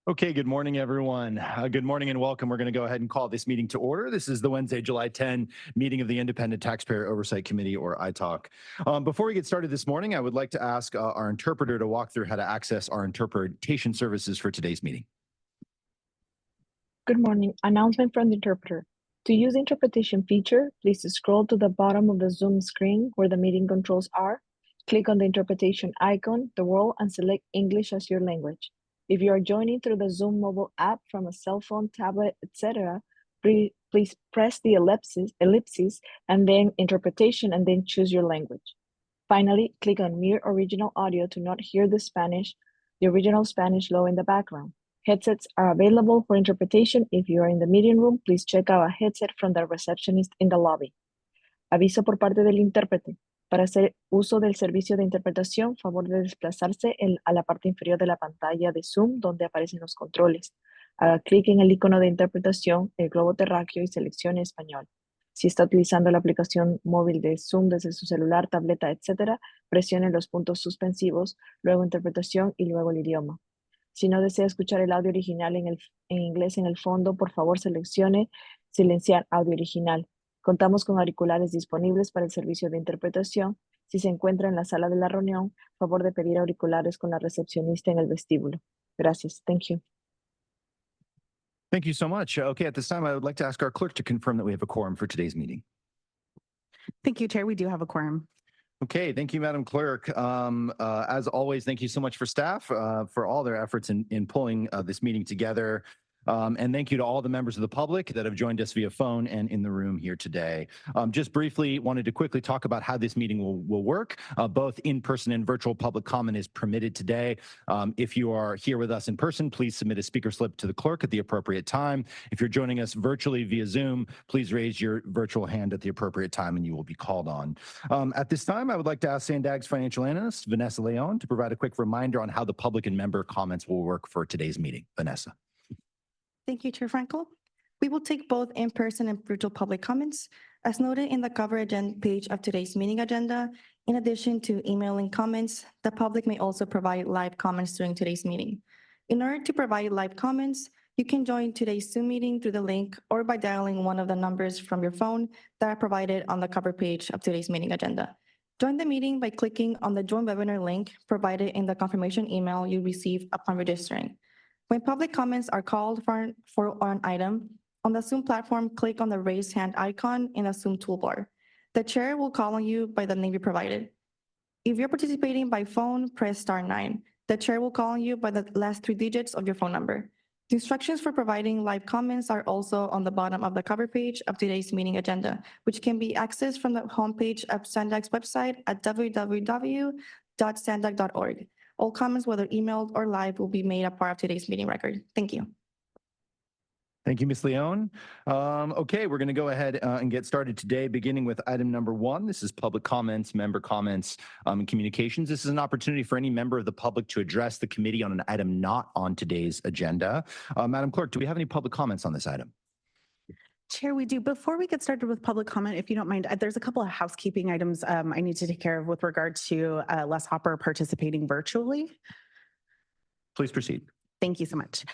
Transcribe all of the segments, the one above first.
Okay, good morning, everyone. Good morning and welcome. We're going to go ahead and call this meeting to order. This is the Wednesday, July 10 meeting of the Independent Taxpayer Oversight Committee, or ITOC. Before we get started this morning, I would like to ask our interpreter to walk through how to access our interpretation services for today's meeting. Good morning. Announcement from the interpreter. To use the interpretation feature, please scroll to the bottom of the Zoom screen where the meeting controls are. Click on the interpretation icon, the world, and select English as your language. If you are joining through the Zoom mobile app from a cell phone, tablet, etc., please press the ellipsis and then interpretation and then choose your language. Finally, click on mute original audio to not hear the original Spanish low in the background. Headsets are available for interpretation. If you are in the meeting room, please check out a headset from the receptionist in the lobby. Aviso por parte del intérprete. Para hacer uso del servicio de interpretación, favor de desplazarse a la parte inferior de la pantalla de Zoom, donde aparecen los controles. Haga clic en el icono de interpretación, el globo terráqueo, y seleccione español. Si está utilizando la aplicación móvil de Zoom desde su celular, tableta, etc., presione los puntos suspensivos, luego interpretación y luego el idioma. Si no desea escuchar el audio original en inglés en el fondo, por favor seleccione silenciar audio original. Contamos con auriculares disponibles para el servicio de interpretación. Si se encuentra en la sala de la reunión, favor de pedir auriculares con la recepcionista en el vestíbulo. Gracias. Thank you. Thank you so much. Okay, at this time, I would like to ask our clerk to confirm that we have a quorum for today's meeting. Thank you, Chair. We do have a quorum. Okay, thank you, Madam Clerk. As always, thank you so much for staff for all their efforts in pulling this meeting together. And thank you to all the members of the public that have joined us via phone and in the room here today. Just briefly, wanted to quickly talk about how this meeting will work. Both in-person and virtual public comment is permitted today. If you are here with us in person, please submit a speaker slip to the clerk at the appropriate time. If you're joining us virtually via Zoom, please raise your virtual hand at the appropriate time and you will be called on. At this time, I would like to ask SANDAG's financial analyst, Vanessa Leon, to provide a quick reminder on how the public and member comments will work for today's meeting. Vanessa. Thank you, Chair Frankel. We will take both in-person and virtual public comments, as noted in the cover agenda page of today's meeting agenda. In addition to emailing comments, the public may also provide live comments during today's meeting. In order to provide live comments, you can join today's Zoom meeting through the link or by dialing one of the numbers from your phone that are provided on the cover page of today's meeting agenda. Join the meeting by clicking on the Join Webinar link provided in the confirmation email you received upon registering. When public comments are called for an item, on the Zoom platform, click on the raise hand icon in the Zoom toolbar. The chair will call on you by the name you provided. If you're participating by phone, press *9. The chair will call on you by the last 3 digits of your phone number. The instructions for providing live comments are also on the bottom of the cover page of today's meeting agenda, which can be accessed from the homepage of SANDAG's website at www.sandag.org. All comments, whether emailed or live, will be made a part of today's meeting record. Thank you. Thank you, Ms. Leon. Okay, we're going to go ahead and get started today, beginning with item number 1. This is public comments, member comments, and communications. This is an opportunity for any member of the public to address the committee on an item not on today's agenda. Madam Clerk, do we have any public comments on this item? Chair, we do. Before we get started with public comment, if you don't mind, there's a couple of housekeeping items I need to take care of with regard to Les Hopper participating virtually. Please proceed. Thank you so much.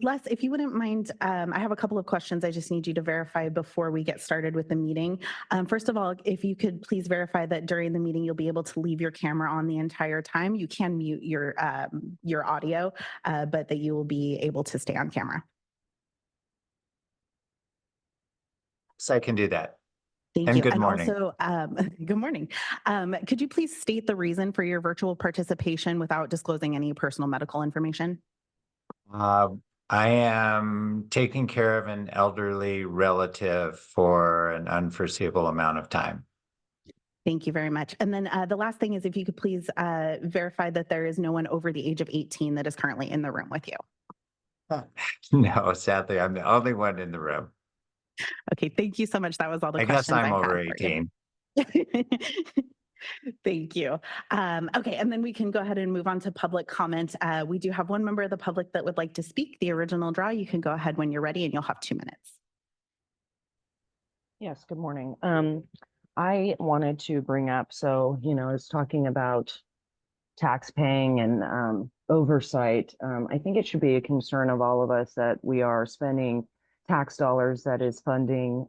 Les, if you wouldn't mind, I have a couple of questions I just need you to verify before we get started with the meeting. First of all, if you could please verify that during the meeting you'll be able to leave your camera on the entire time. You can mute your audio, but that you will be able to stay on camera. So I can do that. Thank you. Good morning. Also, good morning. Could you please state the reason for your virtual participation without disclosing any personal medical information? I am taking care of an elderly relative for an unforeseeable amount of time. Thank you very much. And then the last thing is if you could please verify that there is no one over the age of 18 that is currently in the room with you. No, sadly, I'm the only one in the room. Okay, thank you so much. That was all the I questions guess I'm I over had 18. Thank you. Okay, and then we can go ahead and move on to public comment. We do have one member of the public that would like to speak. The original draw, you can go ahead when you're ready and you'll have 2 minutes. Yes, good morning. I wanted to bring up, it's talking about tax-paying and oversight, I think it should be a concern of all of us that we are spending tax dollars that is funding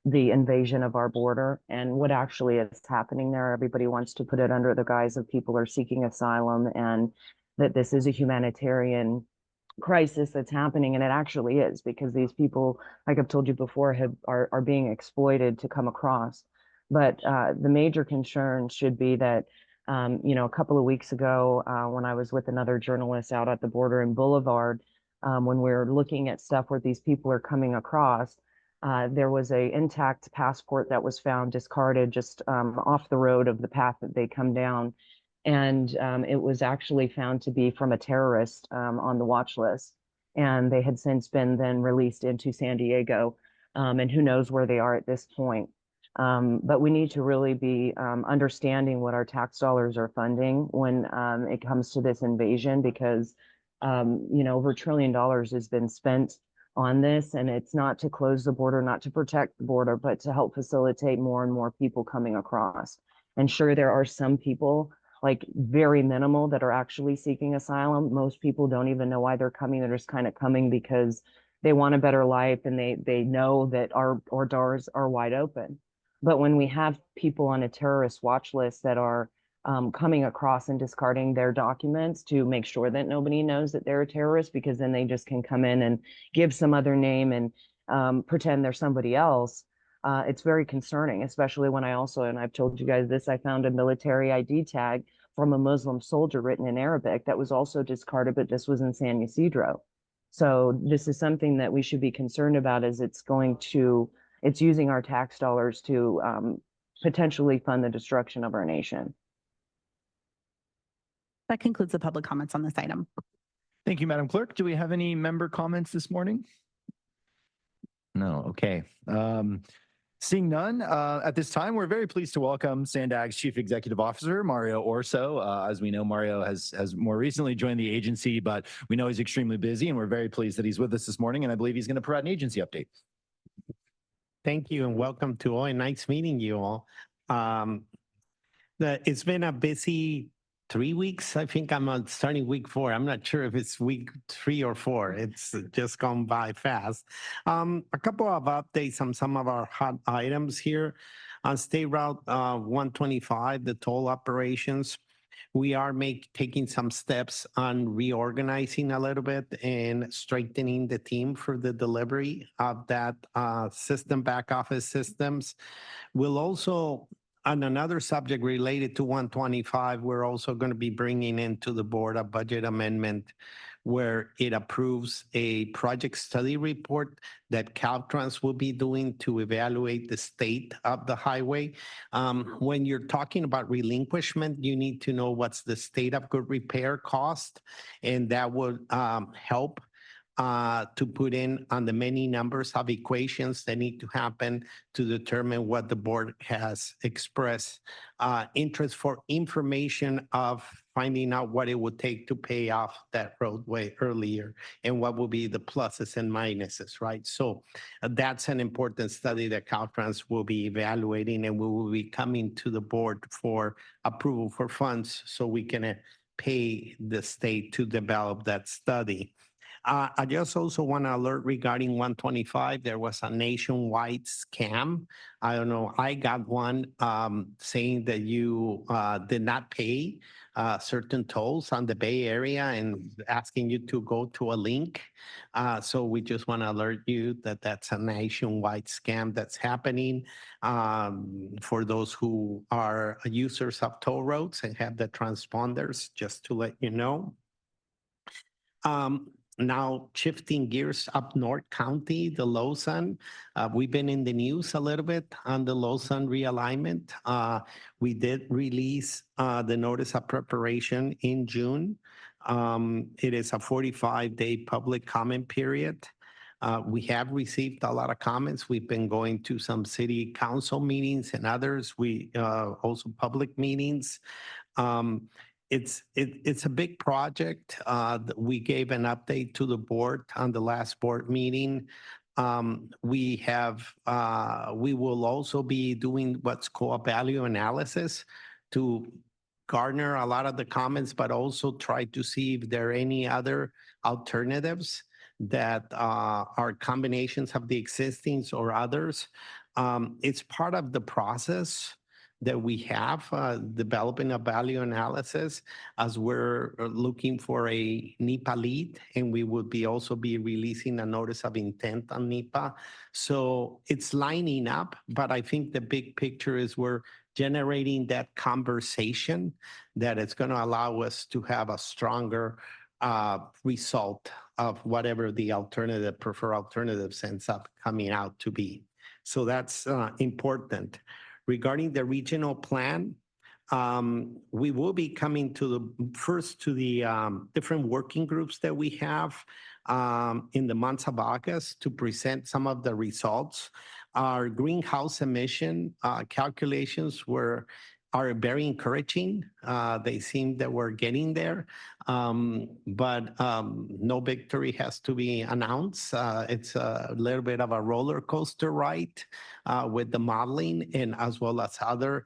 the invasion of our border and what actually is happening there. Everybody wants to put it under the guise of people are seeking asylum and that this is a humanitarian crisis that's happening, and it actually is, because these people, like I've told you before, are being exploited to come across. But the major concern should be that, a couple of weeks ago, when I was with another journalist out at the border in Boulevard, when we were looking at stuff where these people are coming across, there was a intact passport that was found discarded just off the road of the path that they come down. And it was actually found to be from a terrorist on the watch list. And they had since been then released into San Diego. And who knows where they are at this point. But we need to really be understanding what our tax dollars are funding when it comes to this invasion, because, over $1 trillion has been spent on this, and it's not to close the border, not to protect the border, but to help facilitate more and more people coming across. And sure, there are some people, like very minimal, that are actually seeking asylum. Most people don't even know why they're coming. They're just kind of coming because they want a better life, and they know that our doors are wide open. But when we have people on a terrorist watch list that are coming across and discarding their documents to make sure that nobody knows that they're a terrorist, because then they just can come in and give some other name and pretend they're somebody else. It's very concerning, especially when and I've told you guys this, I found a military ID tag from a Muslim soldier written in Arabic that was also discarded, but this was in San Ysidro. So this is something that we should be concerned about, as it's using our tax dollars to potentially fund the destruction of our nation. That concludes the public comments on this item. Thank you, Madam Clerk. Do we have any member comments this morning? No. Okay. Seeing none, at this time, we're very pleased to welcome SANDAG's Chief Executive Officer, Mario Orso. As we know, Mario has more recently joined the agency, but we know he's extremely busy, and we're very pleased that he's with us this morning, and I believe he's going to provide an agency update. Thank you, and welcome to all, and nice meeting you all. It's been a busy 3 weeks. I think I'm on starting week 4. I'm not sure if it's week 3 or 4. It's just gone by fast. A couple of updates on some of our hot items here. On State Route 125, the toll operations, we are taking some steps on reorganizing a little bit and strengthening the team for the delivery of that back office systems. We'll also, on another subject related to 125, we're also going to be bringing into the board a budget amendment where it approves a project study report that Caltrans will be doing to evaluate the state of the highway. When you're talking about relinquishment, you need to know what's the state of good repair cost, and that would help to put in on the many numbers of equations that need to happen to determine what the board has expressed interest for information of finding out what it would take to pay off that roadway earlier and what will be the pluses and minuses, right? So that's an important study that Caltrans will be evaluating, and we will be coming to the board for approval for funds so we can pay the state to develop that study. I just also want to alert regarding 125. There was a nationwide scam. I don't know. I got one saying that you did not pay certain tolls on the Bay Area and asking you to go to a link. So we just want to alert you that that's a nationwide scam that's happening for those who are users of toll roads and have the transponders, just to let you know. Now, shifting gears up North County, the Lausanne, we've been in the news a little bit on the Lausanne realignment. We did release the notice of preparation in June. It is a 45-day public comment period. We have received a lot of comments. We've been going to some city council meetings and others. We also public meetings. It's a big project. We gave an update to the board on the last board meeting. We will also be doing what's called a value analysis to garner a lot of the comments, but also try to see if there are any other alternatives that are combinations of the existings or others. It's part of the process that we have developing a value analysis as we're looking for a NEPA lead, and we would be also be releasing a notice of intent on NEPA. So it's lining up, but I think the big picture is we're generating that conversation that it's going to allow us to have a stronger result of whatever the alternative, preferred alternatives ends up coming out to be. So that's important. Regarding the regional plan, we will be coming to the different working groups that we have in the months of August to present some of the results. Our greenhouse emission calculations are very encouraging. They seem that we're getting there, but no victory has to be announced. It's a little bit of a roller coaster ride with the modeling and as well as other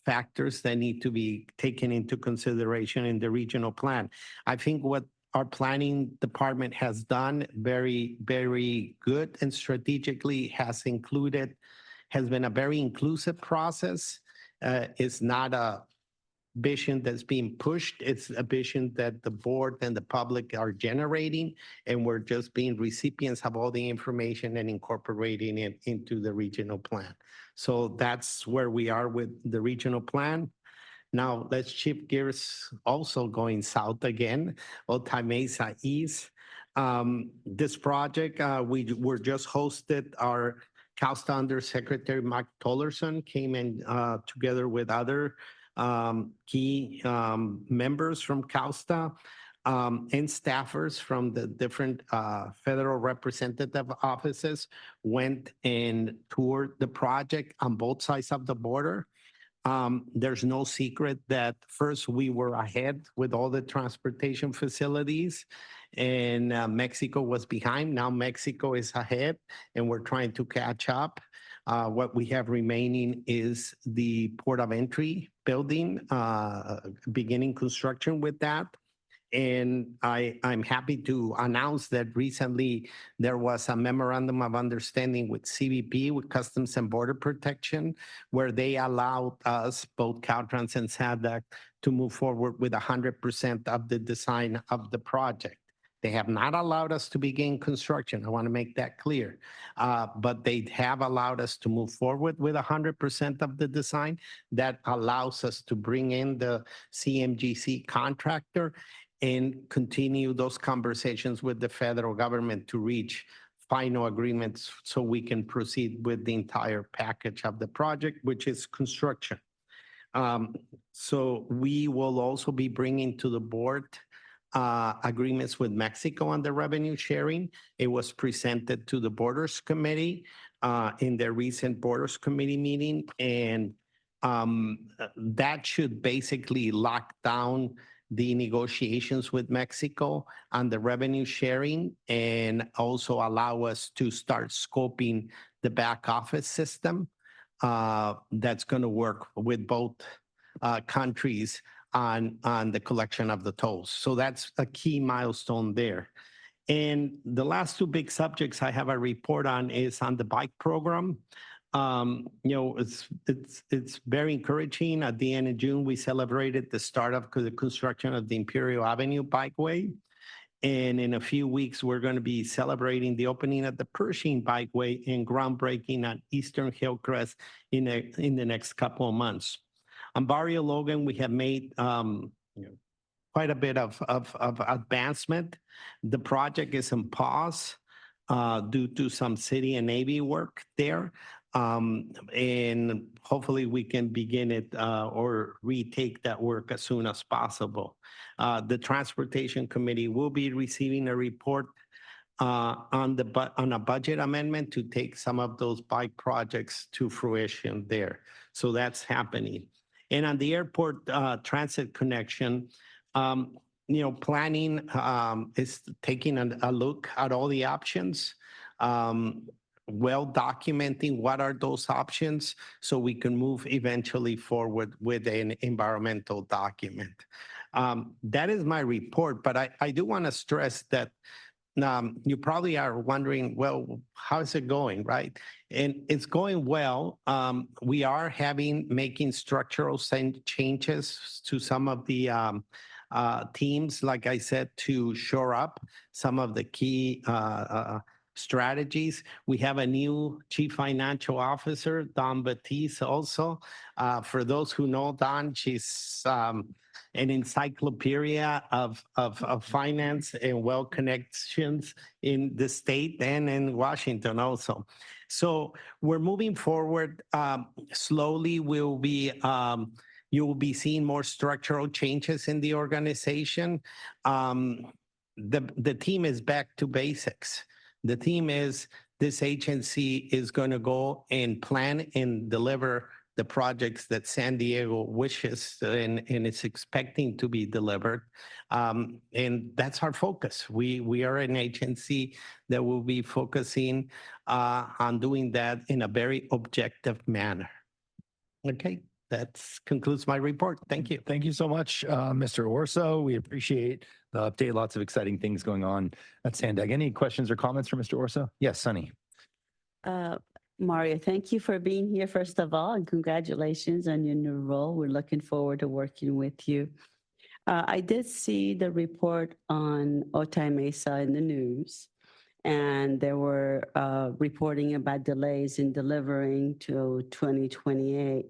factors that need to be taken into consideration in the regional plan. I think what our planning department has done very, very good and strategically has been a very inclusive process. It's not a vision that's being pushed. It's a vision that the board and the public are generating, and we're just being recipients of all the information and incorporating it into the regional plan. So that's where we are with the regional plan. Now let's shift gears, also going south again, Otay Mesa East. This project, we're just hosted our CAUSTA Undersecretary Mike Tollerson came in together with other key members from CAUSTA and staffers from the different federal representative offices, went and toured the project on both sides of the border. There's no secret that first we were ahead with all the transportation facilities, and Mexico was behind. Now Mexico is ahead, and we're trying to catch up. What we have remaining is the port of entry building, beginning construction with that. And I'm happy to announce that recently there was a memorandum of understanding with CBP, with Customs and Border Protection, where they allowed us, both Caltrans and SANDAG, to move forward with 100% of the design of the project. They have not allowed us to begin construction. I want to make that clear. But they have allowed us to move forward with 100% of the design. That allows us to bring in the CMGC contractor and continue those conversations with the federal government to reach final agreements so we can proceed with the entire package of the project, which is construction. So we will also be bringing to the board agreements with Mexico on the revenue sharing. It was presented to the Borders Committee in their recent Borders Committee meeting, and that should basically lock down the negotiations with Mexico on the revenue sharing and also allow us to start scoping the back office system that's going to work with both countries on the collection of the tolls. So that's a key milestone there. And the last two big subjects I have a report on is on the bike program. It's very encouraging. At the end of June, we celebrated the start of the construction of the Imperial Avenue Bikeway. And in a few weeks, we're going to be celebrating the opening of the Pershing Bikeway and groundbreaking on Eastern Hillcrest in the next couple of months. On Barrio Logan, we have made quite a bit of advancement. The project is in pause due to some city and Navy work there. And hopefully we can begin it or retake that work as soon as possible. The Transportation Committee will be receiving a report on a budget amendment to take some of those bike projects to fruition there. So that's happening. And on the airport transit connection, planning is taking a look at all the options. well documenting what are those options so we can move eventually forward with an environmental document. That is my report, but I do want to stress that you probably are wondering, well, how is it going, right? And it's going well. We are making structural changes to some of the teams, like I said, to shore up some of the key strategies. We have a new chief financial officer, Don Batiste, also. For those who know Don, she's an encyclopedia of finance and well connections in the state and in Washington also. So we're moving forward slowly. You will be seeing more structural changes in the organization. The team is back to basics. The team is, this agency is going to go and plan and deliver the projects that San Diego wishes and is expecting to be delivered. And that's our focus. We are an agency that will be focusing on doing that in a very objective manner. Okay, that concludes my report. Thank you. Thank you so much, Mr. Orso. We appreciate the update. Lots of exciting things going on at SANDAG. Any questions or comments for Mr. Orso? Yes, Sunny. Mario, thank you for being here, first of all, and congratulations on your new role. We're looking forward to working with you. I did see the report on Otay Mesa in the news, and they were reporting about delays in delivering to 2028.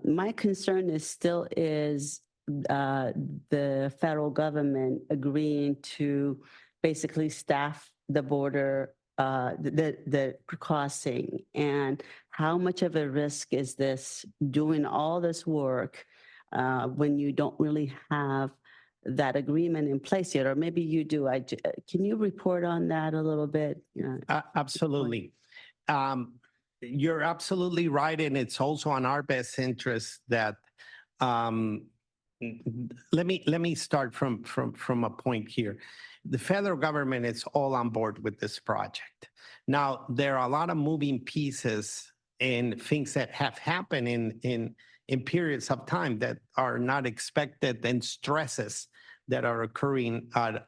My concern still is the federal government agreeing to basically staff the border, the crossing, and how much of a risk is this doing all this work when you don't really have that agreement in place yet, or maybe you do. Can you report on that a little bit? Absolutely. You're absolutely right, and it's also on our best interest that let me start from a point here. The federal government is all on board with this project. Now, there are a lot of moving pieces and things that have happened in periods of time that are not expected, and stresses that are occurring at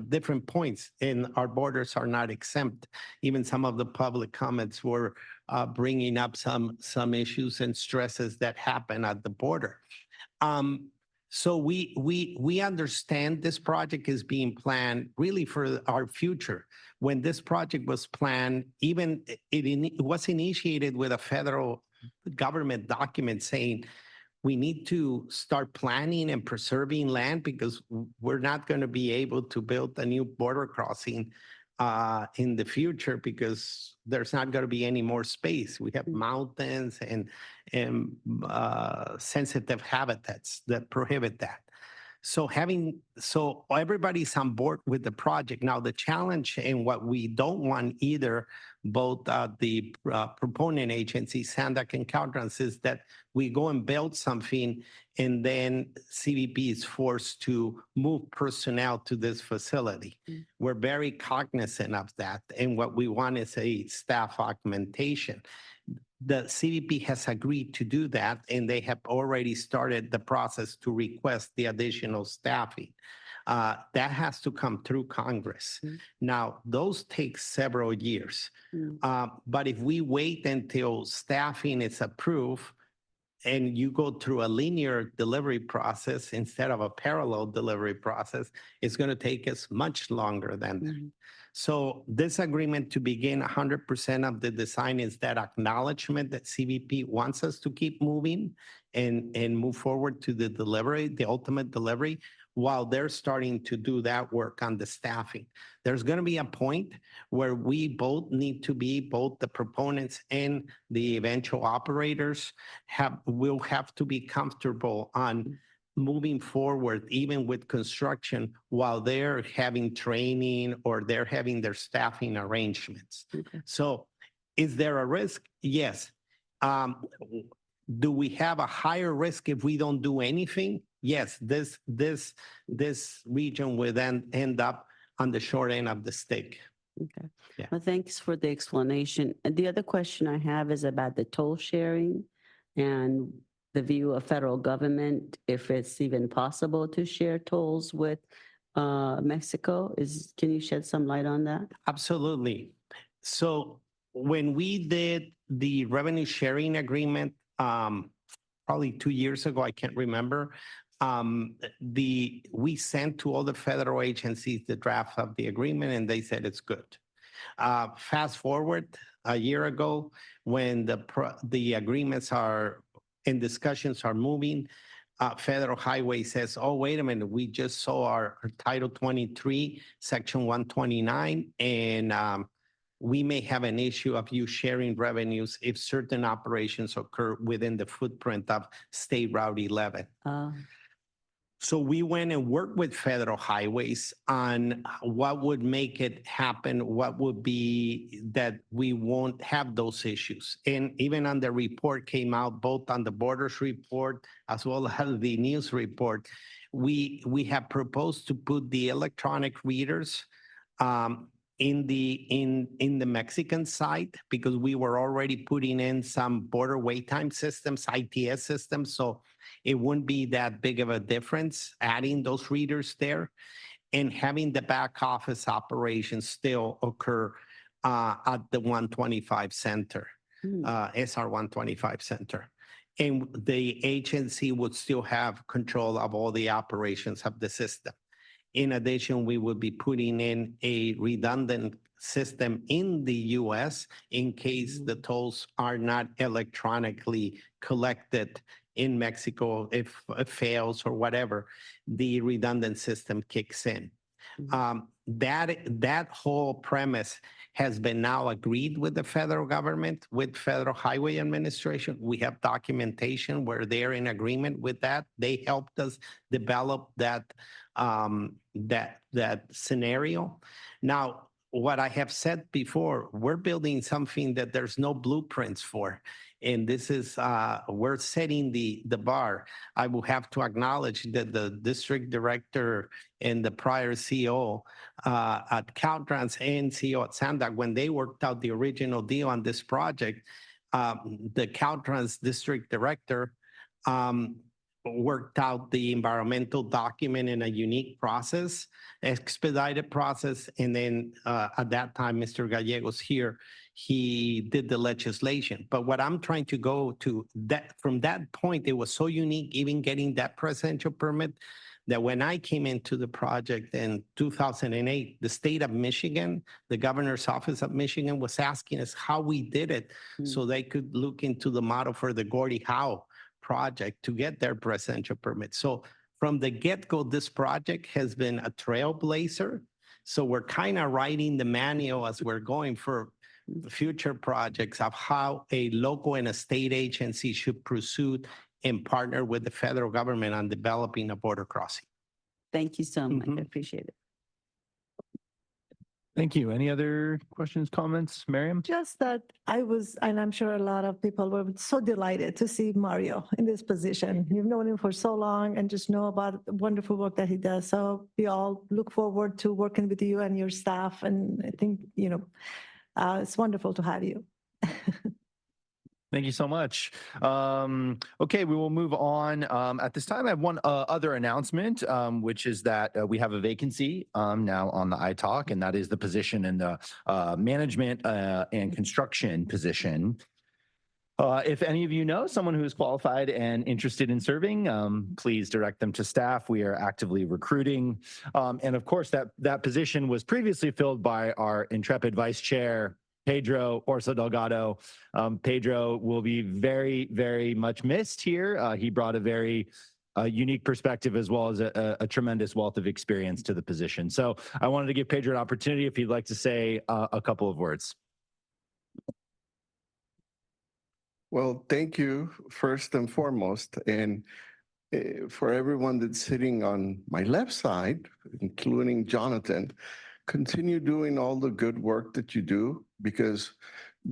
different points, and our borders are not exempt. Even some of the public comments were bringing up some issues and stresses that happen at the border. So we understand this project is being planned really for our future. When this project was planned, even it was initiated with a federal government document saying we need to start planning and preserving land because we're not going to be able to build a new border crossing in the future because there's not going to be any more space. We have mountains and sensitive habitats that prohibit that. So everybody's on board with the project. Now, the challenge and what we don't want either, both the proponent agencies, SANDAG and Caltrans, is that we go and build something and then CBP is forced to move personnel to this facility. We're very cognizant of that. And what we want is a staff augmentation. The CBP has agreed to do that, and they have already started the process to request the additional staffing. That has to come through Congress. Now, those take several years. But if we wait until staffing is approved and you go through a linear delivery process instead of a parallel delivery process, it's going to take us much longer than that. So this agreement to begin 100% of the design is that acknowledgement that CBP wants us to keep moving and move forward to the delivery, the ultimate delivery, while they're starting to do that work on the staffing. There's going to be a point where we both need to be, both the proponents and the eventual operators will have to be comfortable on moving forward, even with construction, while they're having training or they're having their staffing arrangements. So is there a risk? Yes. Do we have a higher risk if we don't do anything? Yes, this region will then end up on the short end of the stick. Okay. Yeah. Well, thanks for the explanation. And the other question I have is about the toll sharing and the view of federal government, if it's even possible to share tolls with Mexico. Can you shed some light on that? Absolutely. So when we did the revenue sharing agreement, probably 2 years ago, I can't remember, we sent to all the federal agencies the draft of the agreement and they said it's good. Fast forward a year ago, when the agreements are in discussions are moving, Federal Highway says, oh, wait a minute, we just saw our Title 23, Section 129, and we may have an issue of you sharing revenues if certain operations occur within the footprint of State Route 11. So we went and worked with Federal Highways on what would make it happen, what would be that we won't have those issues. And even on the report came out, both on the borders report as well as the news report, we have proposed to put the electronic readers in the Mexican side, because we were already putting in some border wait time systems, ITS systems. So it wouldn't be that big of a difference adding those readers there, and having the back office operations still occur at the 125 center, SR 125 center. And the agency would still have control of all the operations of the system. In addition, we would be putting in a redundant system in the US in case the tolls are not electronically collected in Mexico. If it fails or whatever, the redundant system kicks in. That whole premise has been now agreed with the federal government, with Federal Highway Administration. We have documentation where they're in agreement with that. They helped us develop that scenario. Now, what I have said before, we're building something that there's no blueprints for. And this is, we're setting the bar. I will have to acknowledge that the district director and the prior CEO at Caltrans and CEO at SANDAG, when they worked out the original deal on this project, the Caltrans district director worked out the environmental document in a unique process, expedited process. And then at that time, Mr. Gallegos here, he did the legislation. But what I'm trying to go to, that from that point, it was so unique, even getting that presidential permit, that when I came into the project in 2008, the state of Michigan, the governor's office of Michigan was asking us how we did it so they could look into the model for the Gordie Howe project to get their presidential permit. So from the get-go, this project has been a trailblazer. So we're kind of writing the manual as we're going for future projects of how a local and a state agency should pursue and partner with the federal government on developing a border crossing. Thank you so much. I appreciate it. Thank you. Any other questions, comments, Miriam? Just that I was, and I'm sure a lot of people were so delighted to see Mario in this position. You've known him for so long and just know about the wonderful work that he does. So we all look forward to working with you and your staff. And I think, it's wonderful to have you. Thank you so much. Okay, we will move on. At this time, I have one other announcement, which is that we have a vacancy now on the iTalk, and that is the position in the management and construction position. If any of you know someone who is qualified and interested in serving, please direct them to staff. We are actively recruiting. And of course, that position was previously filled by our intrepid vice chair, Pedro Orso Delgado. Pedro will be very, very much missed here. He brought a very unique perspective as well as a tremendous wealth of experience to the position. So I wanted to give Pedro an opportunity if he'd like to say a couple of words. Well, thank you first and foremost. And for everyone that's sitting on my left side, including Jonathan, continue doing all the good work that you do, because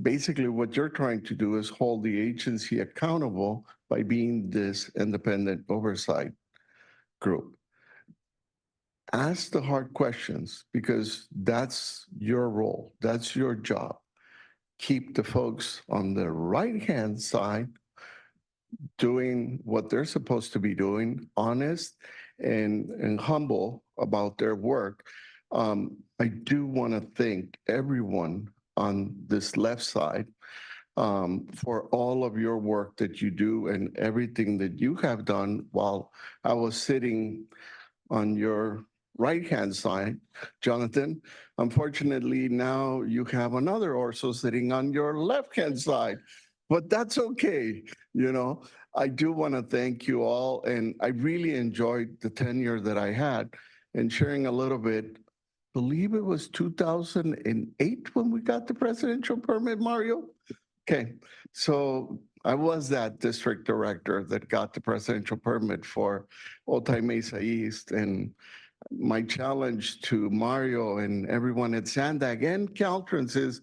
basically what you're trying to do is hold the agency accountable by being this independent oversight group. ask the hard questions because that's your role. That's your job. Keep the folks on the right-hand side doing what they're supposed to be doing, honest and humble about their work. I do want to thank everyone on this left side for all of your work that you do and everything that you have done while I was sitting on your right-hand side, Jonathan. Unfortunately, now you have another Orso sitting on your left-hand side, but that's okay. You know, I do want to thank you all, and I really enjoyed the tenure that I had and sharing a little bit. Believe it was 2008 when we got the presidential permit, Mario. Okay, so I was that district director that got the presidential permit for Otay Mesa East, and my challenge to Mario and everyone at SANDAG and Caltrans is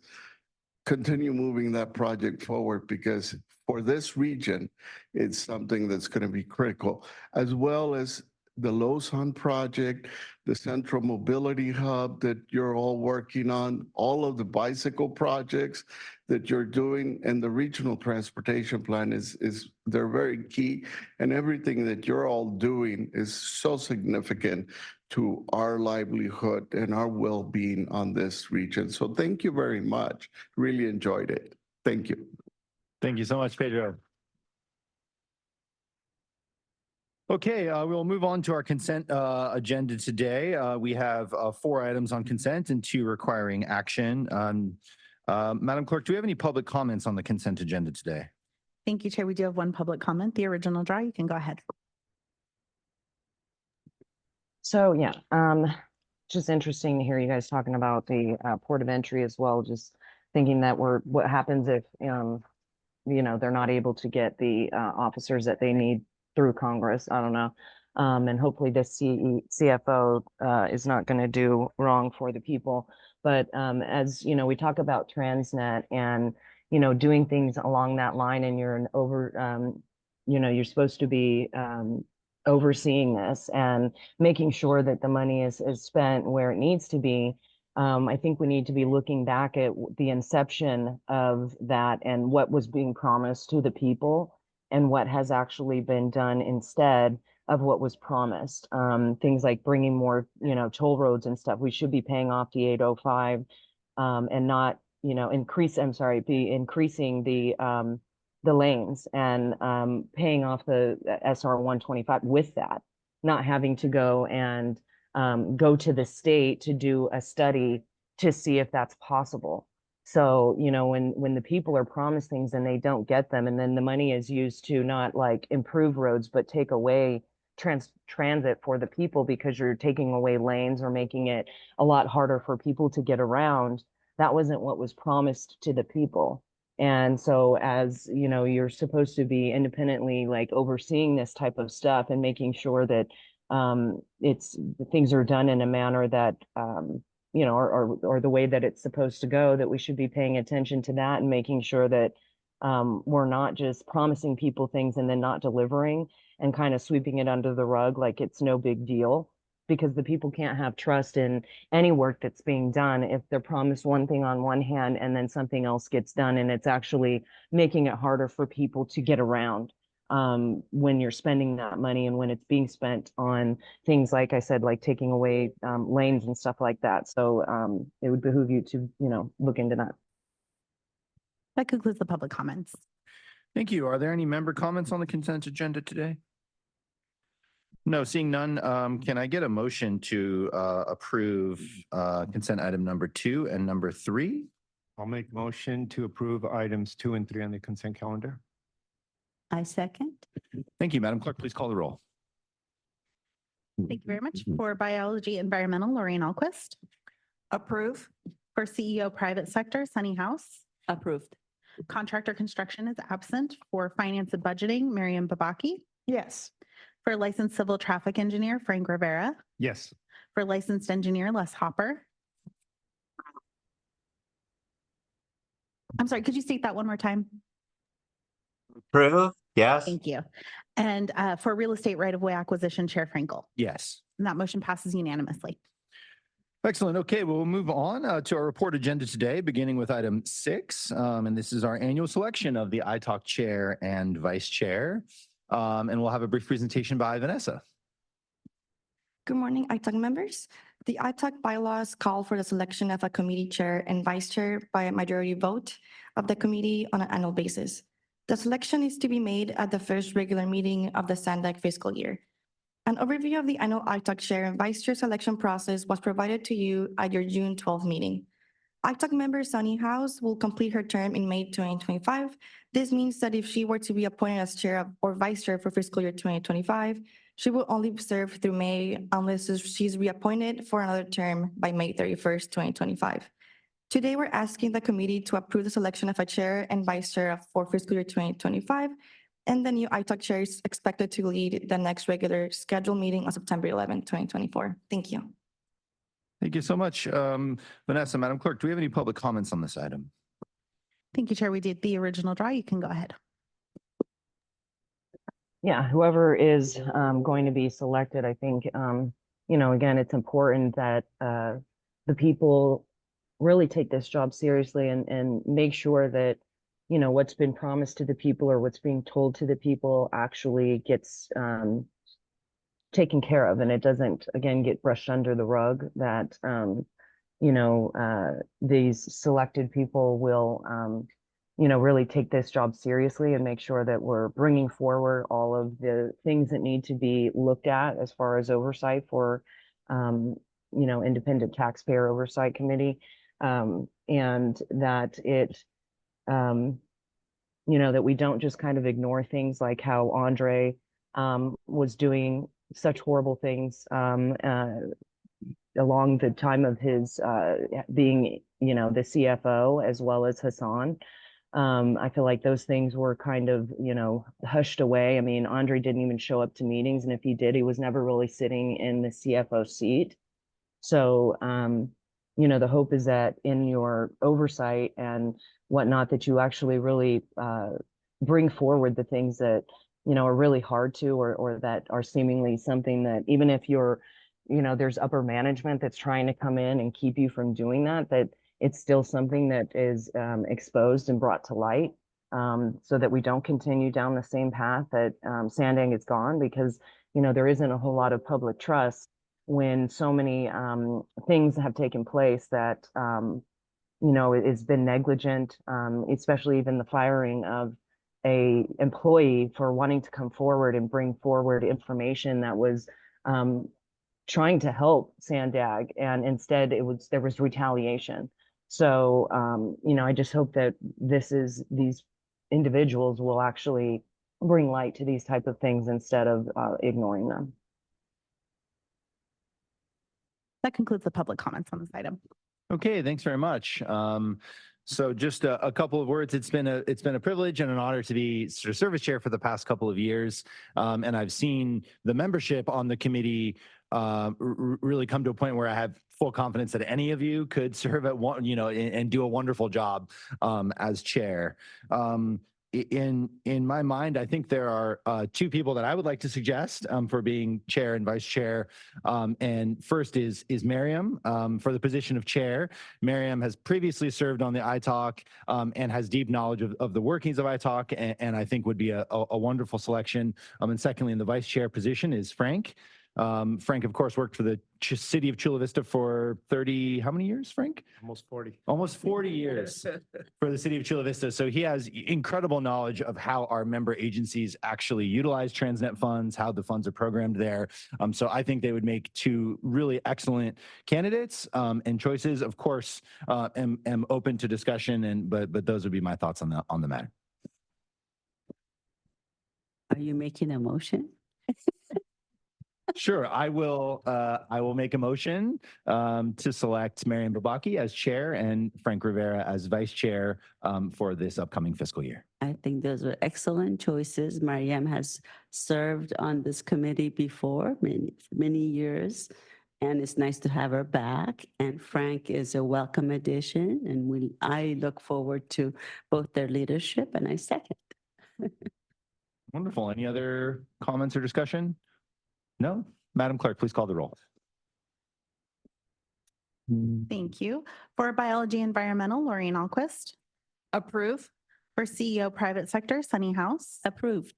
continue moving that project forward because for this region, it's something that's going to be critical, as well as the Lozon project, the Central Mobility Hub that you're all working on, all of the bicycle projects that you're doing, and the regional transportation plan they're very key. And everything that you're all doing is so significant to our livelihood and our well-being on this region. So thank you very much. Really enjoyed it. Thank you. Thank you so much, Pedro. Okay, we'll move on to our consent agenda today. We have 4 items on consent and 2 requiring action. Madam Clerk, do we have any public comments on the consent agenda today? Thank you, Chair. We do have one public comment, the original draw. You can go ahead. So yeah, just interesting to hear you guys talking about the port of entry as well. Just thinking that what happens if you know, they're not able to get the officers that they need through Congress. I don't know. And hopefully this CFO is not going to do wrong for the people. But as you know, we talk about TransNet and, you know, doing things along that line, and you're you know, you're supposed to be overseeing this and making sure that the money is spent where it needs to be. I think we need to be looking back at the inception of that and what was being promised to the people and what has actually been done instead of what was promised. Things like bringing more, you know, toll roads and stuff. We should be paying off the 805 and not, you know, be increasing the lanes and paying off the SR 125 with that, not having to go and go to the state to do a study to see if that's possible. So, you know, when the people are promised things and they don't get them, and then the money is used to not like improve roads, but take away transit for the people because you're taking away lanes or making it a lot harder for people to get around, that wasn't what was promised to the people. And so as, you know, you're supposed to be independently like overseeing this type of stuff and making sure that things are done in a manner that you know, or the way that it's supposed to go, that we should be paying attention to that and making sure that we're not just promising people things and then not delivering and kind of sweeping it under the rug like it's no big deal, because the people can't have trust in any work that's being done if they're promised one thing on one hand and then something else gets done and it's actually making it harder for people to get around when you're spending that money and when it's being spent on things like I said, like taking away lanes and stuff like that. So it would behoove you to, you know, look into that. That concludes the public comments. Thank you. Are there any member comments on the consent agenda today? No, seeing none, can I get a motion to approve consent item number 2 and number 3? I'll make motion to approve items 2 and 3 on the consent calendar. I second. Thank you, Madam Clerk. Please call the roll. Thank you very much. For biology environmental, Lorraine Alquist. Approve. For CEO private sector, Sunny House. Approved. Contractor construction is absent. For finance and budgeting, Miriam Babaki. Yes. For licensed civil traffic engineer, Frank Rivera. Yes. For licensed engineer, Les Hopper. I'm sorry, could you state that one more time? Approve, yes. Thank you. And for real estate right-of-way acquisition, Chair Frankel. Yes. And that motion passes unanimously. Excellent. Okay, well, we'll move on to our report agenda today, beginning with item 6. And this is our annual selection of the iTalk chair and vice chair. And we'll have a brief presentation by Vanessa. Good morning, iTalk members. The iTalk bylaws call for the selection of a committee chair and vice chair by a majority vote of the committee on an annual basis. The selection is to be made at the first regular meeting of the SANDAG fiscal year. An overview of the annual iTalk chair and vice chair selection process was provided to you at your June 12th meeting. iTalk member Sunny House will complete her term in May 2025. This means that if she were to be appointed as chair or vice chair for fiscal year 2025, she will only serve through May unless she's reappointed for another term by May 31st, 2025. Today, we're asking the committee to approve the selection of a chair and vice chair for fiscal year 2025, and the new iTalk chair is expected to lead the next regular scheduled meeting on September 11, 2024. Thank you. Thank you so much. Vanessa, Madam Clerk, do we have any public comments on this item? Thank you, Chair. We did the original draw. You can go ahead. Yeah, whoever is going to be selected, I think, again, it's important that the people really take this job seriously and make sure that, what's been promised to the people or what's being told to the people actually gets taken care of, and it doesn't, again, get brushed under the rug, that, these selected people will, really take this job seriously and make sure that we're bringing forward all of the things that need to be looked at as far as oversight for, independent taxpayer oversight committee, and that it, that we don't just kind of ignore things like how Andre was doing such horrible things along the time of his being, the CFO, as well as Hassan. I feel like those things were kind of, hushed away. I mean, Andre didn't even show up to meetings, and if he did, he was never really sitting in the CFO seat. So, the hope is that in your oversight and whatnot, that you actually really bring forward the things that, are really hard to, or that are seemingly something that, even if you're, there's upper management that's trying to come in and keep you from doing that, that it's still something that is exposed and brought to light, so that we don't continue down the same path that SANDAG is gone, because, there isn't a whole lot of public trust when so many things have taken place that, it's been negligent, especially even the firing of a employee for wanting to come forward and bring forward information that was trying to help SANDAG, and instead there was retaliation. So, I just hope that these individuals will actually bring light to these type of things instead of ignoring them. That concludes the public comments on this item. Okay, thanks very much. So just a couple of words. It's been a privilege and an honor to be service chair for the past couple of years, and I've seen the membership on the committee really come to a point where I have full confidence that any of you could serve at one, and do a wonderful job as chair. In my mind, I think there are two people that I would like to suggest for being chair and vice chair. And first is Miriam for the position of chair. Miriam has previously served on the iTalk and has deep knowledge of the workings of iTalk, and I think would be a wonderful selection. And secondly, in the vice chair position is Frank. Frank, of course, worked for the city of Chula Vista for 30, how many years, Frank? Almost 40. Almost 40 years for the city of Chula Vista. So he has incredible knowledge of how our member agencies actually utilize TransNet funds, how the funds are programmed there. So I think they would make two really excellent candidates and choices. Of course, am open to discussion, but those would be my thoughts on the matter. Are you making a motion? Sure, I will make a motion to select Mariam Babaki as chair and Frank Rivera as vice chair for this upcoming fiscal year. I think those are excellent choices. Mariam has served on this committee before many years, and it's nice to have her back. And Frank is a welcome addition, and I look forward to both their leadership, and I second. Wonderful. Any other comments or discussion? No? Madam Clerk, please call the roll. Thank you. For biology environmental, Lorraine Alquist. Approve. For CEO private sector, Sunny House. Approved.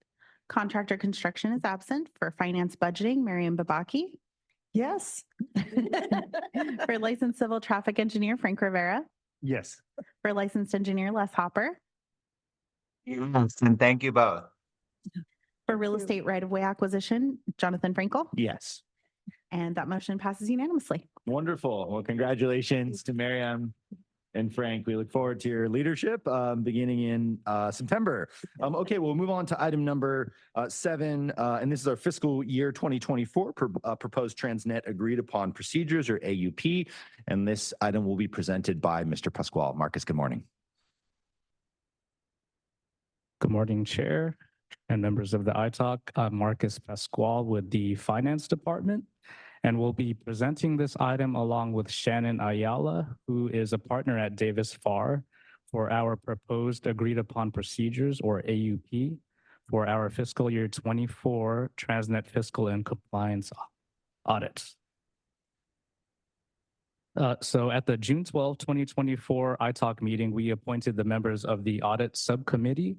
Contractor construction is absent. For finance budgeting, Miriam Babaki. Yes. For licensed civil traffic engineer, Frank Rivera. Yes. For licensed engineer, Les Hopper. Yes, and thank you both. For real estate right-of-way acquisition, Jonathan Frankel. Yes. And that motion passes unanimously. Wonderful. Well, congratulations to Miriam and Frank. We look forward to your leadership beginning in September. Okay, we'll move on to item number 7. And this is our fiscal year 2024 proposed TransNet agreed upon procedures, or AUP. And this item will be presented by Mr. Pasquale. Marcus, good morning. Good morning, Chair and members of the ITALK. I'm Marcus Pasquale with the Finance Department, and we'll be presenting this item along with Shannon Ayala, who is a partner at Davis Farr, for our proposed agreed upon procedures, or AUP, for our fiscal year 24 TransNet fiscal and compliance audits. So at the June 12, 2024 ITALK meeting, we appointed the members of the audit subcommittee.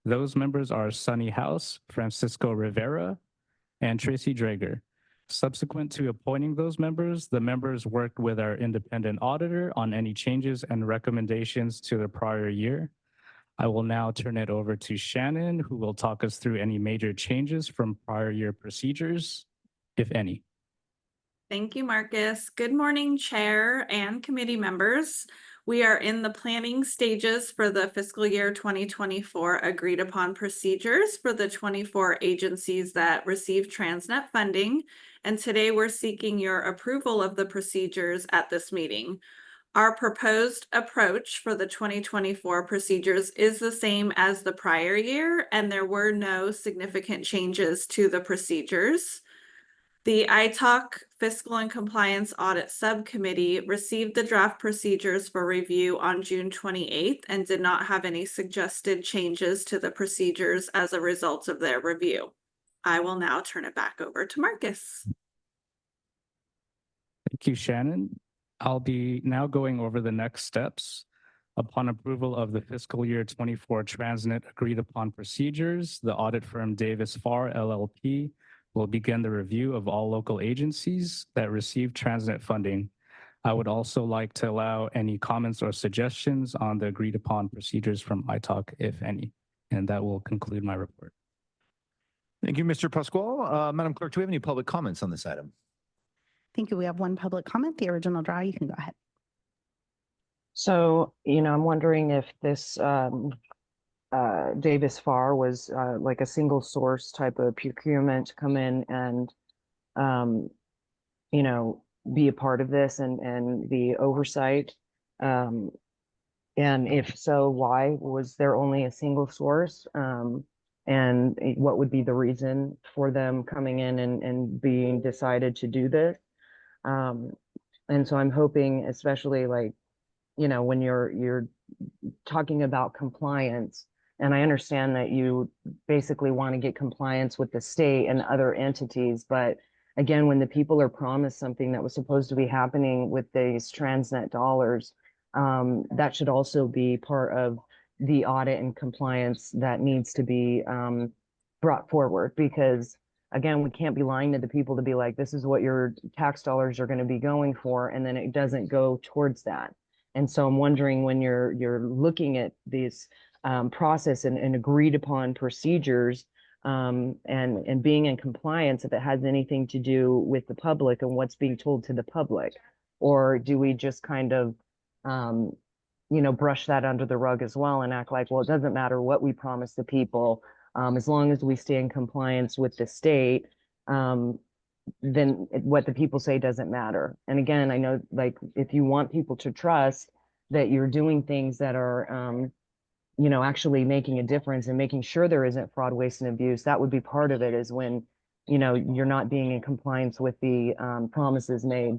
Those members are Sunny House, Francisco Rivera, and Tracy Drager. Subsequent to appointing those members, the members worked with our independent auditor on any changes and recommendations to the prior year. I will now turn it over to Shannon, who will talk us through any major changes from prior year procedures, if any. Thank you, Marcus. Good morning, Chair and committee members. We are in the planning stages for the fiscal year 2024 agreed upon procedures for the 24 agencies that receive TransNet funding. And today we're seeking your approval of the procedures at this meeting. Our proposed approach for the 2024 procedures is the same as the prior year, and there were no significant changes to the procedures. The ITALK Fiscal and Compliance Audit Subcommittee received the draft procedures for review on June 28th and did not have any suggested changes to the procedures as a result of their review. I will now turn it back over to Marcus. Thank you, Shannon. I'll be now going over the next steps. Upon approval of the fiscal year 24 TransNet agreed upon procedures, the audit firm Davis Farr LLP will begin the review of all local agencies that receive TransNet funding. I would also like to allow any comments or suggestions on the agreed upon procedures from ITALK, if any. And that will conclude my report. Thank you, Mr. Pasquale. Madam Clerk, do we have any public comments on this item? Thank you. We have one public comment, the original draw. You can go ahead. So, I'm wondering if this Davis Farr was like a single source type of procurement to come in and, be a part of this and the oversight. And if so, why was there only a single source? And what would be the reason for them coming in and being decided to do this? And so I'm hoping, especially when you're talking about compliance, and I understand that you basically want to get compliance with the state and other entities, but again, when the people are promised something that was supposed to be happening with these TransNet dollars, that should also be part of the audit and compliance that needs to be brought forward. Because again, we can't be lying to the people to be like, this is what your tax dollars are going to be going for, and then it doesn't go towards that. And so I'm wondering, when you're looking at these process and agreed upon procedures and being in compliance, if it has anything to do with the public and what's being told to the public, or do we just kind of brush that under the rug as well and act like, well, it doesn't matter what we promise the people, as long as we stay in compliance with the state, then what the people say doesn't matter. And again, I know, if you want people to trust that you're doing things that are actually making a difference and making sure there isn't fraud, waste, and abuse, that would be part of it, is when, you're not being in compliance with the promises made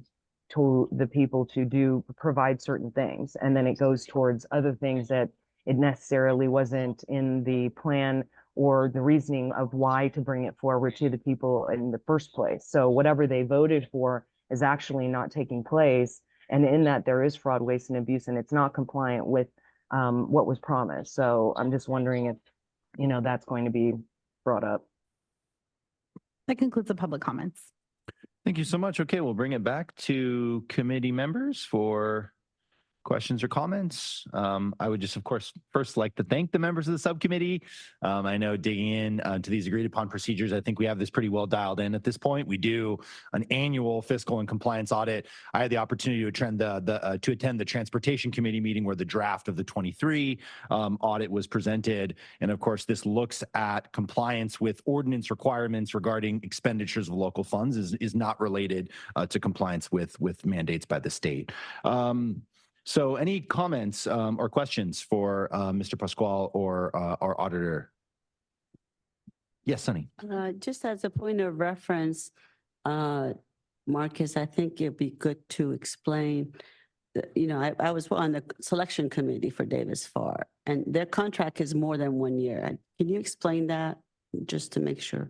to the people to provide certain things. And then it goes towards other things that it necessarily wasn't in the plan or the reasoning of why to bring it forward to the people in the first place. So whatever they voted for is actually not taking place. And in that there is fraud, waste, and abuse, and it's not compliant with what was promised. So I'm just wondering if, that's going to be brought up. That concludes the public comments. Thank you so much. Okay, we'll bring it back to committee members for questions or comments. I would just, of course, first like to thank the members of the subcommittee. I know digging in to these agreed upon procedures, I think we have this pretty well dialed in at this point. We do an annual fiscal and compliance audit. I had the opportunity to attend the Transportation Committee meeting where the draft of the 23 audit was presented. And of course, this looks at compliance with ordinance requirements regarding expenditures of local funds is not related to compliance with mandates by the state. So any comments or questions for Mr. Pascual or our auditor? Yes, Sunny. Just as a point of reference, Marcus, I think it'd be good to explain, I was on the selection committee for Davis Farr, and their contract is more than 1 year. Can you explain that just to make sure?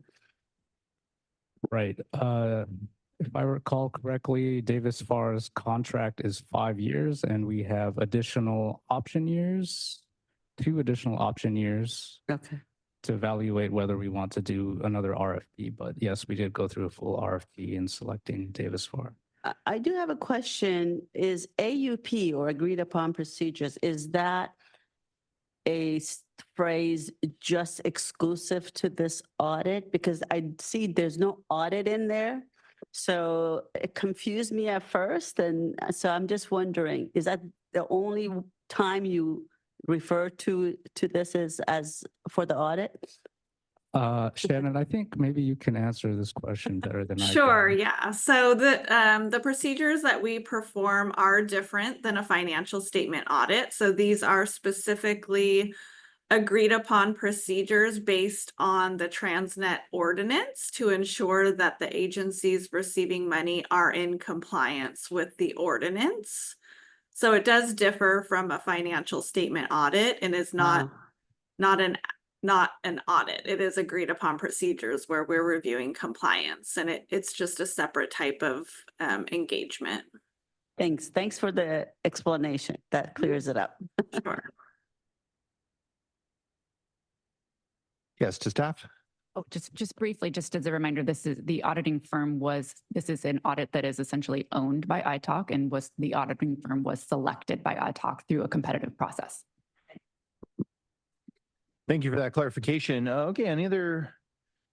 Right. If I recall correctly, Davis Farr's contract is 5 years, and we have additional option years, 2 additional option years. Okay. To evaluate whether we want to do another RFP. But yes, we did go through a full RFP in selecting Davis Farr. I do have a question. Is AUP, or agreed upon procedures, is that a phrase just exclusive to this audit? Because I see there's no audit in there. So it confused me at first. And so I'm just wondering, is that the only time you refer to this as for the audit? Shannon, I think maybe you can answer this question better than I can. Sure, yeah. So the procedures that we perform are different than a financial statement audit. So these are specifically agreed upon procedures based on the TransNet ordinance to ensure that the agencies receiving money are in compliance with the ordinance. So it does differ from a financial statement audit and is not an audit. It is agreed upon procedures where we're reviewing compliance, and it's just a separate type of engagement. Thanks for the explanation. That clears it up. Sure. Yes, to staff. Oh, just briefly, just as a reminder, this is the auditing firm this is an audit that is essentially owned by ITALK, and the auditing firm was selected by ITALK through a competitive process. Thank you for that clarification. Okay, any other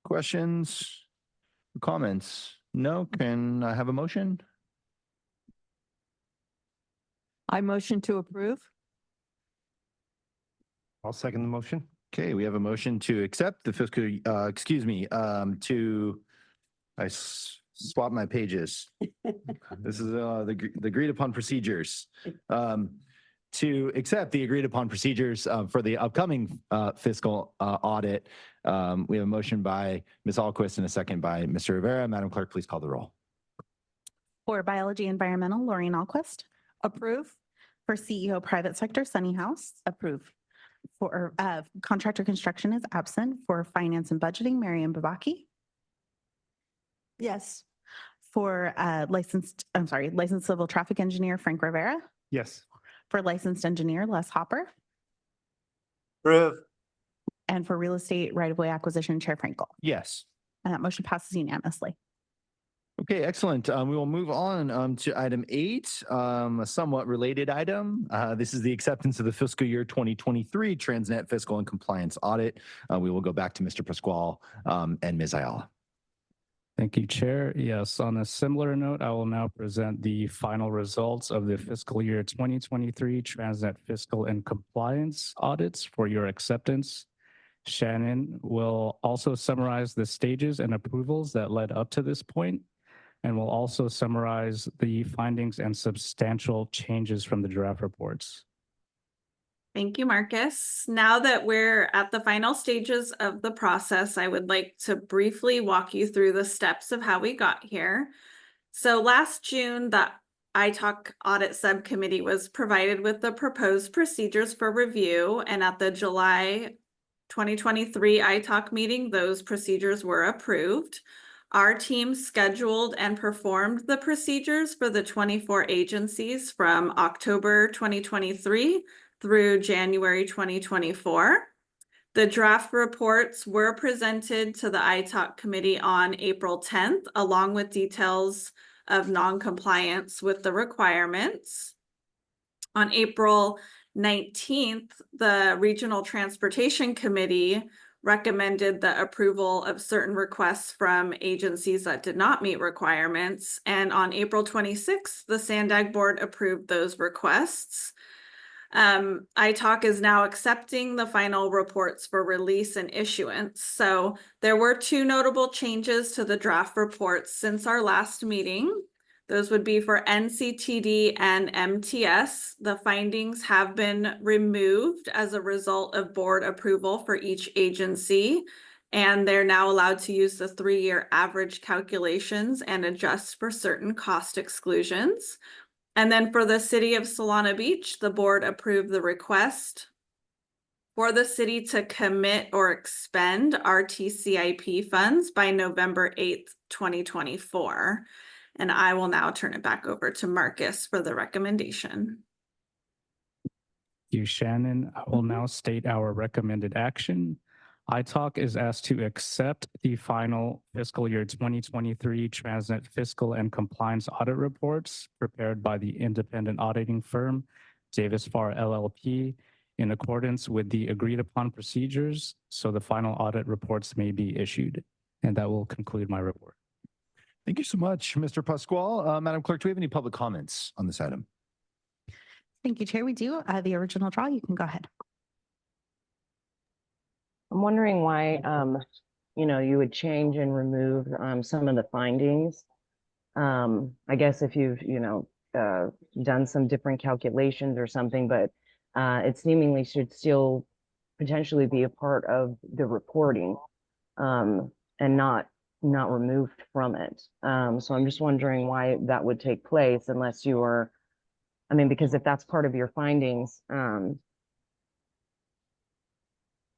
questions, comments? No, can I have a motion? I motion to approve. I'll second the motion. Okay, we have a motion to accept the fiscal, I swapped my pages. This is the agreed upon procedures. To accept the agreed upon procedures for the upcoming fiscal audit. We have a motion by Ms. Alquist and a second by Mr. Rivera. Madam Clerk, please call the roll. For Biology Environmental, Lorraine Alquist. Approve. For CEO Private Sector, Sunny House. Approve. For Contractor Construction is absent. For Finance and Budgeting, Mariam Babaki. Yes. For Licensed Civil Traffic Engineer, Frank Rivera. Yes. For Licensed Engineer, Les Hopper. Approve. And for Real Estate Right-of-Way Acquisition, Chair Frankel. Yes. And that motion passes unanimously. Okay, excellent. We will move on to item 8, a somewhat related item. This is the acceptance of the fiscal year 2023 TransNet fiscal and compliance audit. We will go back to Mr. Pascual and Ms. Ayala. Thank you, Chair. Yes, on a similar note, I will now present the final results of the fiscal year 2023 TransNet fiscal and compliance audits for your acceptance. Shannon will also summarize the stages and approvals that led up to this point, and will also summarize the findings and substantial changes from the draft reports. Thank you, Marcus. Now that we're at the final stages of the process, I would like to briefly walk you through the steps of how we got here. So last June, the ITALK Audit Subcommittee was provided with the proposed procedures for review, and at the July 2023 ITalk meeting, those procedures were approved. Our team scheduled and performed the procedures for the 24 agencies from October 2023 through January 2024. The draft reports were presented to the ITalk committee on April 10th, along with details of non-compliance with the requirements. On April 19th, the Regional Transportation Committee recommended the approval of certain requests from agencies that did not meet requirements. And on April 26th, the SANDAG board approved those requests. ITalk is now accepting the final reports for release and issuance. So there were two notable changes to the draft reports since our last meeting. Those would be for NCTD and MTS. The findings have been removed as a result of board approval for each agency, and they're now allowed to use the 3-year average calculations and adjust for certain cost exclusions. And then for the city of Solana Beach, the board approved the request for the city to commit or expend RTCIP funds by November 8th, 2024. And I will now turn it back over to Marcus for the recommendation. Thank you, Shannon. I will now state our recommended action. ITalk is asked to accept the final fiscal year 2023 TransNet fiscal and compliance audit reports prepared by the independent auditing firm Davis Farr LLP in accordance with the agreed upon procedures, so the final audit reports may be issued. And that will conclude my report. Thank you so much, Mr. Pasquale. Madam Clerk, do we have any public comments on this item? Thank you, Chair. We do. The original draw, you can go ahead. I'm wondering why, you would change and remove some of the findings. I guess if you've, done some different calculations or something, but it seemingly should still potentially be a part of the reporting and not removed from it. So I'm just wondering why that would take place unless you were, because if that's part of your findings,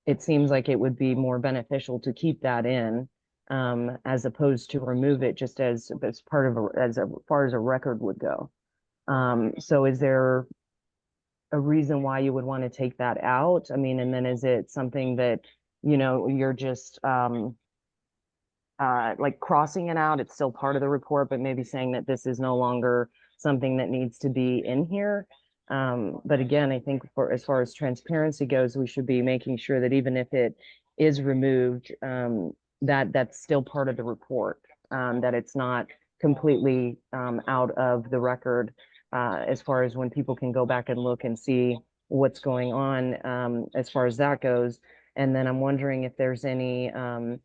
it seems like it would be more beneficial to keep that in as opposed to remove it just as part of as far as a record would go. So is there a reason why you would want to take that out? And then is it something that, you're just like crossing it out? It's still part of the report, but maybe saying that this is no longer something that needs to be in here. But again, I think as far as transparency goes, we should be making sure that even if it is removed, that's still part of the report, that it's not completely out of the record as far as when people can go back and look and see what's going on as far as that goes. And then I'm wondering if there's any, no,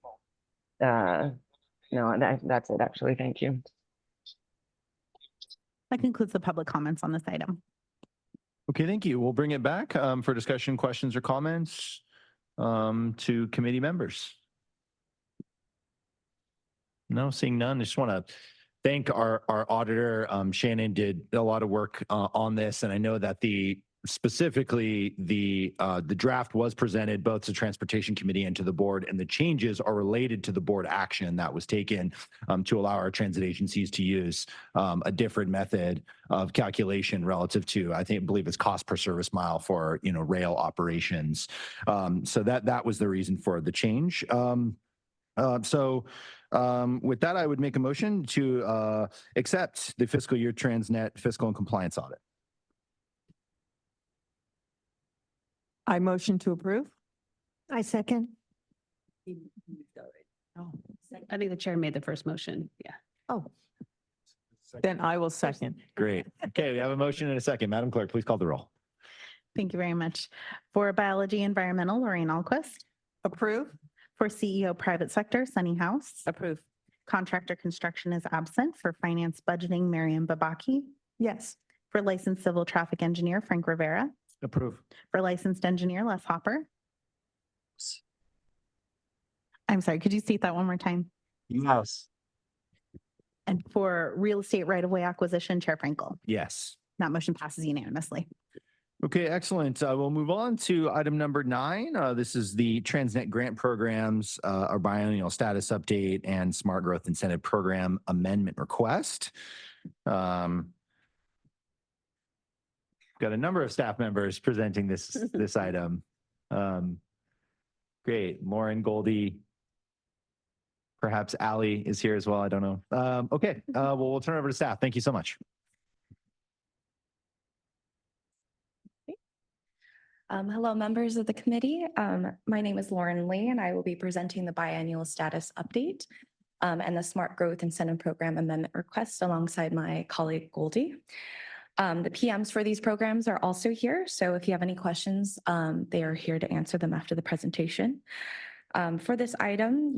that's it actually. Thank you. That concludes the public comments on this item. Okay, thank you. We'll bring it back for discussion, questions, or comments to committee members. No, seeing none. I just want to thank our auditor. Shannon did a lot of work on this, and I know that specifically the draft was presented both to Transportation Committee and to the board, and the changes are related to the board action that was taken to allow our transit agencies to use a different method of calculation relative to, I believe it's cost per service mile for rail operations. So that was the reason for the change. With that, I would make a motion to accept the fiscal year TransNet fiscal and compliance audit. I motion to approve. I second. Oh, I think the chair made the first motion. Yeah. Oh. Then I will second. Great. Okay, we have a motion and a second. Madam Clerk, please call the roll. Thank you very much. For Biology Environmental, Lorraine Alquist. Approve. For CEO Private Sector, Sunny House. Approve. Contractor Construction is absent. For Finance Budgeting, Miriam Babaki. Yes. For Licensed Civil Traffic Engineer, Frank Rivera. Approve. For Licensed Engineer, Les Hopper. I'm sorry, could you state that one more time? Yes. And for Real Estate Right-of-Way Acquisition, Chair Frankel. Yes. That motion passes unanimously. Okay, excellent. We'll move on to item number 9. This is the TransNet grant programs, our biennial status update and smart growth incentive program amendment request. Got a number of staff members presenting this item. Great, Lauren, Goldie, perhaps Allie is here as well. I don't know. Okay, well, we'll turn it over to staff. Thank you so much. Hello, members of the committee. My name is Lauren Lee, and I will be presenting the biannual status update and the Smart Growth Incentive Program amendment request alongside my colleague Goldie. The PMs for these programs are also here, so if you have any questions, they are here to answer them after the presentation. For this item,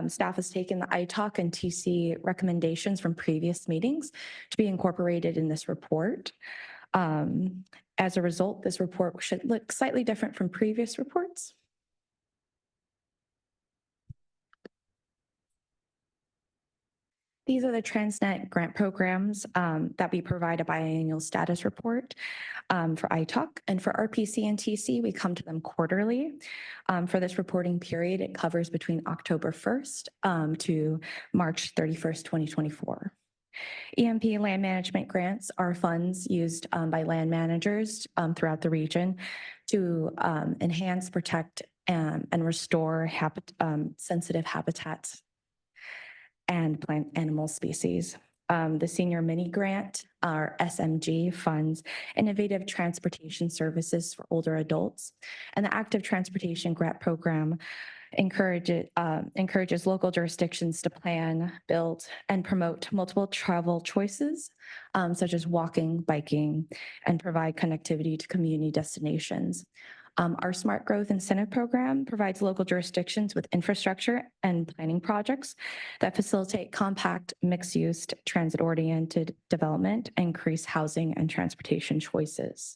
staff has taken the ITALK and TC recommendations from previous meetings to be incorporated in this report. As a result, this report should look slightly different from previous reports. These are the TransNet grant programs that we provide a biannual status report for ITALK. And for RPC and TC, we come to them quarterly. For this reporting period, it covers between October 1st to March 31st, 2024. EMP land management grants are funds used by land managers throughout the region to enhance, protect, and restore sensitive habitats and plant animal species. The Senior Mini Grant, or SMG, funds innovative transportation services for older adults. And the Active Transportation Grant Program encourages local jurisdictions to plan, build, and promote multiple travel choices, such as walking, biking, and provide connectivity to community destinations. Our Smart Growth Incentive Program provides local jurisdictions with infrastructure and planning projects that facilitate compact, mixed-use, transit-oriented development and increase housing and transportation choices.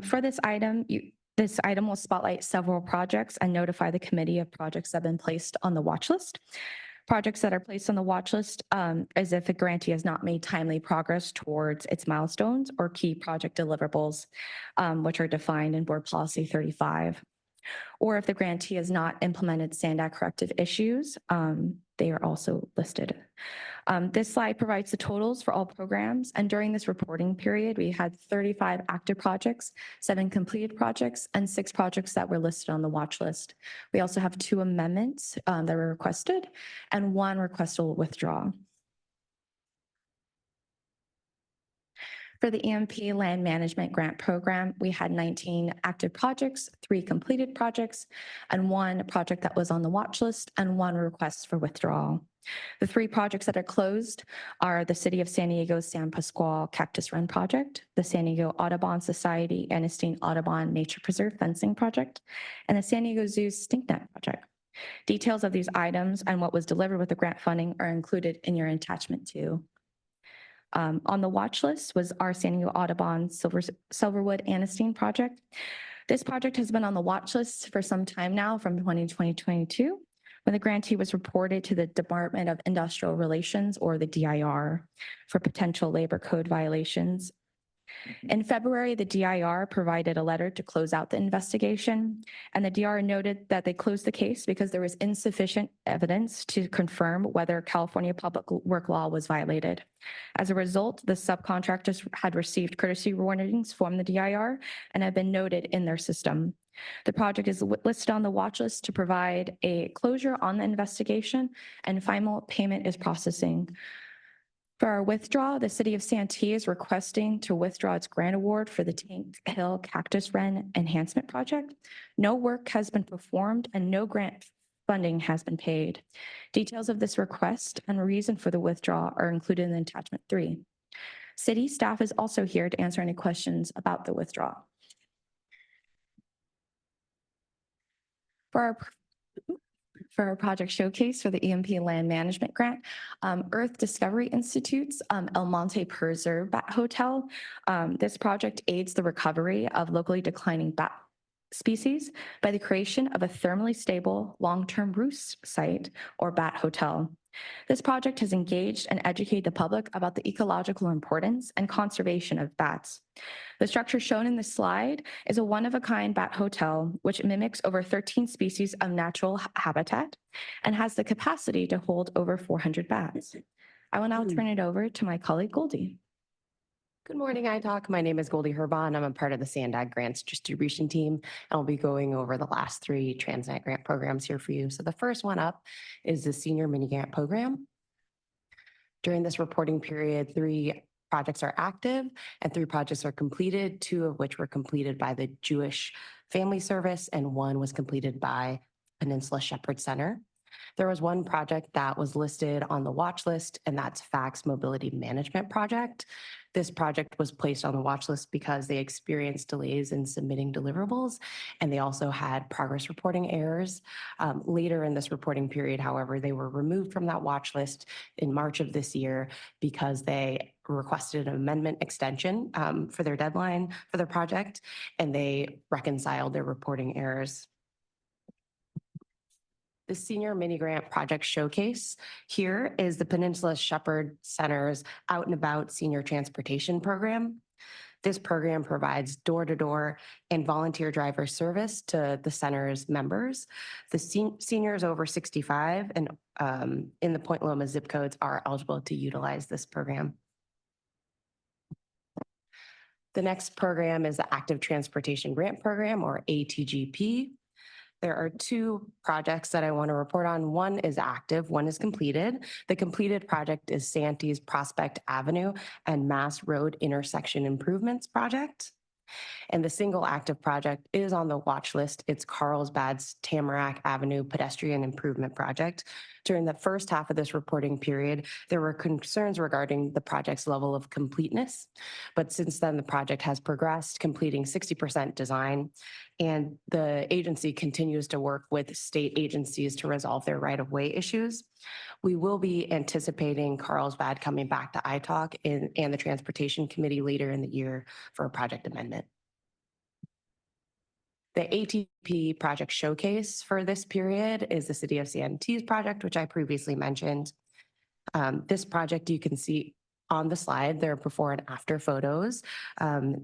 For this item will spotlight several projects and notify the committee of projects that have been placed on the watch list. Projects that are placed on the watch list as if a grantee has not made timely progress towards its milestones or key project deliverables, which are defined in Board Policy 35. Or if the grantee has not implemented SANDAG corrective issues, they are also listed. This slide provides the totals for all programs, and during this reporting period, we had 35 active projects, 7 completed projects, and 6 projects that were listed on the watch list. We also have 2 amendments that were requested and 1 requestable withdrawal. For the EMP Land Management Grant Program, we had 19 active projects, 3 completed projects, and 1 project that was on the watch list, and 1 request for withdrawal. The 3 projects that are closed are the City of San Diego's San Pasqual Cactus Run Project, the San Diego Audubon Society Anniston Audubon Nature Preserve Fencing Project, and the San Diego Zoo's Stinknet Project. Details of these items and what was delivered with the grant funding are included in your attachment 2. On the watch list was our San Diego Audubon Silverwood Anniston project. This project has been on the watch list for some time now, from 2022, when the grantee was reported to the Department of Industrial Relations, or the DIR, for potential labor code violations. In February, the DIR provided a letter to close out the investigation, and the DIR noted that they closed the case because there was insufficient evidence to confirm whether California public work law was violated. As a result, the subcontractors had received courtesy warnings from the DIR and have been noted in their system. The project is listed on the watch list to provide a closure on the investigation, and final payment is processing. For our withdrawal, the City of Santee is requesting to withdraw its grant award for the Tank Hill Cactus Wren Enhancement Project. No work has been performed and no grant funding has been paid. Details of this request and reason for the withdrawal are included in attachment 3. City staff is also here to answer any questions about the withdrawal. For our project showcase for the EMP Land Management Grant, Earth Discovery Institute's El Monte Preserve Bat Hotel. This project aids the recovery of locally declining bat species by the creation of a thermally stable long-term roost site or bat hotel. This project has engaged and educated the public about the ecological importance and conservation of bats. The structure shown in this slide is a one-of-a-kind bat hotel, which mimics over 13 species of natural habitat and has the capacity to hold over 400 bats. I will now turn it over to my colleague Goldie. Good morning, iTalk. My name is Goldie Herbon. I'm a part of the SANDAG grants distribution team. I'll be going over the last 3 TransNet grant programs here for you. So the first one up is the Senior Mini Grant Program. During this reporting period, 3 projects are active and 3 projects are completed, 2 of which were completed by the Jewish Family Service and 1 was completed by Peninsula Shepherd Center. There was 1 project that was listed on the watch list, and that's Fax Mobility Management Project. This project was placed on the watch list because they experienced delays in submitting deliverables, and they also had progress reporting errors. Later in this reporting period, however, they were removed from that watch list in March of this year because they requested an amendment extension for their deadline for their project, and they reconciled their reporting errors. The Senior Mini Grant Project Showcase here is the Peninsula Shepherd Center's Out and About Senior Transportation Program. This program provides door-to-door and volunteer driver service to the center's members. The seniors over 65 and in the Point Loma zip codes are eligible to utilize this program. The next program is the Active Transportation Grant Program, or ATGP. There are 2 projects that I want to report on. 1 is active, 1 is completed. The completed project is Santee's Prospect Avenue and Mass Road Intersection Improvements Project. And the single active project is on the watch list. It's Carlsbad's Tamarack Avenue Pedestrian Improvement Project. During the first half of this reporting period, there were concerns regarding the project's level of completeness. But since then, the project has progressed, completing 60% design. And the agency continues to work with state agencies to resolve their right-of-way issues. We will be anticipating Carlsbad coming back to iTalk and the Transportation Committee later in the year for a project amendment. The ATP project showcase for this period is the City of Santee's project, which I previously mentioned. This project you can see on the slide, there are before and after photos.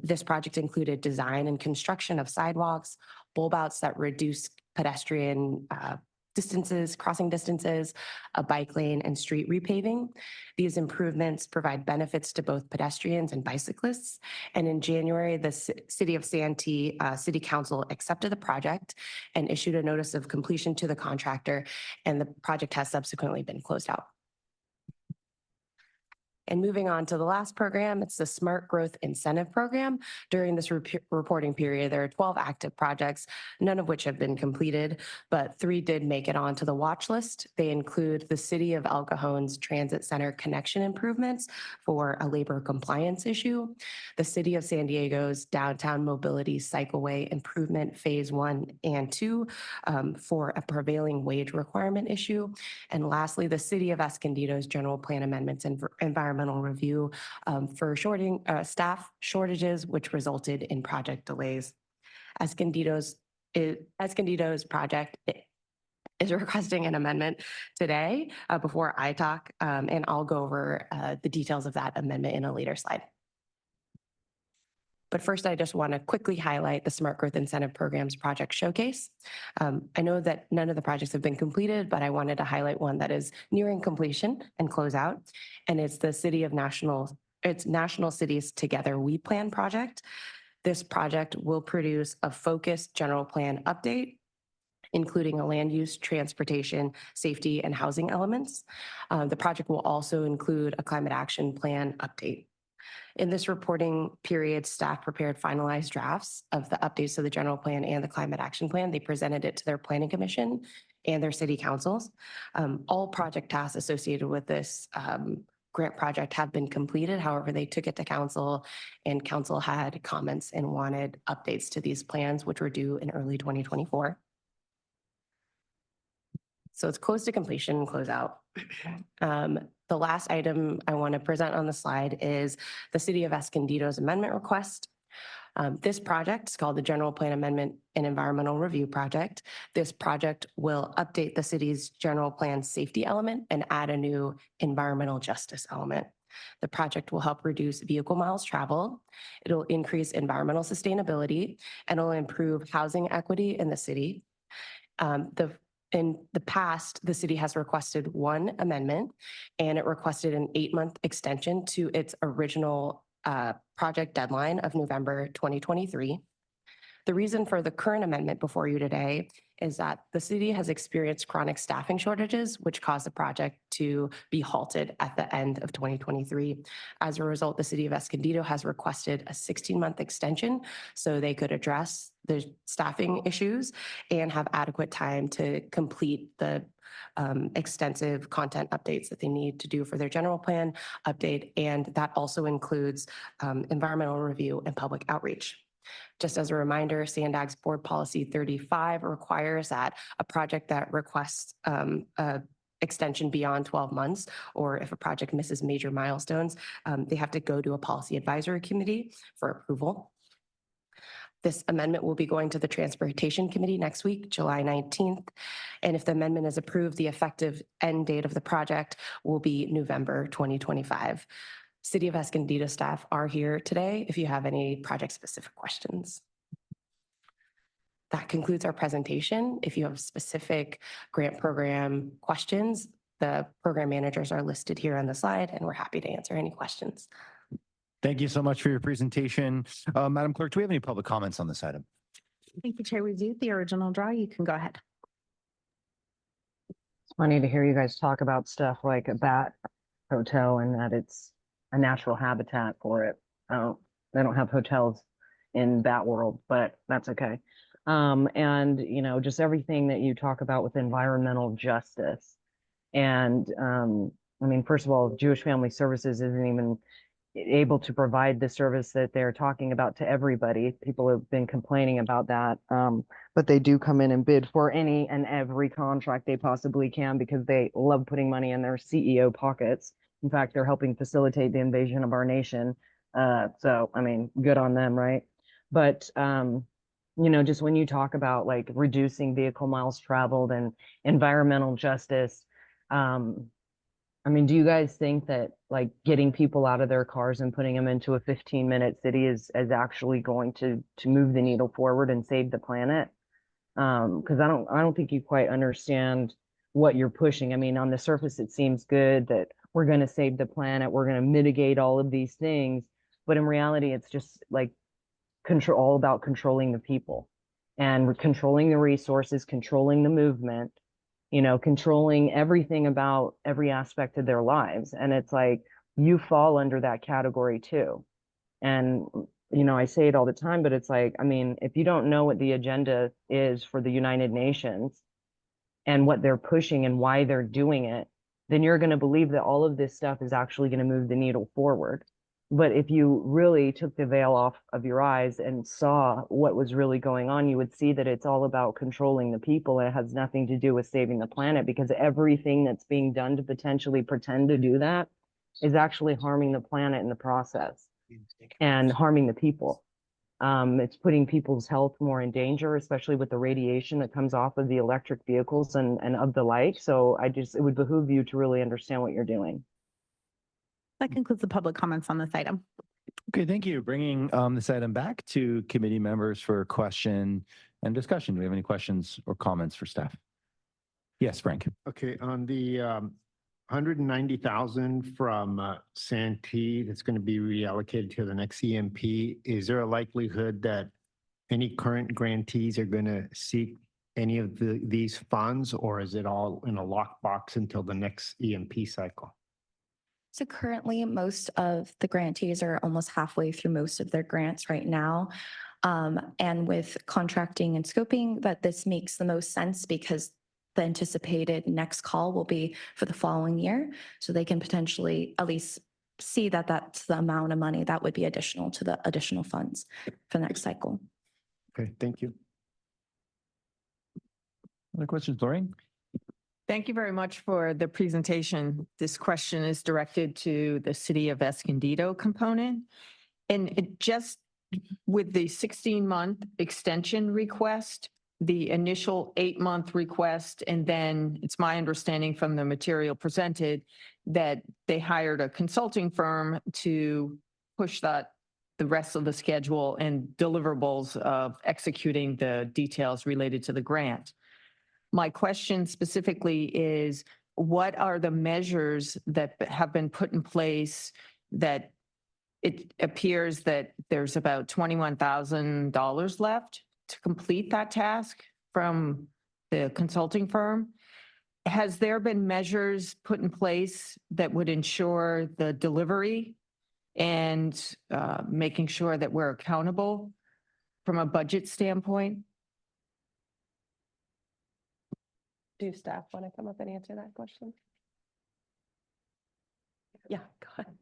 This project included design and construction of sidewalks, bulb outs that reduce pedestrian crossing distances, a bike lane, and street repaving. These improvements provide benefits to both pedestrians and bicyclists. And in January, the City of Santee City Council accepted the project and issued a notice of completion to the contractor, and the project has subsequently been closed out. And moving on to the last program, it's the Smart Growth Incentive Program. During this reporting period, there are 12 active projects, none of which have been completed, but 3 did make it onto the watch list. They include the City of El Cajon's Transit Center connection improvements for a labor compliance issue, the City of San Diego's Downtown Mobility Cycleway Improvement Phase 1 and 2 for a prevailing wage requirement issue, and lastly, the City of Escondido's General Plan Amendments and Environmental Review for staff shortages, which resulted in project delays. Escondido's project is requesting an amendment today before iTalk, and I'll go over the details of that amendment in a later slide. But first, I just want to quickly highlight the Smart Growth Incentive Program's project showcase. I know that none of the projects have been completed, but I wanted to highlight one that is nearing completion and close out, and it's the National Cities Together We Plan project. This project will produce a focused general plan update, including a land use, transportation, safety, and housing elements. The project will also include a climate action plan update. In this reporting period, staff prepared finalized drafts of the updates to the general plan and the climate action plan. They presented it to their planning commission and their city councils. All project tasks associated with this grant project have been completed. However, they took it to council, and council had comments and wanted updates to these plans, which were due in early 2024. So it's close to completion and close out. The last item I want to present on the slide is the City of Escondido's amendment request. This project is called the General Plan Amendment and Environmental Review Project. This project will update the city's general plan safety element and add a new environmental justice element. The project will help reduce vehicle miles traveled. It'll increase environmental sustainability and it'll improve housing equity in the city. In the past, the city has requested one amendment and it requested an 8-month extension to its original project deadline of November 2023. The reason for the current amendment before you today is that the city has experienced chronic staffing shortages, which caused the project to be halted at the end of 2023. As a result, the city of Escondido has requested a 16-month extension so they could address the staffing issues and have adequate time to complete the extensive content updates that they need to do for their general plan update. And that also includes environmental review and public outreach. Just as a reminder, SANDAG's Board Policy 35 requires that a project that requests a extension beyond 12 months, or if a project misses major milestones, they have to go to a policy advisory committee for approval. This amendment will be going to the Transportation Committee next week, July 19th. And if the amendment is approved, the effective end date of the project will be November 2025. City of Escondido staff are here today if you have any project-specific questions. That concludes our presentation. If you have specific grant program questions, the program managers are listed here on the slide, and we're happy to answer any questions. Thank you so much for your presentation. Madam Clerk, do we have any public comments on this item? Thank you, Chair. We do the original draw. You can go ahead. It's funny to hear you guys talk about stuff like a bat hotel and that it's a natural habitat for it. They don't have hotels in that world, but that's okay. And, you know, just everything that you talk about with environmental justice. And I mean, first of all, Jewish Family Services isn't even able to provide the service that they're talking about to everybody. People have been complaining about that. But they do come in and bid for any and every contract they possibly can because they love putting money in their CEO pockets. In fact, they're helping facilitate the invasion of our nation. So, I mean, good on them, right? But, you know, just when you talk about like reducing vehicle miles traveled and environmental justice, I mean, do you guys think that like getting people out of their cars and putting them into a 15-minute city is actually going to move the needle forward and save the planet? Because I don't think you quite understand what you're pushing. I mean, on the surface, it seems good that we're going to save the planet, we're going to mitigate all of these things, but in reality, it's just like all about controlling the people, and we're controlling the resources, controlling the movement, you know, controlling everything about every aspect of their lives. And it's like, you fall under that category too. And, you know, I say it all the time, but it's like, I mean, if you don't know what the agenda is for the United Nations and what they're pushing and why they're doing it, then you're going to believe that all of this stuff is actually going to move the needle forward. But if you really took the veil off of your eyes and saw what was really going on, you would see that it's all about controlling the people. It has nothing to do with saving the planet, because everything that's being done to potentially pretend to do that is actually harming the planet in the process and harming the people. It's putting people's health more in danger, especially with the radiation that comes off of the electric vehicles and of the like. So it would behoove you to really understand what you're doing. That concludes the public comments on this item. Okay, thank you. Bringing this item back to committee members for question and discussion. Do we have any questions or comments for staff? Yes, Frank. Okay, on the 190,000 from Santee that's going to be reallocated to the next EMP, is there a likelihood that any current grantees are going to seek any of these funds, or is it all in a lockbox until the next EMP cycle? So currently, most of the grantees are almost halfway through most of their grants right now. And with contracting and scoping, that this makes the most sense because the anticipated next call will be for the following year. So they can potentially at least see that that's the amount of money that would be additional to the additional funds for the next cycle. Okay, thank you. Other questions, Lorraine? Thank you very much for the presentation. This question is directed to the City of Escondido component. And it just with the 16-month extension request, the initial 8-month request, and then it's my understanding from the material presented that they hired a consulting firm to push the rest of the schedule and deliverables of executing the details related to the grant. My question specifically is, what are the measures that have been put in place that it appears that there's about $21,000 left to complete that task from the consulting firm? Has there been measures put in place that would ensure the delivery and making sure that we're accountable from a budget standpoint? Do staff want to come up and answer that question? Yeah, go ahead.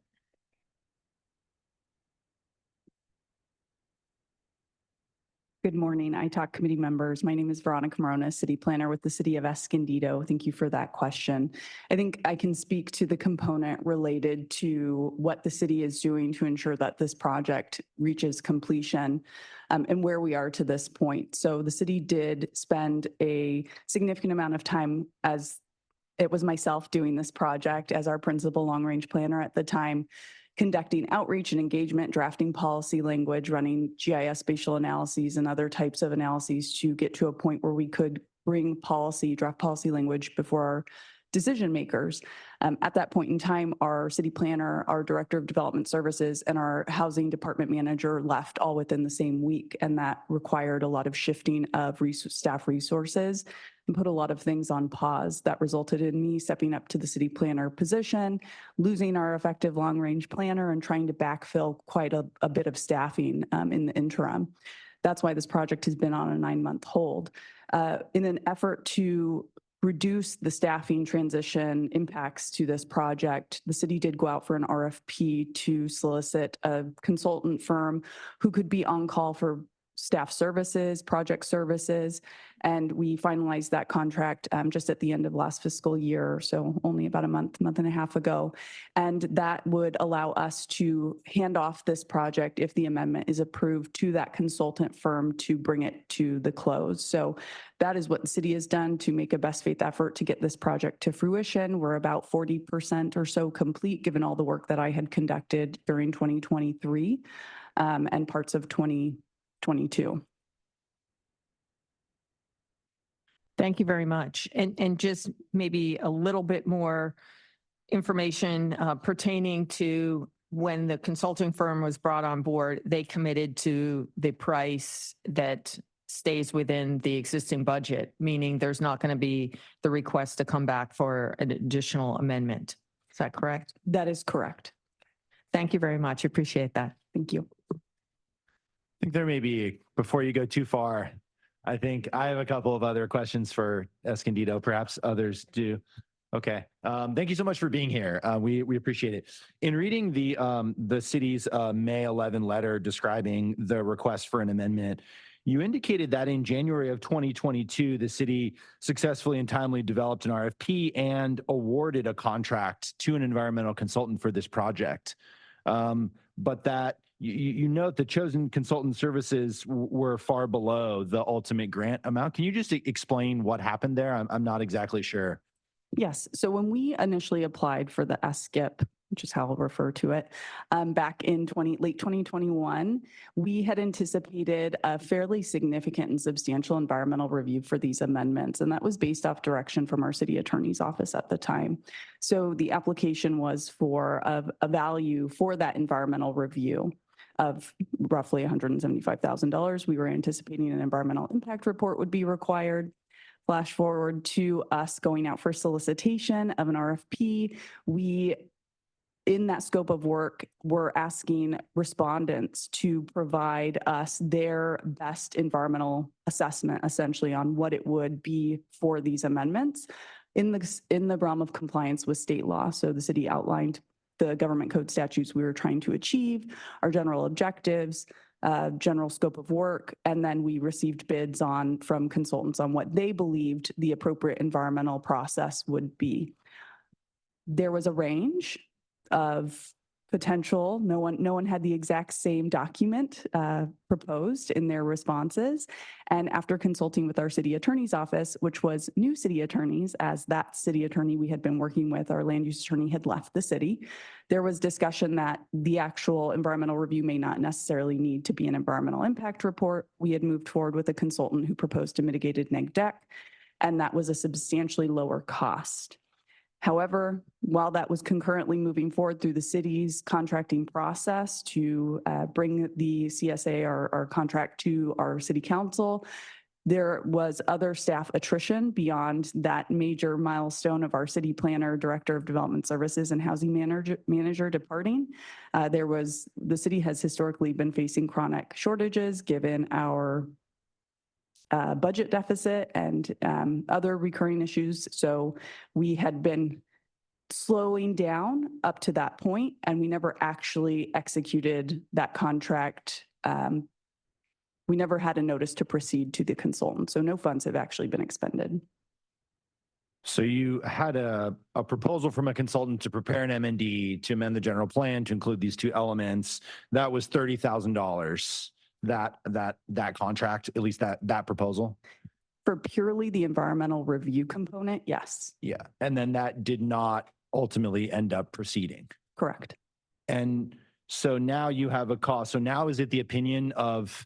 Good morning, ITALK committee members. My name is Veronica Morona, city planner with the city of Escondido. Thank you for that question. I think I can speak to the component related to what the city is doing to ensure that this project reaches completion and where we are to this point. So the city did spend a significant amount of time, as it was myself doing this project as our principal long-range planner at the time, conducting outreach and engagement, drafting policy language, running GIS spatial analyses and other types of analyses to get to a point where we could bring draft policy language before our decision makers. At that point in time, our city planner, our director of development services, and our housing department manager left all within the same week, and that required a lot of shifting of staff resources and put a lot of things on pause. That resulted in me stepping up to the city planner position, losing our effective long-range planner, and trying to backfill quite a bit of staffing in the interim. That's why this project has been on a 9-month hold. In an effort to reduce the staffing transition impacts to this project, the city did go out for an RFP to solicit a consultant firm who could be on call for staff services, project services, and we finalized that contract just at the end of last fiscal year, so only about a month and a half ago. And that would allow us to hand off this project, if the amendment is approved, to that consultant firm to bring it to the close. So that is what the city has done to make a best faith effort to get this project to fruition. We're about 40% or so complete, given all the work that I had conducted during 2023 and parts of 2022. Thank you very much. And just maybe a little bit more information pertaining to when the consulting firm was brought on board, they committed to the price that stays within the existing budget, meaning there's not going to be the request to come back for an additional amendment. Is that correct? That is correct. Thank you very much. Appreciate that. Thank you. I think there may be, before you go too far, I think I have a couple of other questions for Escondido. Perhaps others do. Okay. Thank you so much for being here. We appreciate it. In reading the city's May 11 letter describing the request for an amendment, you indicated that in January of 2022, the city successfully and timely developed an RFP and awarded a contract to an environmental consultant for this project. But that you note the chosen consultant services were far below the ultimate grant amount. Can you just explain what happened there? I'm not exactly sure. Yes. So when we initially applied for the SCIP, which is how I'll refer to it, back in late 2021, we had anticipated a fairly significant and substantial environmental review for these amendments, and that was based off direction from our city attorney's office at the time. So the application was for a value for that environmental review of roughly $175,000. We were anticipating an environmental impact report would be required. Flash forward to us going out for solicitation of an RFP. In that scope of work, we're asking respondents to provide us their best environmental assessment, essentially, on what it would be for these amendments in the realm of compliance with state law. So the city outlined the government code statutes we were trying to achieve, our general objectives, general scope of work, and then we received bids from consultants on what they believed the appropriate environmental process would be. There was a range of potential. No one had the exact same document proposed in their responses. And after consulting with our city attorney's office, which was new city attorneys, as that city attorney we had been working with, our land use attorney, had left the city, there was discussion that the actual environmental review may not necessarily need to be an environmental impact report. We had moved forward with a consultant who proposed a mitigated neg deck, and that was a substantially lower cost. However, while that was concurrently moving forward through the city's contracting process to bring the CSA, our contract, to our city council, there was other staff attrition beyond that major milestone of our city planner, director of development services, and housing manager departing. The city has historically been facing chronic shortages given our budget deficit and other recurring issues. So we had been slowing down up to that point, and we never actually executed that contract. We never had a notice to proceed to the consultant. So no funds have actually been expended. So you had a proposal from a consultant to prepare an MND to amend the general plan to include these two elements. That was $30,000. That contract, at least that proposal? For purely the environmental review component, yes. Yeah, and then that did not ultimately end up proceeding. Correct. And so now you have a cost. So now is it the opinion of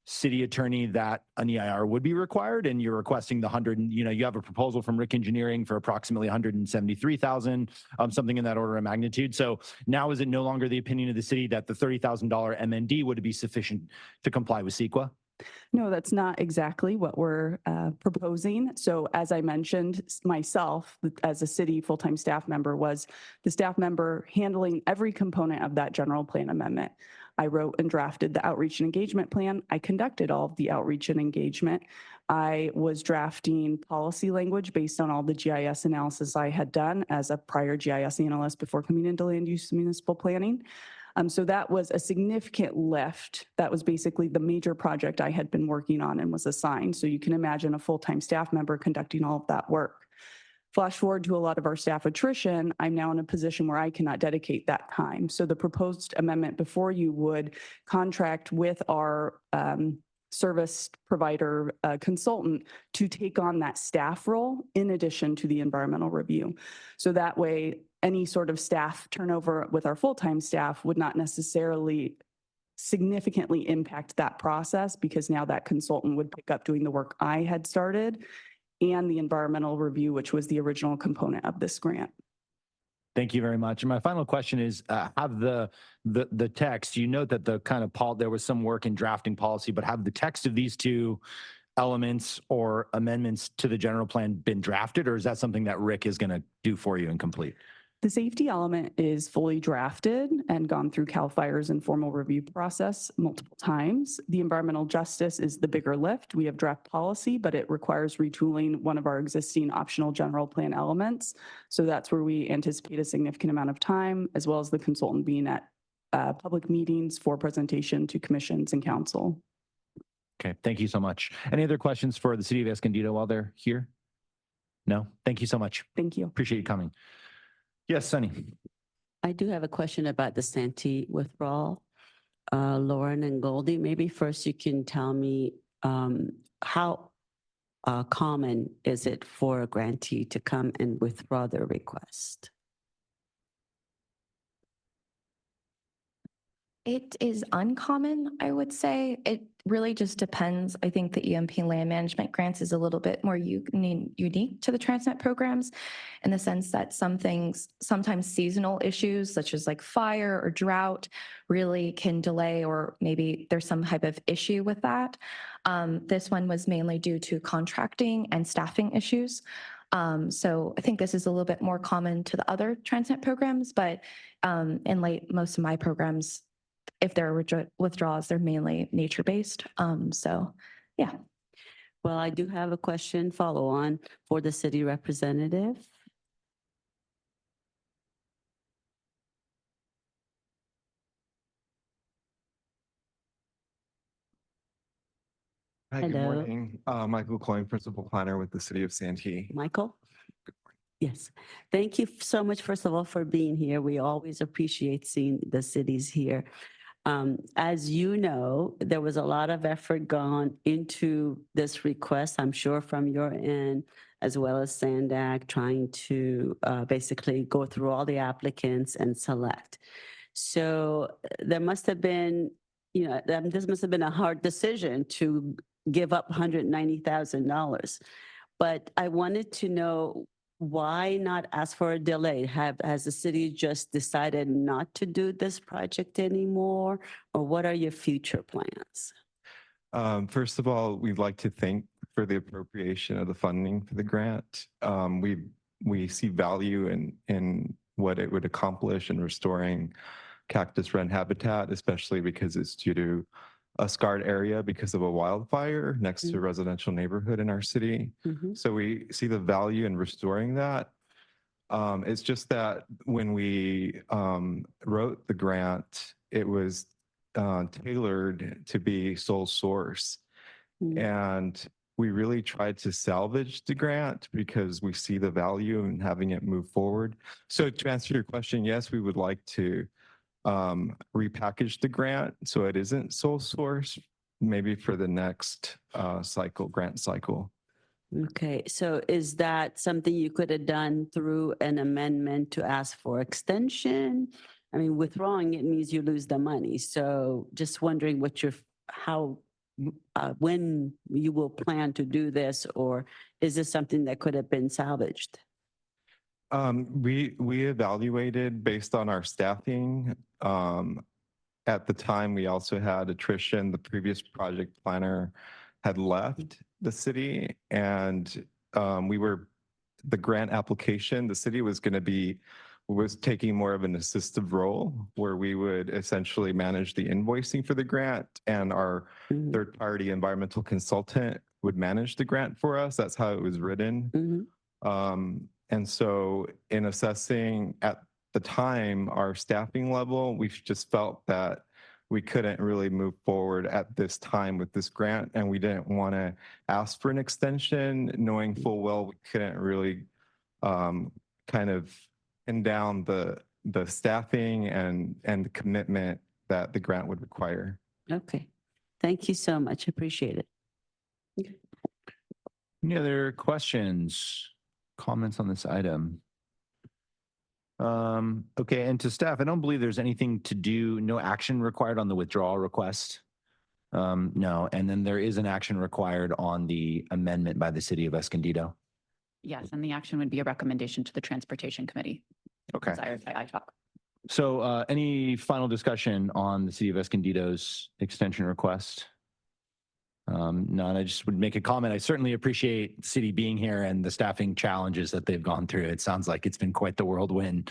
city attorney that an EIR would be required, and you're requesting the you have a proposal from Rick Engineering for approximately 173,000, something in that order of magnitude. So now is it no longer the opinion of the city that the $30,000 MND would be sufficient to comply with CEQA? No, that's not exactly what we're proposing. So as I mentioned, myself as a city full-time staff member was the staff member handling every component of that general plan amendment. I wrote and drafted the outreach and engagement plan. I conducted all of the outreach and engagement. I was drafting policy language based on all the GIS analysis I had done as a prior GIS analyst before coming into land use municipal planning. So that was a significant lift. That was basically the major project I had been working on and was assigned. So you can imagine a full-time staff member conducting all of that work. Flash forward to a lot of our staff attrition, I'm now in a position where I cannot dedicate that time. So the proposed amendment before you would contract with our service provider consultant to take on that staff role in addition to the environmental review. So that way, any sort of staff turnover with our full-time staff would not necessarily significantly impact that process, because now that consultant would pick up doing the work I had started and the environmental review, which was the original component of this grant. Thank you very much. And my final question is, have the text, you note that there was some work in drafting policy, but have the text of these two elements or amendments to the general plan been drafted, or is that something that Rick is going to do for you and complete? The safety element is fully drafted and gone through CAL FIRE's informal review process multiple times. The environmental justice is the bigger lift. We have draft policy, but it requires retooling one of our existing optional general plan elements. So that's where we anticipate a significant amount of time, as well as the consultant being at public meetings for presentation to commissions and council. Okay, thank you so much. Any other questions for the city of Escondido while they're here? No? Thank you so much. Thank you. Appreciate you coming. Yes, Sunny. I do have a question about the Santee withdrawal. Lauren and Goldie, maybe first you can tell me how common is it for a grantee to come and withdraw their request? It is uncommon, I would say. It really just depends. I think the EMP land management grants is a little bit more unique to the TransNet programs, in the sense that some things, sometimes seasonal issues such as like fire or drought, really can delay, or maybe there's some type of issue with that. This one was mainly due to contracting and staffing issues. So I think this is a little bit more common to the other TransNet programs, but in most of my programs, if there are withdrawals, they're mainly nature-based. So, yeah. Well, I do have a question follow on for the city representative. Hi, Hello. good morning. Michael Coyne, Principal Planner with the City of Santee. Michael? Yes. Thank you so much, first of all, for being here. We always appreciate seeing the cities here. As you know, there was a lot of effort gone into this request, I'm sure from your end, as well as SANDAG, trying to basically go through all the applicants and select. So there must have been, this must have been a hard decision to give up $190,000. But I wanted to know, why not ask for a delay? Has the city just decided not to do this project anymore? Or what are your future plans? First of all, we'd like to thank for the appropriation of the funding for the grant. We see value in what it would accomplish in restoring cactus wren habitat, especially because it's due to a scarred area because of a wildfire next to a residential neighborhood in our city. So we see the value in restoring that. It's just that when we wrote the grant, it was tailored to be sole source. And we really tried to salvage the grant because we see the value in having it move forward. So to answer your question, yes, we would like to repackage the grant so it isn't sole source, maybe for the next grant cycle. Okay, so is that something you could have done through an amendment to ask for extension? I mean, withdrawing it means you lose the money. So just wondering when you will plan to do this, or is this something that could have been salvaged? We evaluated based on our staffing. At the time, we also had attrition. The previous project planner had left the city, and the grant application, the city was taking more of an assistive role where we would essentially manage the invoicing for the grant, and our third-party environmental consultant would manage the grant for us. That's how it was written. And so in assessing at the time our staffing level, we just felt that we couldn't really move forward at this time with this grant, and we didn't want to ask for an extension, knowing full well we couldn't really kind of pin down the staffing and the commitment that the grant would require. Okay, thank you so much. Appreciate it. Any other questions, comments on this item? Okay, and to staff, I don't believe there's anything to do, no action required on the withdrawal request. No, and then there is an action required on the amendment by the city of Escondido. Yes, and the action would be a recommendation to the Transportation Committee. Okay. Desired by ITALK. So any final discussion on the city of Escondido's extension request? None. I just would make a comment. I certainly appreciate the city being here and the staffing challenges that they've gone through. It sounds like it's been quite the whirlwind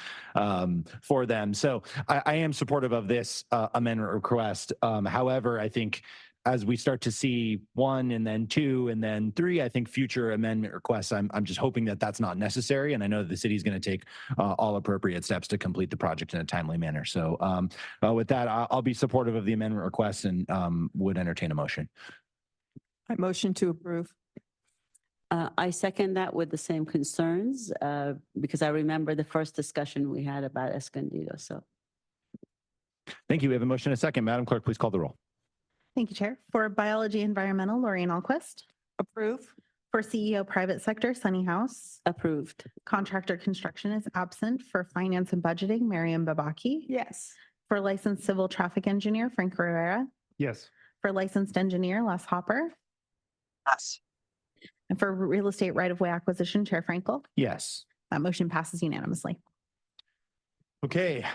for them. So I am supportive of this amendment request. However, I think as we start to see 1 and then 2 and then 3, I think future amendment requests, I'm just hoping that that's not necessary. And I know that the city is going to take all appropriate steps to complete the project in a timely manner. So with that, I'll be supportive of the amendment request and would entertain a motion. I motion to approve. I second that with the same concerns because I remember the first discussion we had about Escondido. So thank you. We have a motion and a second. Madam Clerk, please call the roll. Thank you, Chair. For Biology Environmental, Lorraine Alquist. Approve. For CEO Private Sector, Sunny House. Approved. Contractor Construction is absent. For Finance and Budgeting, Miriam Babaki. Yes. For Licensed Civil Traffic Engineer, Frank Rivera. Yes. For Licensed Engineer, Les Hopper. Yes. And for Real Estate Right-of-Way Acquisition, Chair Frankel. Yes. That motion passes unanimously. Okay,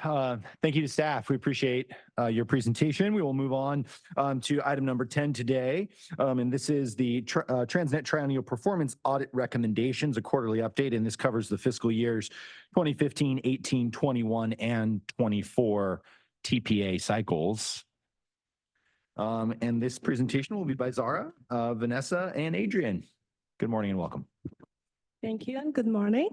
thank you to staff. We appreciate your presentation. We will move on to item number 10 today. And this is the TransNet Triennial Performance Audit Recommendations, a quarterly update. And this covers the fiscal years 2015, 18, 21, and 24 TPA cycles. And this presentation will be by Zara, Vanessa, and Adrian. Good morning and welcome. Thank you and good morning.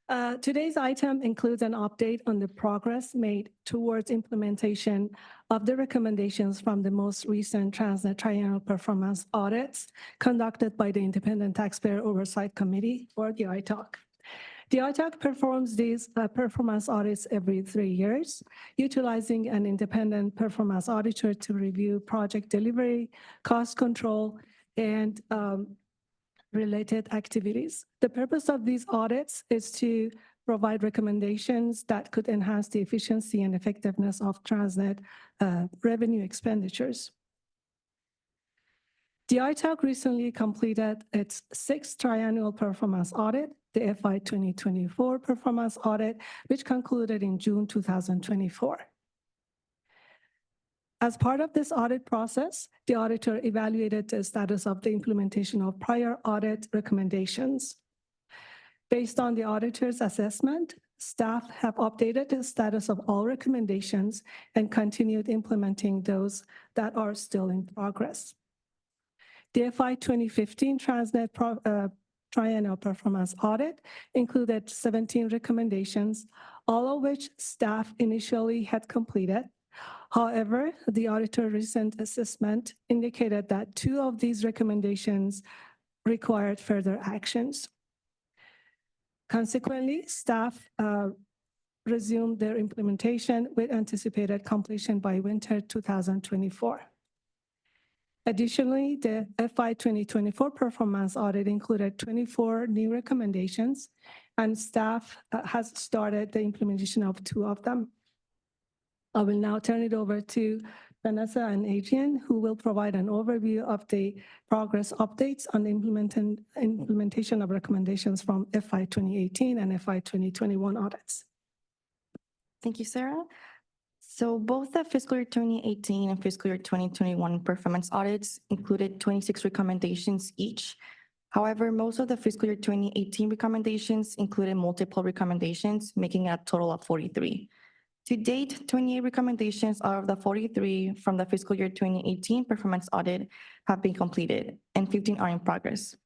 Today's item includes an update on the progress made towards implementation of the recommendations from the most recent TransNet triennial performance audits conducted by the Independent Taxpayer Oversight Committee, or the ITOC. The ITOC performs these performance audits every 3 years, utilizing an independent performance auditor to review project delivery, cost control, and related activities. The purpose of these audits is to provide recommendations that could enhance the efficiency and effectiveness of TransNet revenue expenditures. The ITOC recently completed its 6th triennial performance audit, the FY 2024 performance audit, which concluded in June 2024. As part of this audit process, the auditor evaluated the status of the implementation of prior audit recommendations. Based on the auditor's assessment, staff have updated the status of all recommendations and continued implementing those that are still in progress. The FY 2015 TransNet triennial performance audit included 17 recommendations, all of which staff initially had completed. However, the auditor's recent assessment indicated that 2 of these recommendations required further actions. Consequently, staff resumed their implementation with anticipated completion by winter 2024. Additionally, the FY 2024 performance audit included 24 new recommendations, and staff has started the implementation of 2 of them. I will now turn it over to Vanessa and Adrian, who will provide an overview of the progress updates on the implementation of recommendations from FY 2018 and FY 2021 audits. Thank you, Sarah. So both the fiscal year 2018 and fiscal year 2021 performance audits included 26 recommendations each. However, most of the fiscal year 2018 recommendations included multiple recommendations, making a total of 43. To date, 28 recommendations out of the 43 from the fiscal year 2018 performance audit have been completed, and 15 are in progress.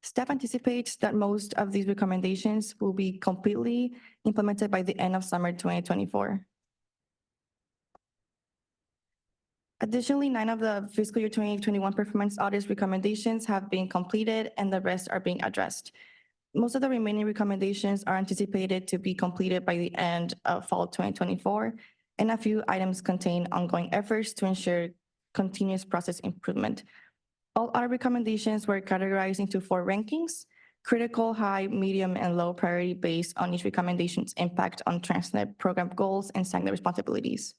Staff anticipates that most of these recommendations will be completely implemented by the end of summer 2024. Additionally, 9 of the fiscal year 2021 performance audits recommendations have been completed, and the rest are being addressed. Most of the remaining recommendations are anticipated to be completed by the end of fall 2024, and a few items contain ongoing efforts to ensure continuous process improvement. All our recommendations were categorized into 4 rankings: critical, high, medium, and low priority based on each recommendation's impact on TransNet program goals and SANDAG responsibilities.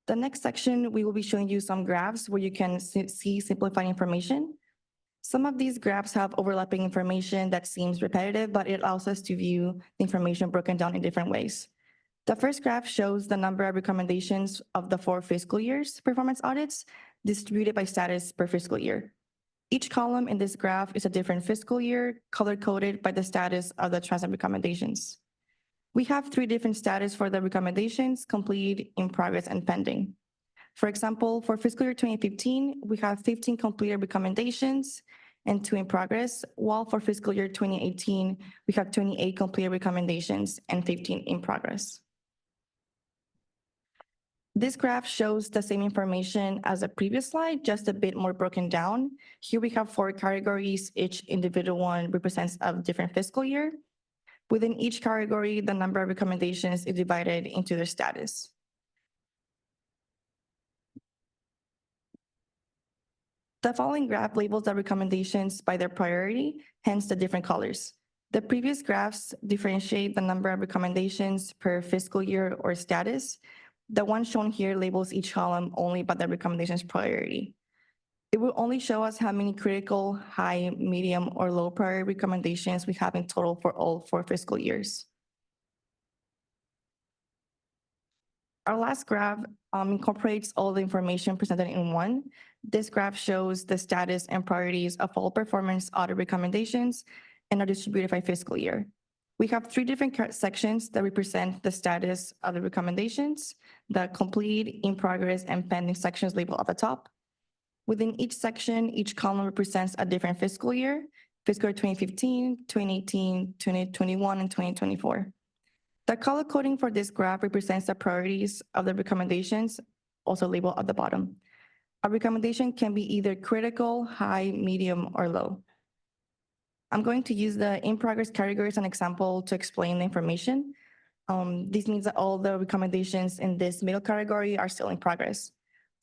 The next section, we will be showing you some graphs where you can see simplified information. Some of these graphs have overlapping information that seems repetitive, but it allows us to view the information broken down in different ways. The first graph shows the number of recommendations of the 4 fiscal years performance audits distributed by status per fiscal year. Each column in this graph is a different fiscal year, color-coded by the status of the TransNet recommendations. We have 3 different status for the recommendations: complete, in progress, and pending. For example, for fiscal year 2015, we have 15 completed recommendations and 2 in progress, while for fiscal year 2018, we have 28 completed recommendations and 15 in progress. This graph shows the same information as the previous slide, just a bit more broken down. Here we have 4 categories. Each individual one represents a different fiscal year. Within each category, the number of recommendations is divided into their status. The following graph labels the recommendations by their priority, hence the different colors. The previous graphs differentiate the number of recommendations per fiscal year or status. The one shown here labels each column only by the recommendations priority. It will only show us how many critical, high, medium, or low priority recommendations we have in total for all 4 fiscal years. Our last graph incorporates all the information presented in one. This graph shows the status and priorities of all performance audit recommendations and are distributed by fiscal year. We have 3 different sections that represent the status of the recommendations: the complete, in progress, and pending sections labeled at the top. Within each section, each column represents a different fiscal year. fiscal year 2015, 2018, 2021, and 2024. The color coding for this graph represents the priorities of the recommendations, also labeled at the bottom. A recommendation can be either critical, high, medium, or low. I'm going to use the in-progress category as an example to explain the information. This means that all the recommendations in this middle category are still in progress.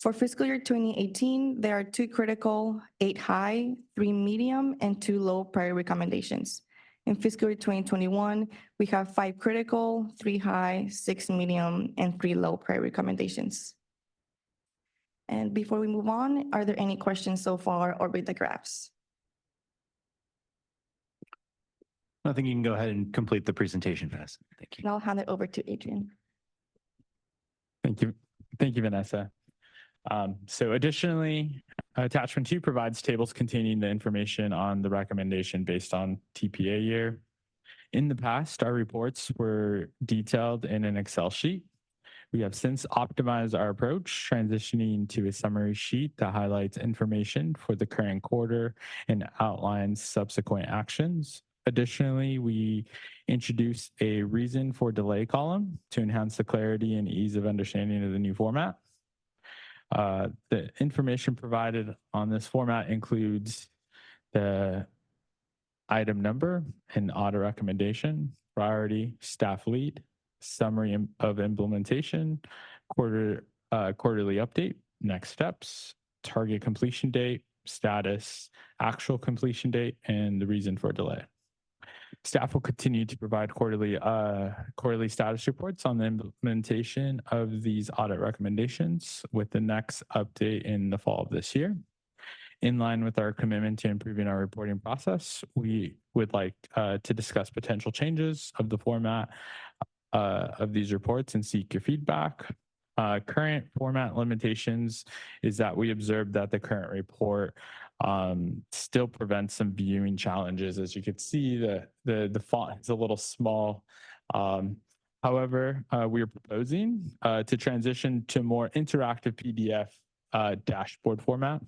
For fiscal year 2018, there are 2 critical, 8 high, 3 medium, and 2 low priority recommendations. In fiscal year 2021, we have 5 critical, 3 high, 6 medium, and 3 low priority recommendations. And before we move on, are there any questions so far or with the graphs? I think you can go ahead and complete the presentation, Vanessa. Thank you. And I'll hand it over to Adrian. Thank you. Thank you, Vanessa. So additionally, attachment 2 provides tables containing the information on the recommendation based on TPA year. In the past, our reports were detailed in an Excel sheet. We have since optimized our approach, transitioning to a summary sheet that highlights information for the current quarter and outlines subsequent actions. Additionally, we introduced a reason for delay column to enhance the clarity and ease of understanding of the new format. The information provided on this format includes the item number and audit recommendation, priority, staff lead, summary of implementation, quarterly update, next steps, target completion date, status, actual completion date, and the reason for delay. Staff will continue to provide quarterly status reports on the implementation of these audit recommendations with the next update in the fall of this year. In line with our commitment to improving our reporting process, we would like to discuss potential changes of the format of these reports and seek your feedback. Current format limitations is that we observed that the current report still prevents some viewing challenges. As you can see, the font is a little small. However, we are proposing to transition to more interactive PDF dashboard format.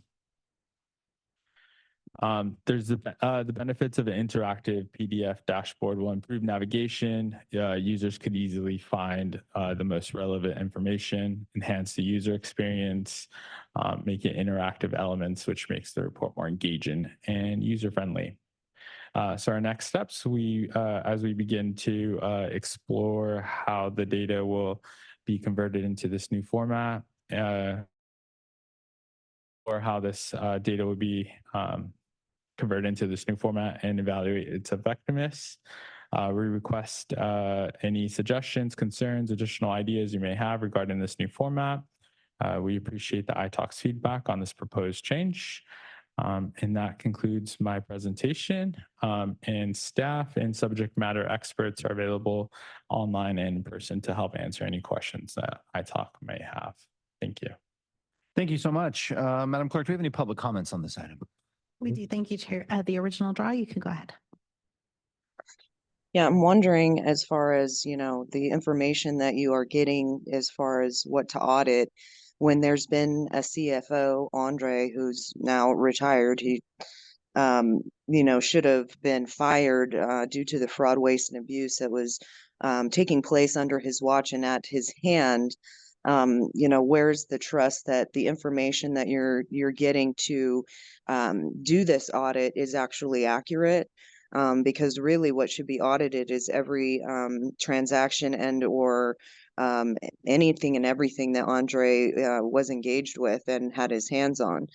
There's the benefits of an interactive PDF dashboard will improve navigation. Users could easily find the most relevant information, enhance the user experience, make it interactive elements, which makes the report more engaging and user-friendly. So our next steps, as we begin to explore how the data will be converted into this new format, or how this data would be convert into this new format and evaluate its effectiveness. We request any suggestions, concerns, additional ideas you may have regarding this new format. We appreciate the iTalk's feedback on this proposed change. And that concludes my presentation. And staff and subject matter experts are available online and in person to help answer any questions that iTalk may have. Thank you. Thank you so much. Madam Clerk, do we have any public comments on this item? We do. Thank you, Chair. The original draw, you can go ahead. Yeah, I'm wondering as far as, the information that you are getting as far as what to audit, when there's been a CFO, Andre, who's now retired, he, should have been fired due to the fraud, waste, and abuse that was taking place under his watch and at his hand. Where's the trust that the information that you're getting to do this audit is actually accurate? Because really what should be audited is every transaction and or anything and everything that Andre was engaged with and had his hands on.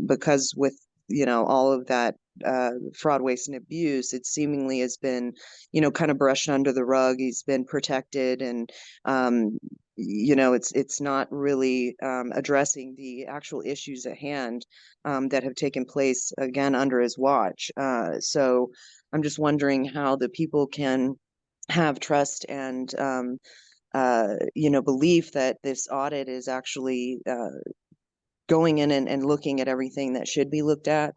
Because with all of that fraud, waste, and abuse, it seemingly has been, kind of brushed under the rug. He's been protected, and it's not really addressing the actual issues at hand that have taken place again under his watch. So I'm just wondering how the people can have trust and belief that this audit is actually going in and looking at everything that should be looked at,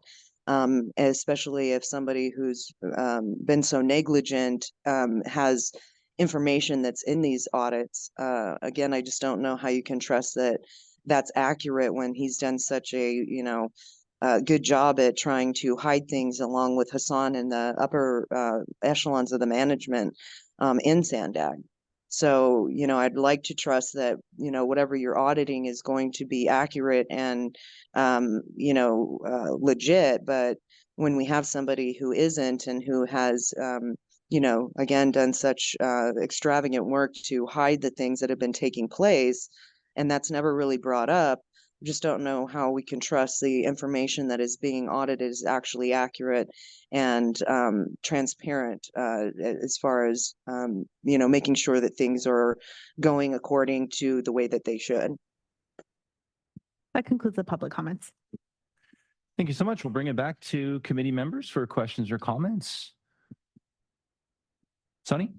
especially if somebody who's been so negligent has information that's in these audits. Again, I just don't know how you can trust that that's accurate when he's done such a, good job at trying to hide things along with Hassan and the upper echelons of the management in SANDAG. So, I'd like to trust that, whatever you're auditing is going to be accurate and, legit. But when we have somebody who isn't and who has, again, done such extravagant work to hide the things that have been taking place, and that's never really brought up, just don't know how we can trust the information that is being audited is actually accurate and transparent as far as, making sure that things are going according to the way that they should. That concludes the public comments. Thank you so much. We'll bring it back to committee members for questions or comments. Sunny?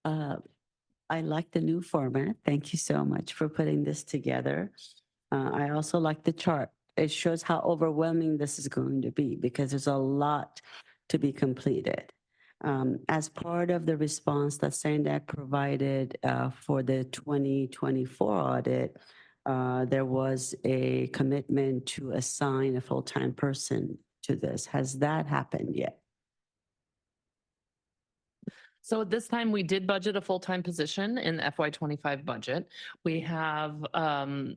I like the new format. Thank you so much for putting this together. I also like the chart. It shows how overwhelming this is going to be because there's a lot to be completed. As part of the response that SANDAG provided for the 2024 audit, there was a commitment to assign a full-time person to this. Has that happened yet? So at this time, we did budget a full-time position in the FY25 budget. We have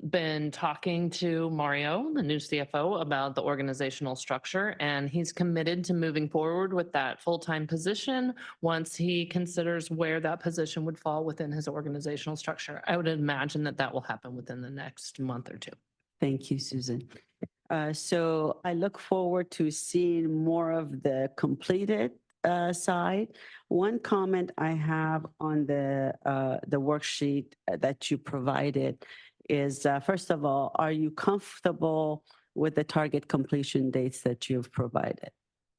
been talking to Mario, the new CFO, about the organizational structure, and he's committed to moving forward with that full-time position once he considers where that position would fall within his organizational structure. I would imagine that that will happen within the next month or two. Thank you, Susan. So I look forward to seeing more of the completed side. One comment I have on the worksheet that you provided is, first of all, are you comfortable with the target completion dates that you've provided?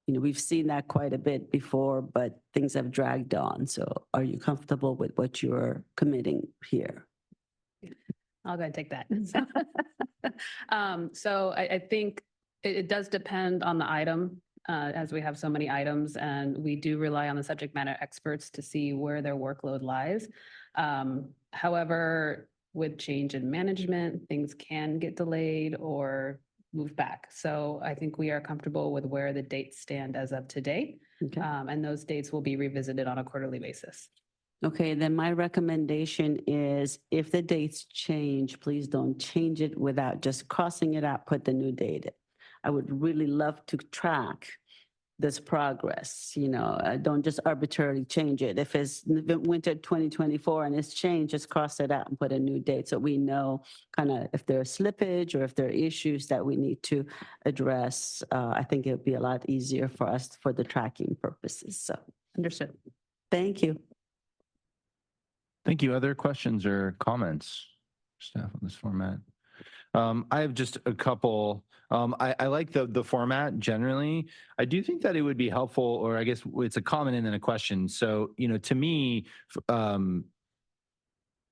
We've seen that quite a bit before, but things have dragged on. So are you comfortable with what you're committing here? I'll go ahead and take that. So I think it does depend on the item. As we have so many items, and we do rely on the subject matter experts to see where their workload lies. However, with change in management, things can get delayed or move back. So I think we are comfortable with where the dates stand as of today. Okay. And those dates will be revisited on a quarterly basis. Okay, then my recommendation is if the dates change, please don't change it without just crossing it out, put the new date in. I would really love to track this progress, don't just arbitrarily change it. If it's winter 2024 and it's changed, just cross it out and put a new date so we know kind of if there's slippage or if there are issues that we need to address. I think it would be a lot easier for us for the tracking purposes. So understood. Thank you. Thank you. Other questions or comments, staff, on this format? I have just a couple. I like the format generally. I do think that it would be helpful, or I guess it's a comment and then a question. So, to me,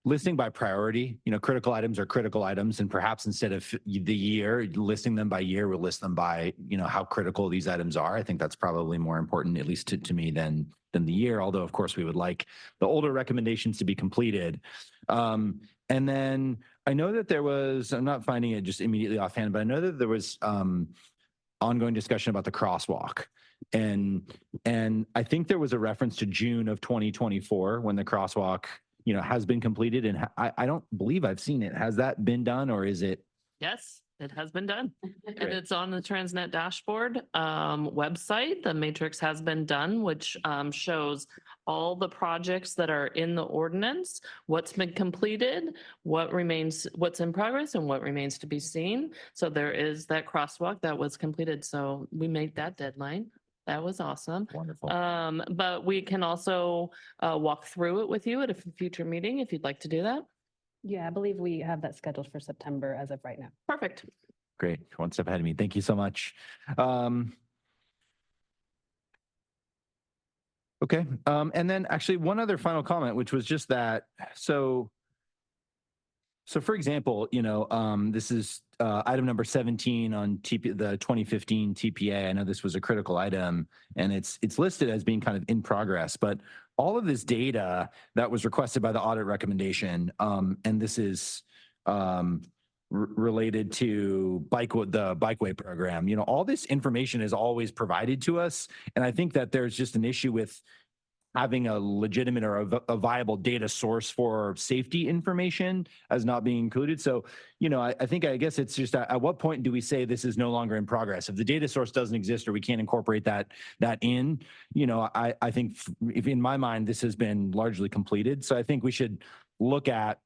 listing by priority, critical items are critical items, and perhaps instead of the year, listing them by year, we'll list them by, how critical these items are. I think that's probably more important, at least to me, than the year, although of course we would like the older recommendations to be completed. And then I know that there was, I'm not finding it just immediately offhand, but I know that there was ongoing discussion about the crosswalk. And I think there was a reference to June of 2024 when the crosswalk, has been completed. And I don't believe I've seen it. Has that been done, or is it? Yes, it has been done. And it's on the TransNet dashboard website. The matrix has been done, which shows all the projects that are in the ordinance, what's been completed, what's in progress, and what remains to be seen. So there is that crosswalk that was completed. So we made that deadline. That was awesome. Wonderful. But we can also walk through it with you at a future meeting if you'd like to do that. Yeah, I believe we have that scheduled for September as of right now. Perfect. Great. One step ahead of me. Thank you so much. Okay. And then actually one other final comment, which was just that, so for example, this is item number 17 on the 2015 TPA. I know this was a critical item and it's listed as being kind of in progress, but all of this data that was requested by the audit recommendation, and this is related to the bikeway program. You know, all this information is always provided to us. And I think that there's just an issue with having a legitimate or a viable data source for safety information as not being included. So, you know, I guess it's just at what point do we say this is no longer in progress? If the data source doesn't exist or we can't incorporate that in, you know, I think if in my mind, this has been largely completed. So I think we should look at,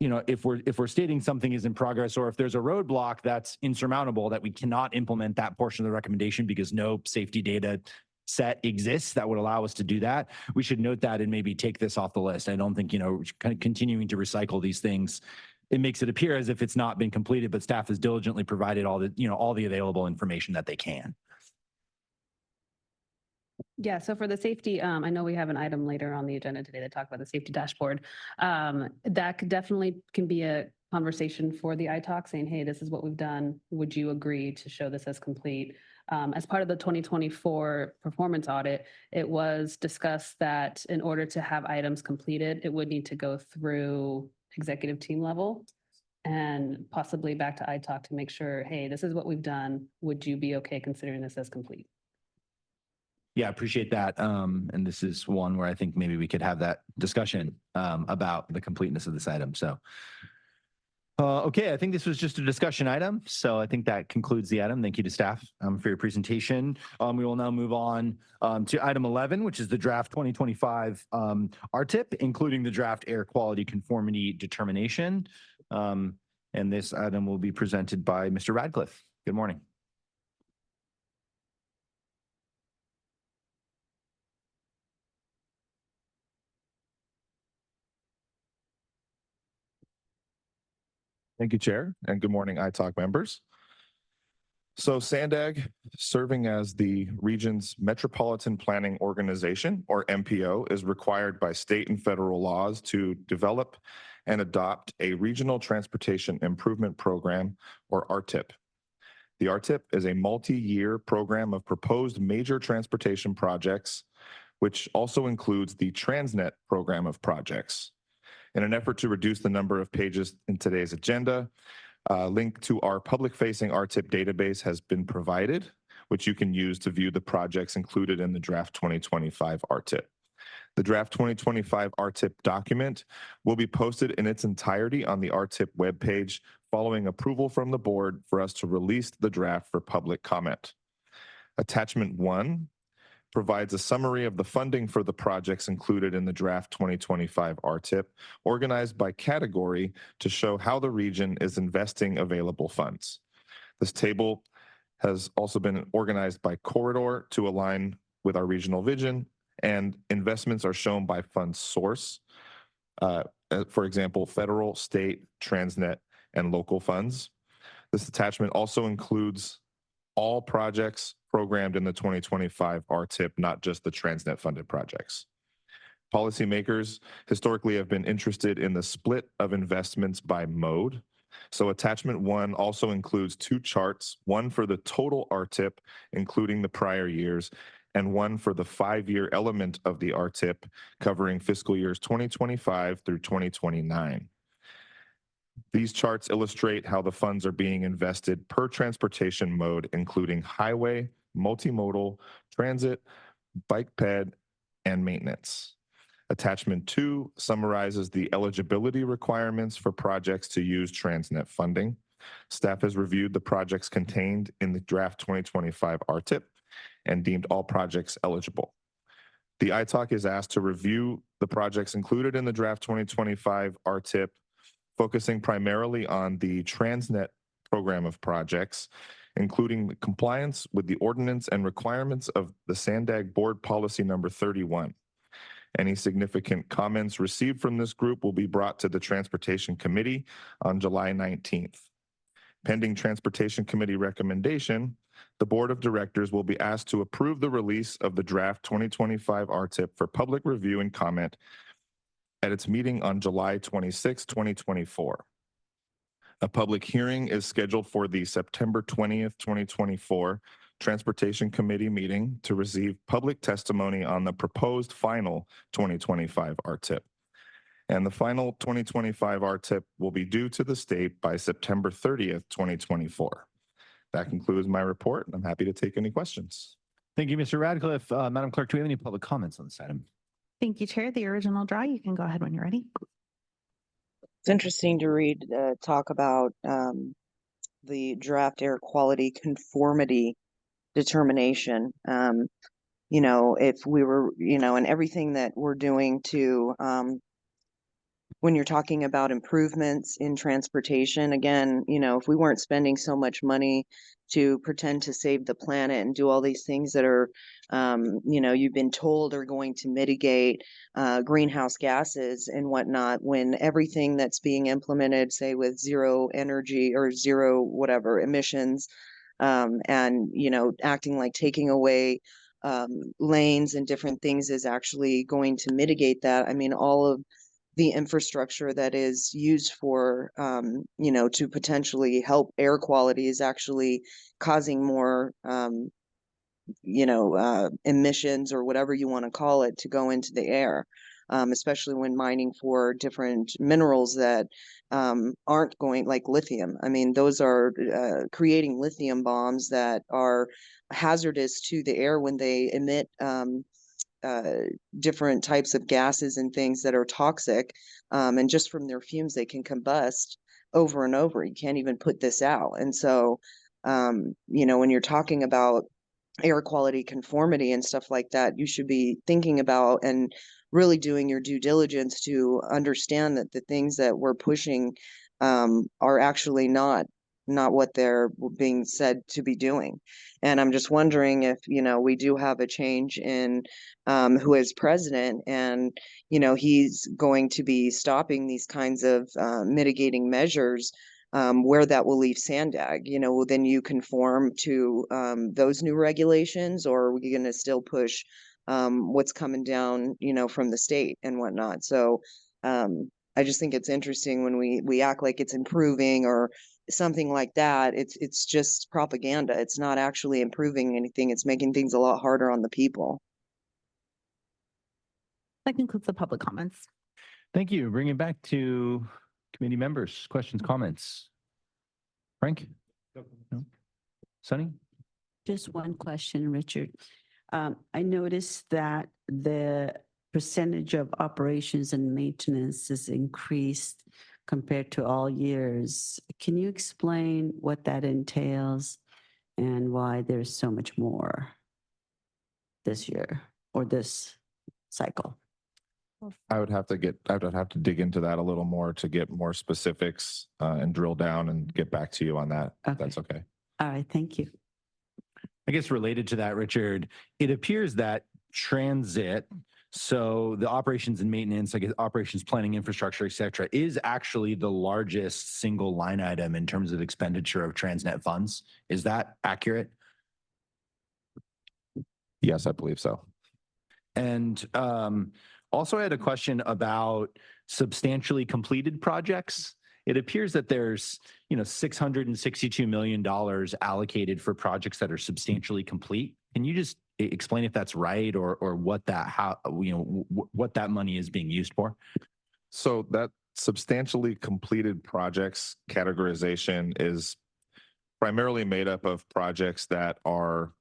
you know, if we're stating something is in progress, or if there's a roadblock that's insurmountable that we cannot implement that portion of the recommendation because no safety data set exists that would allow us to do that, we should note that and maybe take this off the list. I don't think, you know, kind of continuing to recycle these things, it makes it appear as if it's not been completed, but staff has diligently provided all the, you know, all the available information that they can. Yeah, so for the safety, I know we have an item later on the agenda today that talk about the safety dashboard. That could definitely can be a conversation for the ITALK saying, hey, this is what we've done. Would you agree to show this as complete? As part of the 2024 performance audit, it was discussed that in order to have items completed, it would need to go through executive team level and possibly back to ITALK to make sure, hey, this is what we've done. Would you be okay considering this as complete? Yeah, I appreciate that. And this is one where I think maybe we could have that discussion about the completeness of this item. So, okay, I think this was just a discussion item. So I think that concludes the item. Thank you to staff for your presentation. We will now move on to item 11, which is the draft 2025 RTIP, including the draft air quality conformity determination. And this item will be presented by Mr. Radcliffe. Good morning. Thank you, Chair, and good morning, ITALK members. So SANDAG, serving as the region's Metropolitan Planning Organization, or MPO, is required by state and federal laws to develop and adopt a Regional Transportation Improvement Program, or RTIP. The RTIP is a multi-year program of proposed major transportation projects, which also includes the TransNet program of projects. In an effort to reduce the number of pages in today's agenda, a link to our public-facing RTIP database has been provided, which you can use to view the projects included in the draft 2025 RTIP. The draft 2025 RTIP document will be posted in its entirety on the RTIP webpage following approval from the board for us to release the draft for public comment. Attachment 1 provides a summary of the funding for the projects included in the draft 2025 RTIP, organized by category to show how the region is investing available funds. This table has also been organized by corridor to align with our regional vision, and investments are shown by fund source. For example, federal, state, TransNet, and local funds. This attachment also includes all projects programmed in the 2025 RTIP, not just the TransNet funded projects. Policymakers historically have been interested in the split of investments by mode. So attachment 1 also includes 2 charts, one for the total RTIP, including the prior years, and one for the 5-year element of the RTIP, covering fiscal years 2025 through 2029. These charts illustrate how the funds are being invested per transportation mode, including highway, multimodal, transit, bike ped, and maintenance. Attachment 2 summarizes the eligibility requirements for projects to use TransNet funding. Staff has reviewed the projects contained in the draft 2025 RTIP and deemed all projects eligible. The ITALK is asked to review the projects included in the draft 2025 RTIP, focusing primarily on the TransNet program of projects, including compliance with the ordinance and requirements of the SANDAG Board Policy Number 31. Any significant comments received from this group will be brought to the Transportation Committee on July 19th. Pending Transportation Committee recommendation, the Board of Directors will be asked to approve the release of the draft 2025 RTIP for public review and comment at its meeting on July 26, 2024. A public hearing is scheduled for the September 20th, 2024 Transportation Committee meeting to receive public testimony on the proposed final 2025 RTIP. And the final 2025 RTIP will be due to the state by September 30th, 2024. That concludes my report. I'm happy to take any questions. Thank you, Mr. Radcliffe. Madam Clerk, do we have any public comments on this item? Thank you, Chair. The original draw, you can go ahead when you're ready. It's interesting to read, talk about the draft air quality conformity determination. You know, if we were, you know, and everything that we're doing to, when you're talking about improvements in transportation, again, you know, if we weren't spending so much money to pretend to save the planet and do all these things that are, you know, you've been told are going to mitigate greenhouse gases and whatnot, when everything that's being implemented, say with zero energy or zero whatever emissions, and, you know, acting like taking away lanes and different things is actually going to mitigate that. I mean, all of the infrastructure that is used for, you know, to potentially help air quality is actually causing more, you know, emissions or whatever you want to call it to go into the air, especially when mining for different minerals that aren't going, like lithium. I mean, those are creating lithium bombs that are hazardous to the air when they emit different types of gases and things that are toxic, and just from their fumes they can combust over and over. You can't even put this out. And so you know, when you're talking about air quality conformity and stuff like that, you should be thinking about and really doing your due diligence to understand that the things that we're pushing are actually not what they're being said to be doing. And I'm just wondering if, you know, we do have a change in who is president, and, you know, he's going to be stopping these kinds of mitigating measures, where that will leave SANDAG. You know, will then you conform to those new regulations, or are we going to still push what's coming down, you know, from the state and whatnot? So I just think it's interesting when we act like it's improving or something like that. It's just propaganda. It's not actually improving anything. It's making things a lot harder on the people. That concludes the public comments. Thank you. Bring it back to committee members. Questions, comments? Frank? No? Sunny? Just one question, Richard. I noticed that the percentage of operations and maintenance is increased compared to all years. Can you explain what that entails and why there's so much more this year or this cycle? I would have to dig into that a little more to get more specifics and drill down and get back to you on that. If that's okay. All right, thank you. I guess related to that, Richard, it appears that transit, so the operations and maintenance, I guess operations planning, infrastructure, et cetera, is actually the largest single line item in terms of expenditure of TransNet funds. Is that accurate? Yes, I believe so. And also I had a question about substantially completed projects. It appears that there's, you know, $662 million allocated for projects that are substantially complete. Can you just explain if that's right, or what that, how, you know, what that money is being used for? So that substantially completed projects categorization is primarily made up of projects that are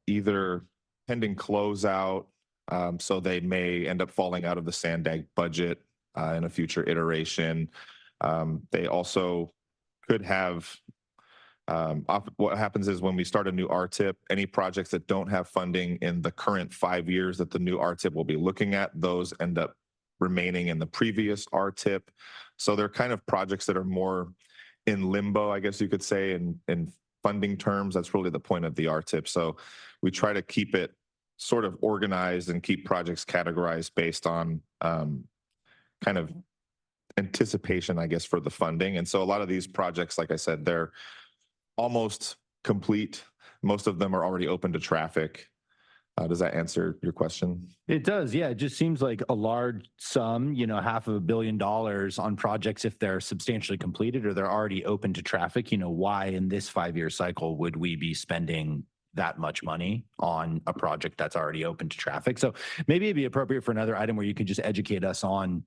either pending closeout, so they may end up falling out of the SANDAG budget in a future iteration. They also could have, what happens is when we start a new RTIP, any projects that don't have funding in the current 5 years that the new RTIP will be looking at, those end up remaining in the previous RTIP. So they're kind of projects that are more in limbo, I guess you could say, in funding terms. That's really the point of the RTIP. So we try to keep it sort of organized and keep projects categorized based on kind of anticipation, I guess, for the funding. And so a lot of these projects, like I said, they're almost complete. Most of them are already open to traffic. Does that answer your question? It does, yeah. It just seems like a large sum, you know, $500 million on projects if they're substantially completed or they're already open to traffic. You know, why in this 5-year cycle would we be spending that much money on a project that's already open to traffic. So maybe it'd be appropriate for another item where you could just educate us on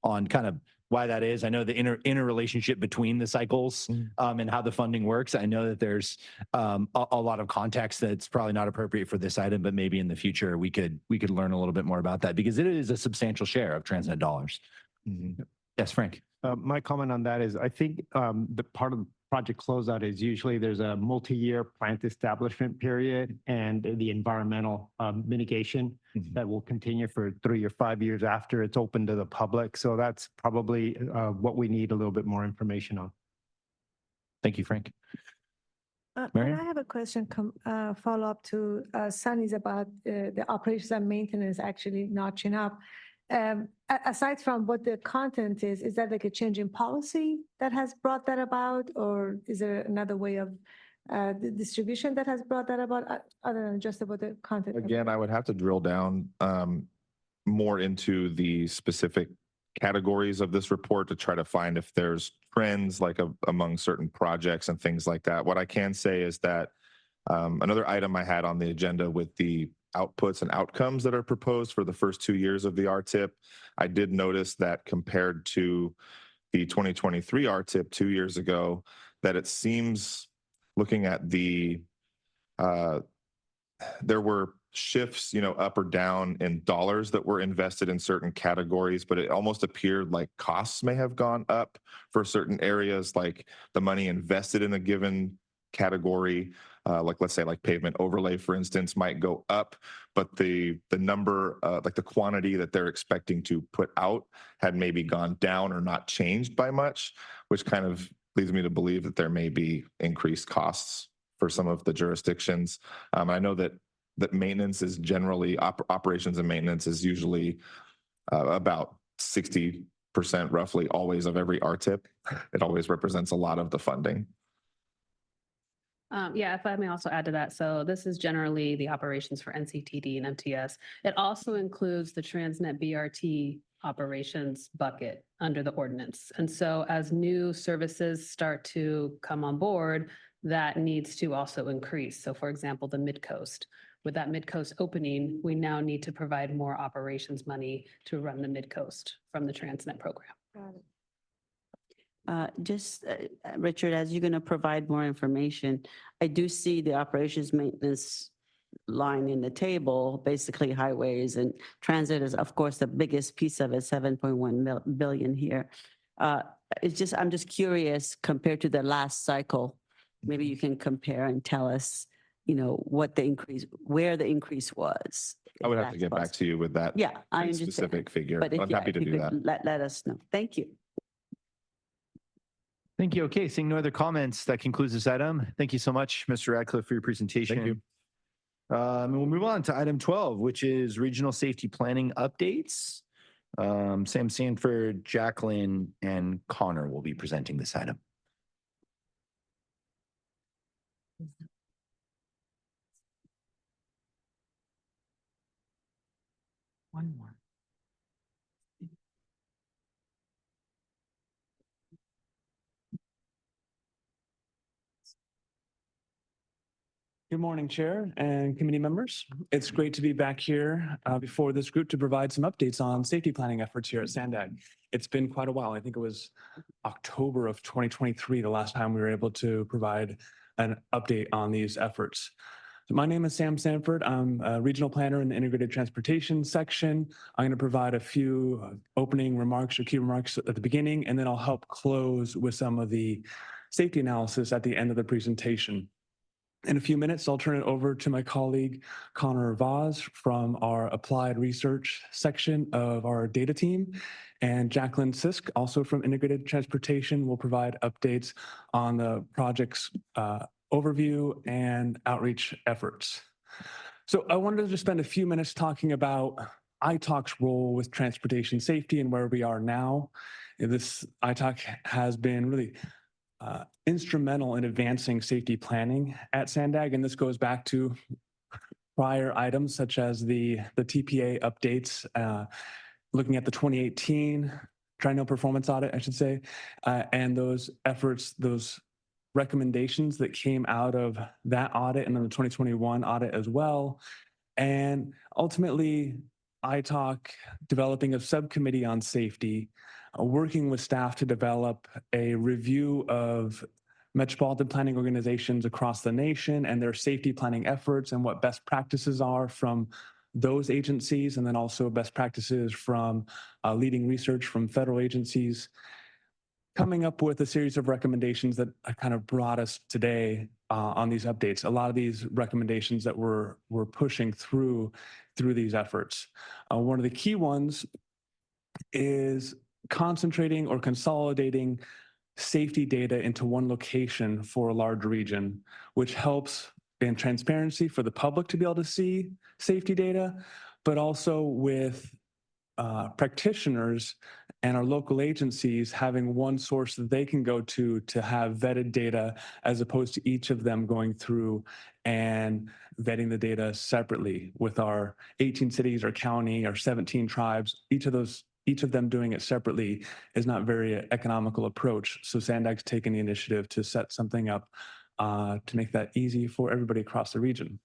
kind of why that is. I know the interrelationship between the cycles and how the funding works. I know that there's a lot of context that's probably not appropriate for this item, but maybe in the future we could learn a little bit more about that because it is a substantial share of TransNet dollars. Yes, Frank. My comment on that is I think the part of the project closeout is usually there's a multi-year plant establishment period and the environmental mitigation that will continue for 3 or 5 years after it's open to the public. So that's probably what we need a little bit more information on. Thank you, Frank. And Marian? I have a question, follow up to Sunny's about the operations and maintenance actually notching up. Aside from what the content is that like a change in policy that has brought that about, or is there another way of the distribution that has brought that about other than just about the content? Again, I would have to drill down more into the specific categories of this report to try to find if there's trends like among certain projects and things like that. What I can say is that another item I had on the agenda with the outputs and outcomes that are proposed for the first 2 years of the RTIP, I did notice that compared to the 2023 RTIP 2 years ago, that it seems looking at the, there were shifts, up or down in dollars that were invested in certain categories, but it almost appeared like costs may have gone up for certain areas, like the money invested in a given category, like let's say like pavement overlay, for instance, might go up, but the number, like the quantity that they're expecting to put out had maybe gone down or not changed by much, which kind of leads me to believe that there may be increased costs for some of the jurisdictions. I know that maintenance is generally, operations and maintenance is usually about 60% roughly always of every RTIP. It always represents a lot of the funding. Yeah, if I may also add to that. So this is generally the operations for NCTD and MTS. It also includes the TransNet BRT operations bucket under the ordinance. And so as new services start to come on board, that needs to also increase. So for example, the Midcoast. With that Midcoast opening, we now need to provide more operations money to run the Midcoast from the TransNet program. Got it. Richard, as you're going to provide more information, I do see the operations maintenance line in the table, basically highways and transit is, of course, the biggest piece of it, 7.1 billion here. I'm just curious compared to the last cycle, maybe you can compare and tell us, what the increase, where the increase was. I would have to get back to you with that I specific figure. But I'm happy to do that. Let us know. Thank you. Thank you. Okay, seeing no other comments, that concludes this item. Thank you so much, Mr. Radcliffe, for your presentation. Thank you. We'll move on to item 12, which is regional safety planning updates. Sam Sanford, Jacqueline, and Connor will be presenting this item. One more. Good morning, Chair and committee members. It's great to be back here before this group to provide some updates on safety planning efforts here at SANDAG. It's been quite a while. I think it was October of 2023, the last time we were able to provide an update on these efforts. So my name is Sam Sanford. I'm a regional planner in the integrated transportation section. I'm going to provide a few opening remarks or key remarks at the beginning, and then I'll help close with some of the safety analysis at the end of the presentation. In a few minutes, I'll turn it over to my colleague, Connor Vaz from our applied research section of our data team. And Jacqueline Sisk, also from Integrated Transportation, will provide updates on the project's overview and outreach efforts. So I wanted to just spend a few minutes talking about ITALK's role with transportation safety and where we are now. This ITALK has been really instrumental in advancing safety planning at SANDAG, and this goes back to prior items such as the TPA updates, looking at the 2018 triennial performance audit, I should say, and those efforts, those recommendations that came out of that audit and then the 2021 audit as well. And ultimately, ITalk developing a subcommittee on safety, working with staff to develop a review of metropolitan planning organizations across the nation and their safety planning efforts and what best practices are from those agencies, and then also best practices from leading research from federal agencies, coming up with a series of recommendations that kind of brought us today on these updates. A lot of these recommendations that we're pushing through these efforts. One of the key ones is concentrating or consolidating safety data into one location for a large region, which helps in transparency for the public to be able to see safety data, but also with practitioners and our local agencies having one source that they can go to have vetted data, as opposed to each of them going through and vetting the data separately with our 18 cities, our county, our 17 tribes. Each of them doing it separately is not very economical approach. So SANDAG's taken the initiative to set something up to make that easy for everybody across the region.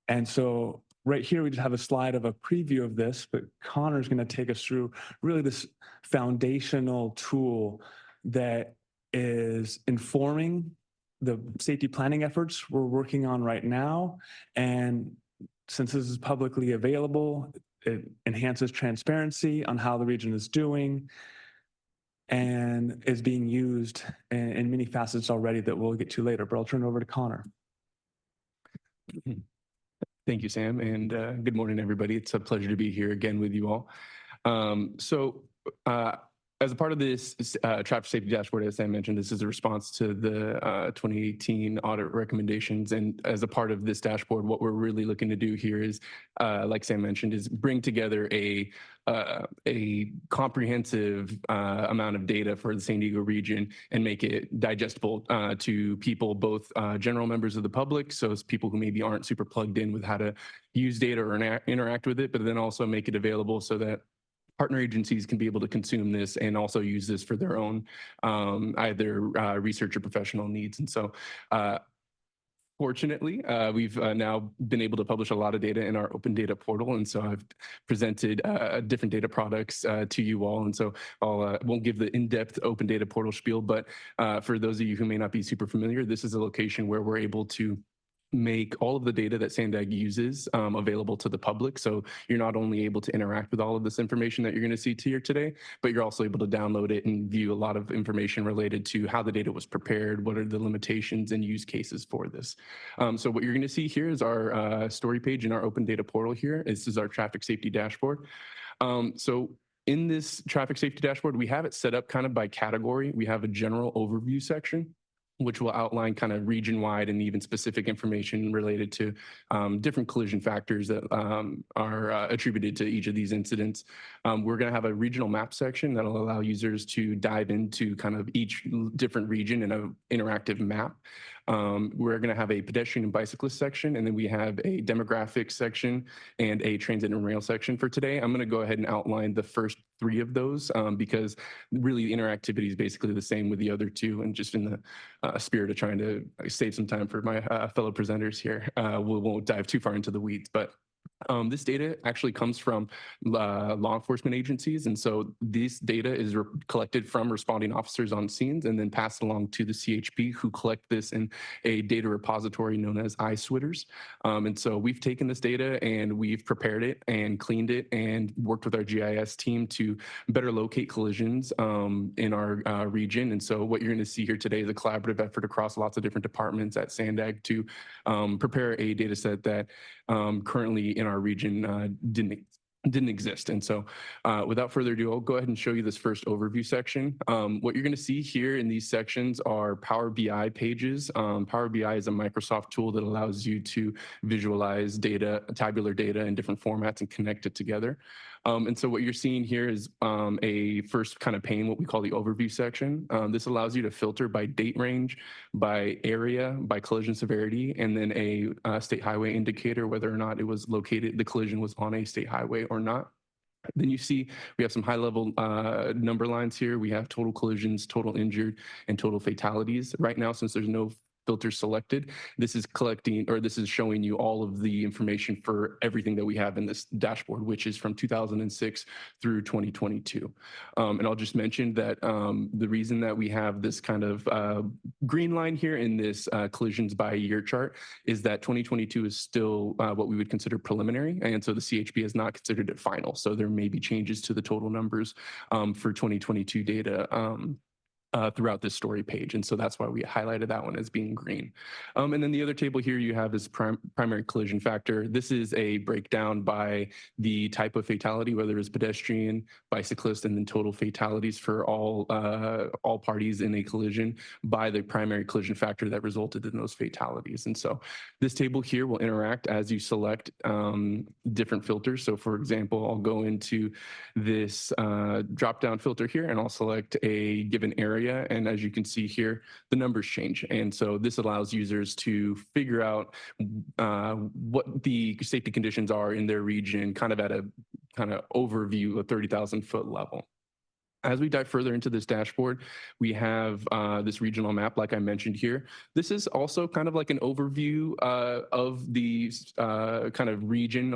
And so right here, we just have a slide of a preview of this, but Connor's going to take us through really this foundational tool that is informing the safety planning efforts we're working on right now. And since this is publicly available, it enhances transparency on how the region is doing and is being used in many facets already that we'll get to later, but I'll turn it over to Connor. Thank you, Sam, and good morning, everybody. It's a pleasure to be here again with you all. As a part of this traffic safety dashboard, as Sam mentioned, this is a response to the 2018 audit recommendations. And as a part of this dashboard, what we're really looking to do here is, like Sam mentioned, is bring together a comprehensive amount of data for the San Diego region and make it digestible to people, both general members of the public, so it's people who maybe aren't super plugged in with how to use data or interact with it, but then also make it available so that partner agencies can be able to consume this and also use this for their own either research or professional needs. And so fortunately, we've now been able to publish a lot of data in our open data portal. And so I've presented different data products to you all. And so I won't give the in-depth open data portal spiel, but for those of you who may not be super familiar, this is a location where we're able to make all of the data that SANDAG uses available to the public. So you're not only able to interact with all of this information that you're going to see here today, but you're also able to download it and view a lot of information related to how the data was prepared, what are the limitations and use cases for this. So what you're going to see here is our story page in our open data portal here. This is our traffic safety dashboard. So in this traffic safety dashboard, we have it set up kind of by category. We have a general overview section, which will outline kind of region-wide and even specific information related to different collision factors that are attributed to each of these incidents. We're going to have a regional map section that will allow users to dive into kind of each different region in an interactive map. We're going to have a pedestrian and bicyclist section, and then we have a demographic section and a transit and rail section for today. I'm going to go ahead and outline the first three of those because really the interactivity is basically the same with the other two, and just in the spirit of trying to save some time for my fellow presenters here, we won't dive too far into the weeds, but this data actually comes from law enforcement agencies. And so this data is collected from responding officers on scenes and then passed along to the CHP, who collect this in a data repository known as iSwitters. And so we've taken this data and we've prepared it and cleaned it and worked with our GIS team to better locate collisions in our region. And so what you're going to see here today is a collaborative effort across lots of different departments at SANDAG to prepare a data set that currently in our region didn't exist. And so without further ado, I'll go ahead and show you this first overview section. What you're going to see here in these sections are Power BI pages. Power BI is a Microsoft tool that allows you to visualize data, tabular data in different formats and connect it together. And so what you're seeing here is a first kind of pane, what we call the overview section. This allows you to filter by date range, by area, by collision severity, and then a state highway indicator, whether or not it was located, the collision was on a state highway or not. Then you see we have some high-level number lines here. We have total collisions, total injured, and total fatalities. Right now, since there's no filter selected, this is collecting, or this is showing you all of the information for everything that we have in this dashboard, which is from 2006 through 2022. And I'll just mention that the reason that we have this kind of green line here in this collisions by year chart is that 2022 is still what we would consider preliminary. And so the CHP has not considered it final. So there may be changes to the total numbers for 2022 data throughout this story page. And so that's why we highlighted that one as being green. And then the other table here you have is primary collision factor. This is a breakdown by the type of fatality, whether it's pedestrian, bicyclist, and then total fatalities for all parties in a collision by the primary collision factor that resulted in those fatalities. And so this table here will interact as you select different filters. So for example, I'll go into this drop-down filter here and I'll select a given area. And as you can see here, the numbers change. And so this allows users to figure out what the safety conditions are in their region, kind of at a kind of overview, a 30,000-foot level. As we dive further into this dashboard, we have this regional map, like I mentioned here. This is also kind of like an overview of the kind of region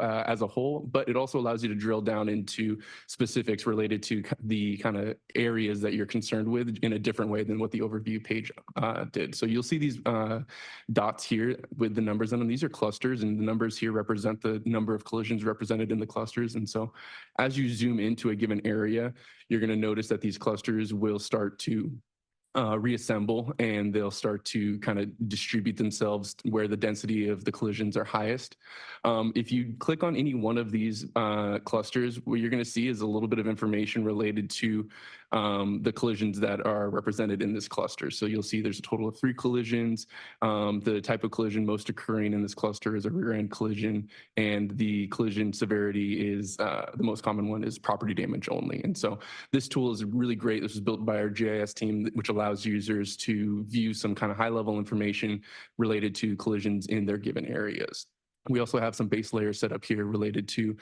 as a whole, but it also allows you to drill down into specifics related to the kind of areas that you're concerned with in a different way than what the overview page did. So you'll see these dots here with the numbers on them. These are clusters, and the numbers here represent the number of collisions represented in the clusters. And so as you zoom into a given area, you're going to notice that these clusters will start to reassemble, and they'll start to kind of distribute themselves where the density of the collisions are highest. If you click on any one of these clusters, what you're going to see is a little bit of information related to the collisions that are represented in this cluster. So you'll see there's a total of 3 collisions. The type of collision most occurring in this cluster is a rear-end collision, and the collision severity is the most common one is property damage only. And so this tool is really great. This was built by our GIS team, which allows users to view some kind of high-level information related to collisions in their given areas. We also have some base layers set up here related to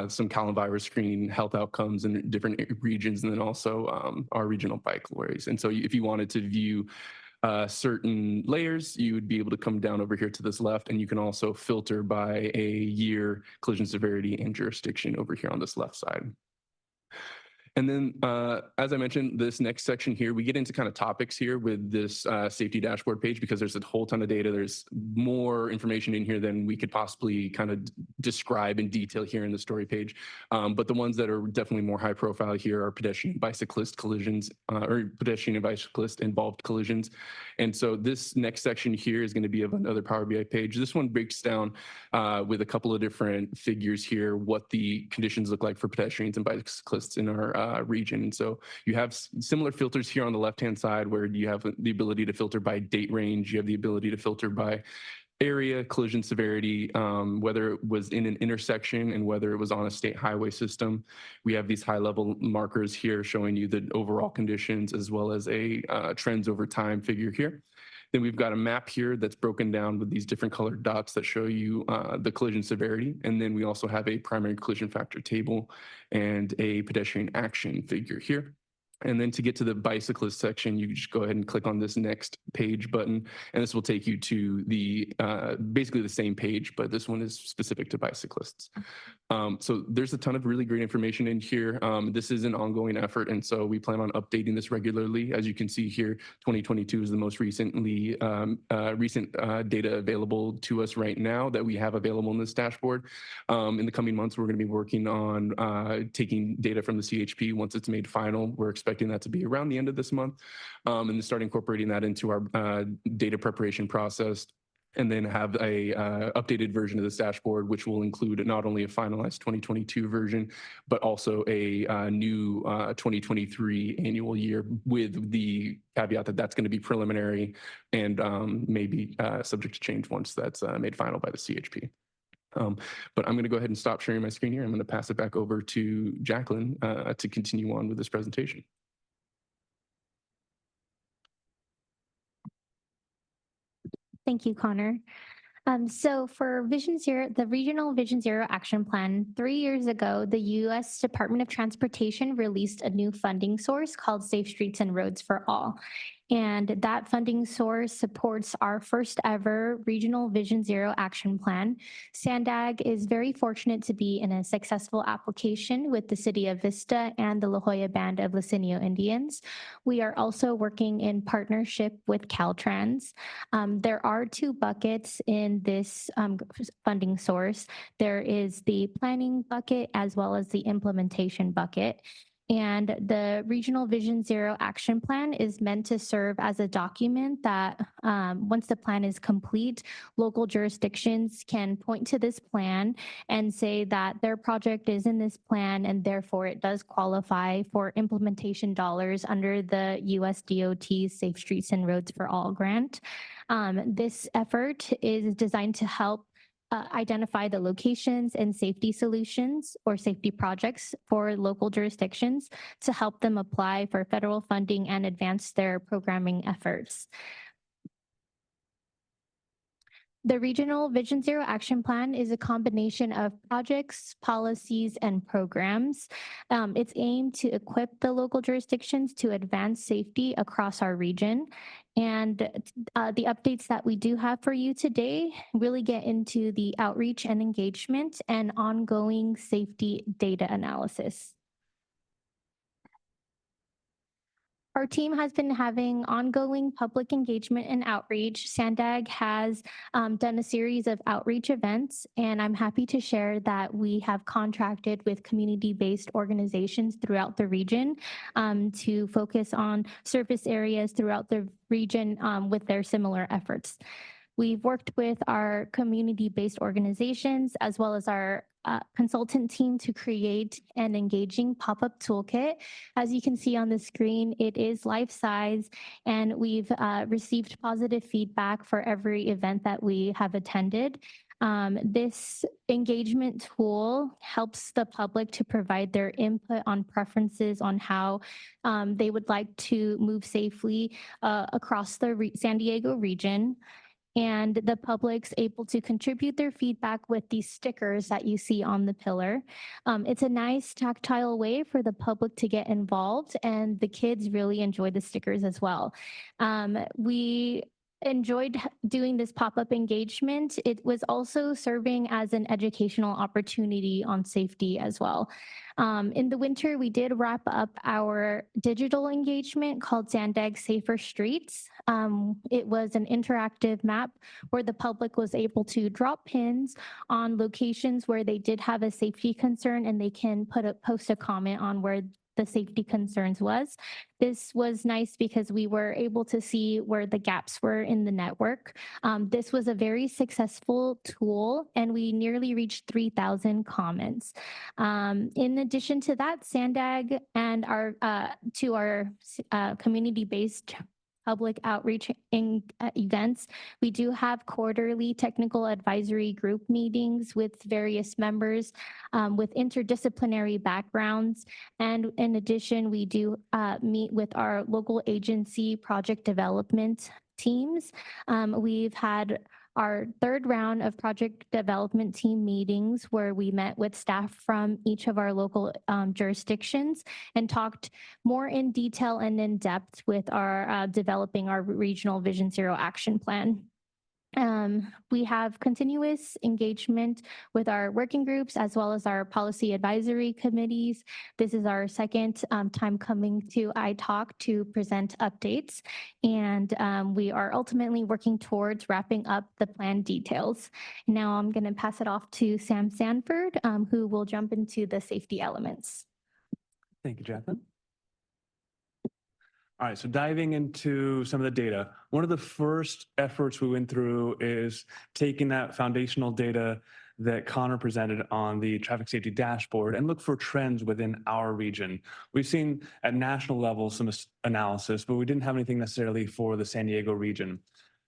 some coronavirus screening, health outcomes in different regions, and then also our regional bike lorries. And so if you wanted to view certain layers, you would be able to come down over here to this left, and you can also filter by a year, collision severity, and jurisdiction over here on this left side. And then, as I mentioned, this next section here, we get into kind of topics here with this safety dashboard page, because there's a whole ton of data. There's more information in here than we could possibly kind of describe in detail here in the story page. But the ones that are definitely more high profile here are pedestrian bicyclist collisions, or pedestrian and bicyclist involved collisions. And so this next section here is going to be of another Power BI page. This one breaks down with a couple of different figures here, what the conditions look like for pedestrians and bicyclists in our region. And so you have similar filters here on the left-hand side, where you have the ability to filter by date range. You have the ability to filter by area, collision severity, whether it was in an intersection and whether it was on a state highway system. We have these high-level markers here showing you the overall conditions, as well as a trends over time figure here. Then we've got a map here that's broken down with these different colored dots that show you the collision severity. And then we also have a primary collision factor table and a pedestrian action figure here. And then to get to the bicyclist section, you just go ahead and click on this next page button, and this will take you to the basically the same page, but this one is specific to bicyclists. So there's a ton of really great information in here. This is an ongoing effort, and so we plan on updating this regularly. As you can see here, 2022 is the most recent data available to us right now that we have available in this dashboard. In the coming months, we're going to be working on taking data from the CHP once it's made final. We're expecting that to be around the end of this month, and then start incorporating that into our data preparation process, and then have a updated version of this dashboard, which will include not only a finalized 2022 version, but also a new 2023 annual year, with the caveat that that's going to be preliminary and maybe subject to change once that's made final by the CHP. But I'm going to go ahead and stop sharing my screen here. I'm going to pass it back over to Jacqueline to continue on with this presentation. Thank you, Connor. So for Vision Zero, the Regional Vision Zero Action Plan, 3 years ago, the U.S. Department of Transportation released a new funding source called Safe Streets and Roads for All. And that funding source supports our first ever Regional Vision Zero Action Plan. SANDAG is very fortunate to be in a successful application with the City of Vista and the La Jolla Band of Lisinio Indians. We are also working in partnership with Caltrans. There are 2 buckets in this funding source. There is the planning bucket as well as the implementation bucket. And the Regional Vision Zero Action Plan is meant to serve as a document that once the plan is complete, local jurisdictions can point to this plan and say that their project is in this plan and therefore it does qualify for implementation dollars under the US DOT's Safe Streets and Roads for All grant. This effort is designed to help identify the locations and safety solutions or safety projects for local jurisdictions to help them apply for federal funding and advance their programming efforts. The Regional Vision Zero Action Plan is a combination of projects, policies, and programs. It's aimed to equip the local jurisdictions to advance safety across our region. And the updates that we do have for you today really get into the outreach and engagement and ongoing safety data analysis. Our team has been having ongoing public engagement and outreach. SANDAG has done a series of outreach events, and I'm happy to share that we have contracted with community-based organizations throughout the region to focus on service areas throughout the region with their similar efforts. We've worked with our community-based organizations as well as our consultant team to create an engaging pop-up toolkit. As you can see on the screen, it is life-size, and we've received positive feedback for every event that we have attended. This engagement tool helps the public to provide their input on preferences on how they would like to move safely across the San Diego region. And the public's able to contribute their feedback with these stickers that you see on the pillar. It's a nice tactile way for the public to get involved, and the kids really enjoy the stickers as well. We enjoyed doing this pop-up engagement. It was also serving as an educational opportunity on safety as well. In the winter, we did wrap up our digital engagement called SANDAG Safer Streets. It was an interactive map where the public was able to drop pins on locations where they did have a safety concern, and they can post a comment on where the safety concerns was. This was nice because we were able to see where the gaps were in the network. This was a very successful tool, and we nearly reached 3,000 comments. In addition to that, SANDAG and our community-based public outreach events, we do have quarterly technical advisory group meetings with various members with interdisciplinary backgrounds. And in addition, we do meet with our local agency project development teams. We've had our 3rd round of project development team meetings where we met with staff from each of our local jurisdictions and talked more in detail and in depth with our developing our Regional Vision Zero Action Plan. We have continuous engagement with our working groups as well as our policy advisory committees. This is our 2nd time coming to iTalk to present updates, and we are ultimately working towards wrapping up the plan details. Now I'm going to pass it off to Sam Sanford, who will jump into the safety elements. Thank you, Jacqueline. All right, so diving into some of the data, one of the first efforts we went through is taking that foundational data that Connor presented on the traffic safety dashboard and look for trends within our region. We've seen at national level some analysis, but we didn't have anything necessarily for the San Diego region.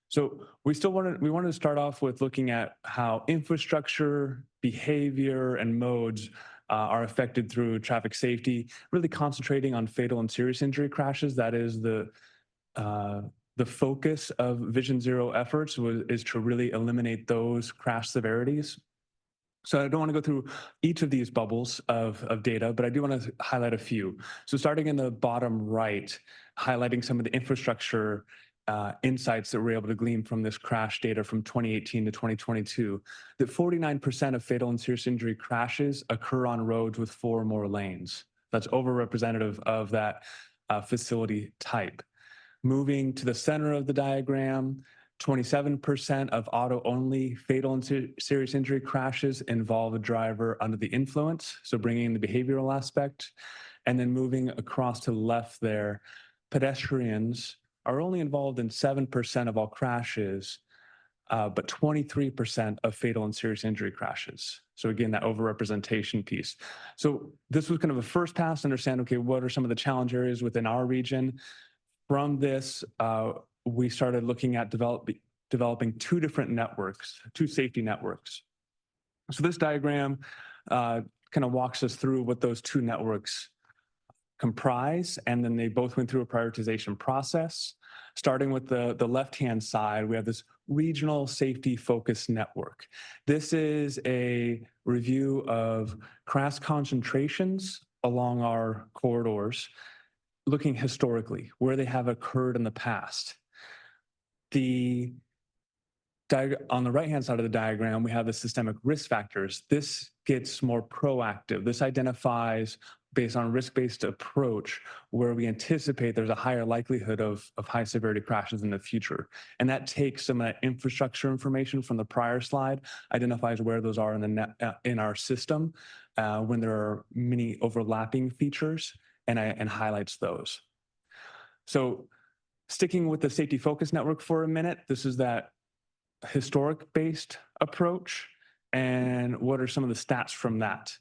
So we wanted to start off with looking at how infrastructure, behavior, and modes are affected through traffic safety, really concentrating on fatal and serious injury crashes. That is the the focus of Vision Zero efforts is to really eliminate those crash severities. So I don't want to go through each of these bubbles of data, but I do want to highlight a few. So starting in the bottom right, highlighting some of the infrastructure insights that we're able to glean from this crash data from 2018 to 2022, that 49% of fatal and serious injury crashes occur on roads with 4 or more lanes. That's overrepresentative of that facility type. Moving to the center of the diagram, 27% of auto-only fatal and serious injury crashes involve a driver under the influence, so bringing in the behavioral aspect. And then moving across to the left there, pedestrians are only involved in 7% of all crashes, but 23% of fatal and serious injury crashes. So again, that overrepresentation piece. So this was kind of a first pass to understand, okay, what are some of the challenge areas within our region? From this, we started looking at developing 2 different networks, 2 safety networks. So this diagram kind of walks us through what those 2 networks comprise, and then they both went through a prioritization process. Starting with the left-hand side, we have this regional safety focus network. This is a review of crash concentrations along our corridors, looking historically, where they have occurred in the past. On the right-hand side of the diagram, we have the systemic risk factors. This gets more proactive. This identifies, based on risk-based approach, where we anticipate there's a higher likelihood of high severity crashes in the future. And that takes some of that infrastructure information from the prior slide, identifies where those are in our system when there are many overlapping features, and highlights those. So sticking with the safety focus network for a minute, this is that historic-based approach. And what are some of the stats from that?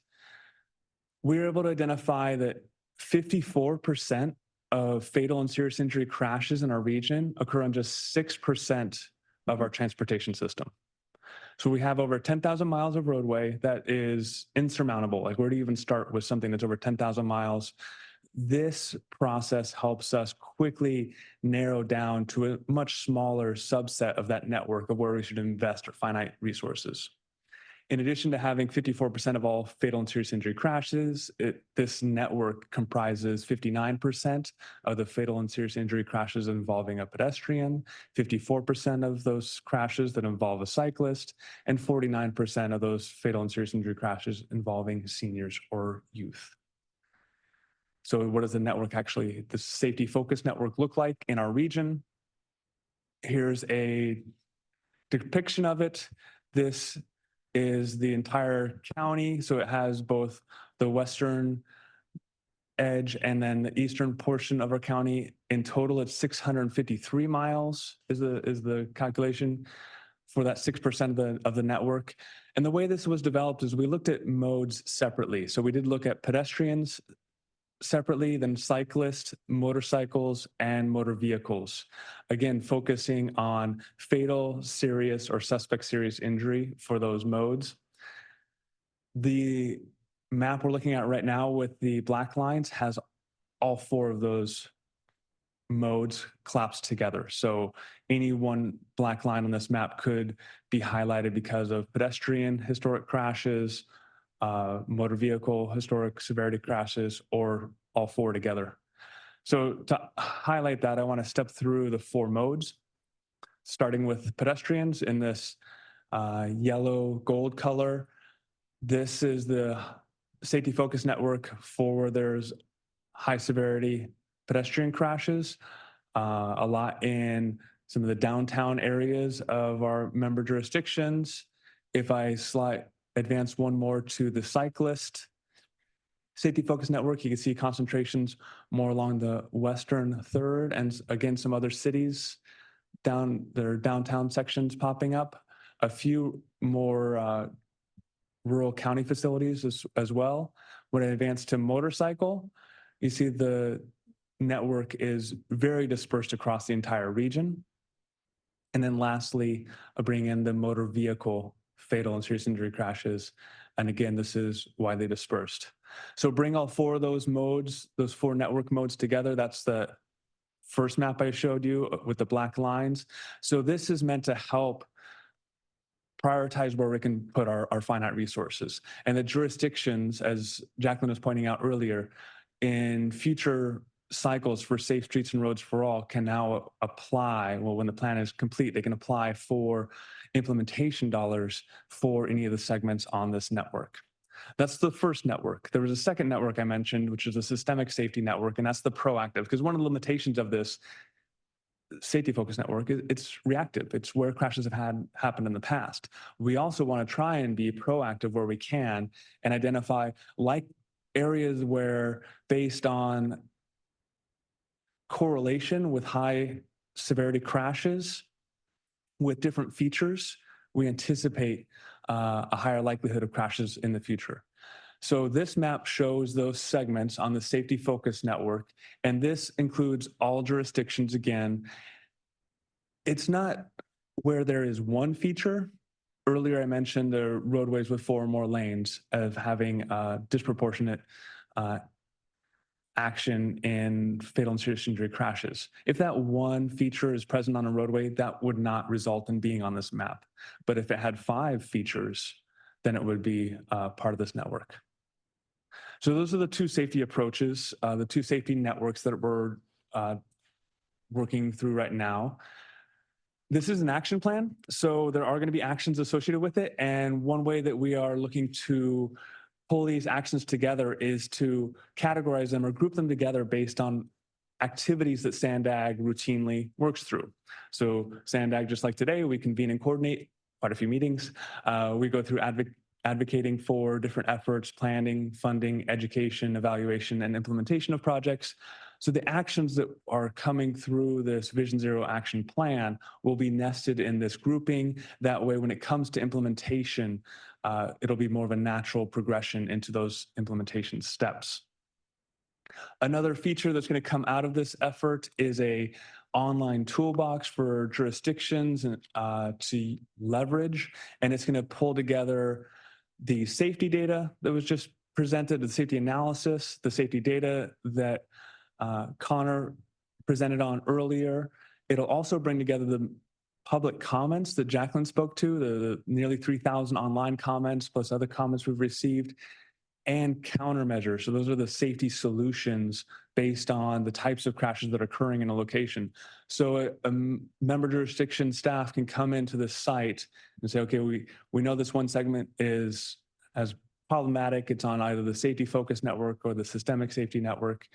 We were able to identify that 54% of fatal and serious injury crashes in our region occur on just 6% of our transportation system. So we have over 10,000 miles of roadway that is insurmountable. Like, where do you even start with something that's over 10,000 miles? This process helps us quickly narrow down to a much smaller subset of that network of where we should invest our finite resources. In addition to having 54% of all fatal and serious injury crashes, this network comprises 59% of the fatal and serious injury crashes involving a pedestrian, 54% of those crashes that involve a cyclist, and 49% of those fatal and serious injury crashes involving seniors or youth. So what does the safety focus network look like in our region? Here's a depiction of it. This is the entire county. So it has both the western edge and then the eastern portion of our county. In total, it's 653 miles is the calculation for that 6% of the network. And the way this was developed is we looked at modes separately. So we did look at pedestrians separately, then cyclists, motorcycles, and motor vehicles. Again, focusing on fatal, serious, or suspect serious injury for those modes. The map we're looking at right now with the black lines has all 4 of those modes collapsed together. So any one black line on this map could be highlighted because of pedestrian historic crashes, motor vehicle historic severity crashes, or all 4 together. So to highlight that, I want to step through the 4 modes, starting with pedestrians in this yellow gold color. This is the safety focus network for where there's high severity pedestrian crashes, a lot in some of the downtown areas of our member jurisdictions. If I advance one more to the cyclist safety focus network, you can see concentrations more along the western third, and again, some other cities their downtown sections popping up. A few more rural county facilities as well. When I advance to motorcycle, you see the network is very dispersed across the entire region. And then lastly, I bring in the motor vehicle fatal and serious injury crashes. And again, this is widely dispersed. So bring all 4 of those modes, those 4 network modes together. That's the first map I showed you with the black lines. So this is meant to help prioritize where we can put our finite resources. And the jurisdictions, as Jacqueline was pointing out earlier, in future cycles for Safe Streets and Roads for All can now apply, well, when the plan is complete, they can apply for implementation dollars for any of the segments on this network. That's the first network. There was a second network I mentioned, which is a systemic safety network, and that's the proactive, because one of the limitations of this safety focused network, it's reactive. It's where crashes have happened in the past. We also want to try and be proactive where we can and identify like areas where, based on correlation with high severity crashes with different features, we anticipate a higher likelihood of crashes in the future. So this map shows those segments on the safety focus network, and this includes all jurisdictions again. It's not where there is one feature. Earlier I mentioned the roadways with 4 or more lanes of having disproportionate action in fatal and serious injury crashes. If that one feature is present on a roadway, that would not result in being on this map. But if it had 5 features, then it would be part of this network. So those are the 2 safety approaches, the 2 safety networks that we're working through right now. This is an action plan, so there are going to be actions associated with it. And one way that we are looking to pull these actions together is to categorize them or group them together based on activities that SANDAG routinely works through. So SANDAG, just like today, we convene and coordinate quite a few meetings. We go through advocating for different efforts, planning, funding, education, evaluation, and implementation of projects. So the actions that are coming through this Vision Zero action plan will be nested in this grouping. That way, when it comes to implementation, it'll be more of a natural progression into those implementation steps. Another feature that's going to come out of this effort is a online toolbox for jurisdictions to leverage, and it's going to pull together the safety data that was just presented, the safety analysis, the safety data that Connor presented on earlier. It'll also bring together the public comments that Jacqueline spoke to, the nearly 3,000 online comments, plus other comments we've received, and countermeasures. So those are the safety solutions based on the types of crashes that are occurring in a location. So a member jurisdiction staff can come into the site and say, okay, we know this one segment is as problematic. It's on either the safety focus network or the systemic safety network.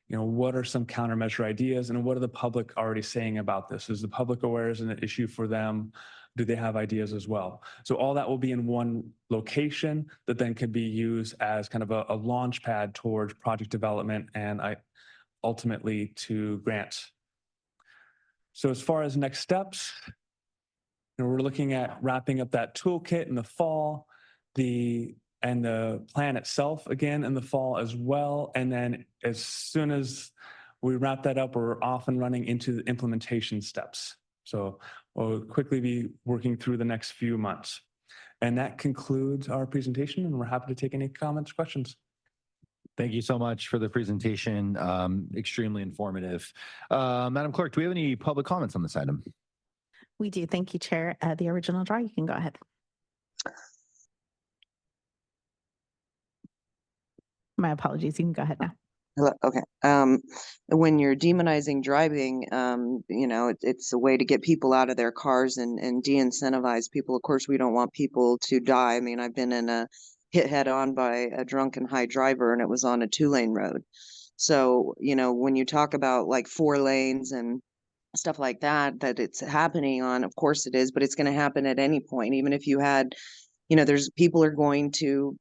You know, what are some countermeasure ideas, and what are the public already saying about this? Is the public aware as an issue for them? Do they have ideas as well? So all that will be in one location that then can be used as kind of a launch pad towards project development and ultimately to grants. So as far as next steps, we're looking at wrapping up that toolkit in the fall, and the plan itself again in the fall as well. And then as soon as we wrap that up, we're off and running into the implementation steps. So we'll quickly be working through the next few months. And that concludes our presentation, and we're happy to take any comments, questions. Thank you so much for the presentation. Extremely informative. Madam Clerk, do we have any public comments on this item? We do. Thank you, Chair. The original draw, you can go ahead. My apologies. You can go ahead now. Hello. Okay. When you're demonizing driving, you know, it's a way to get people out of their cars and de-incentivize people. Of course, we don't want people to die. I mean, I've been hit head on by a drunken high driver, and it was on a 2-lane road. So, you know, when you talk about like 4 lanes and stuff like that it's happening on, of course it is, but it's going to happen at any point. Even if you had, you know, people are going to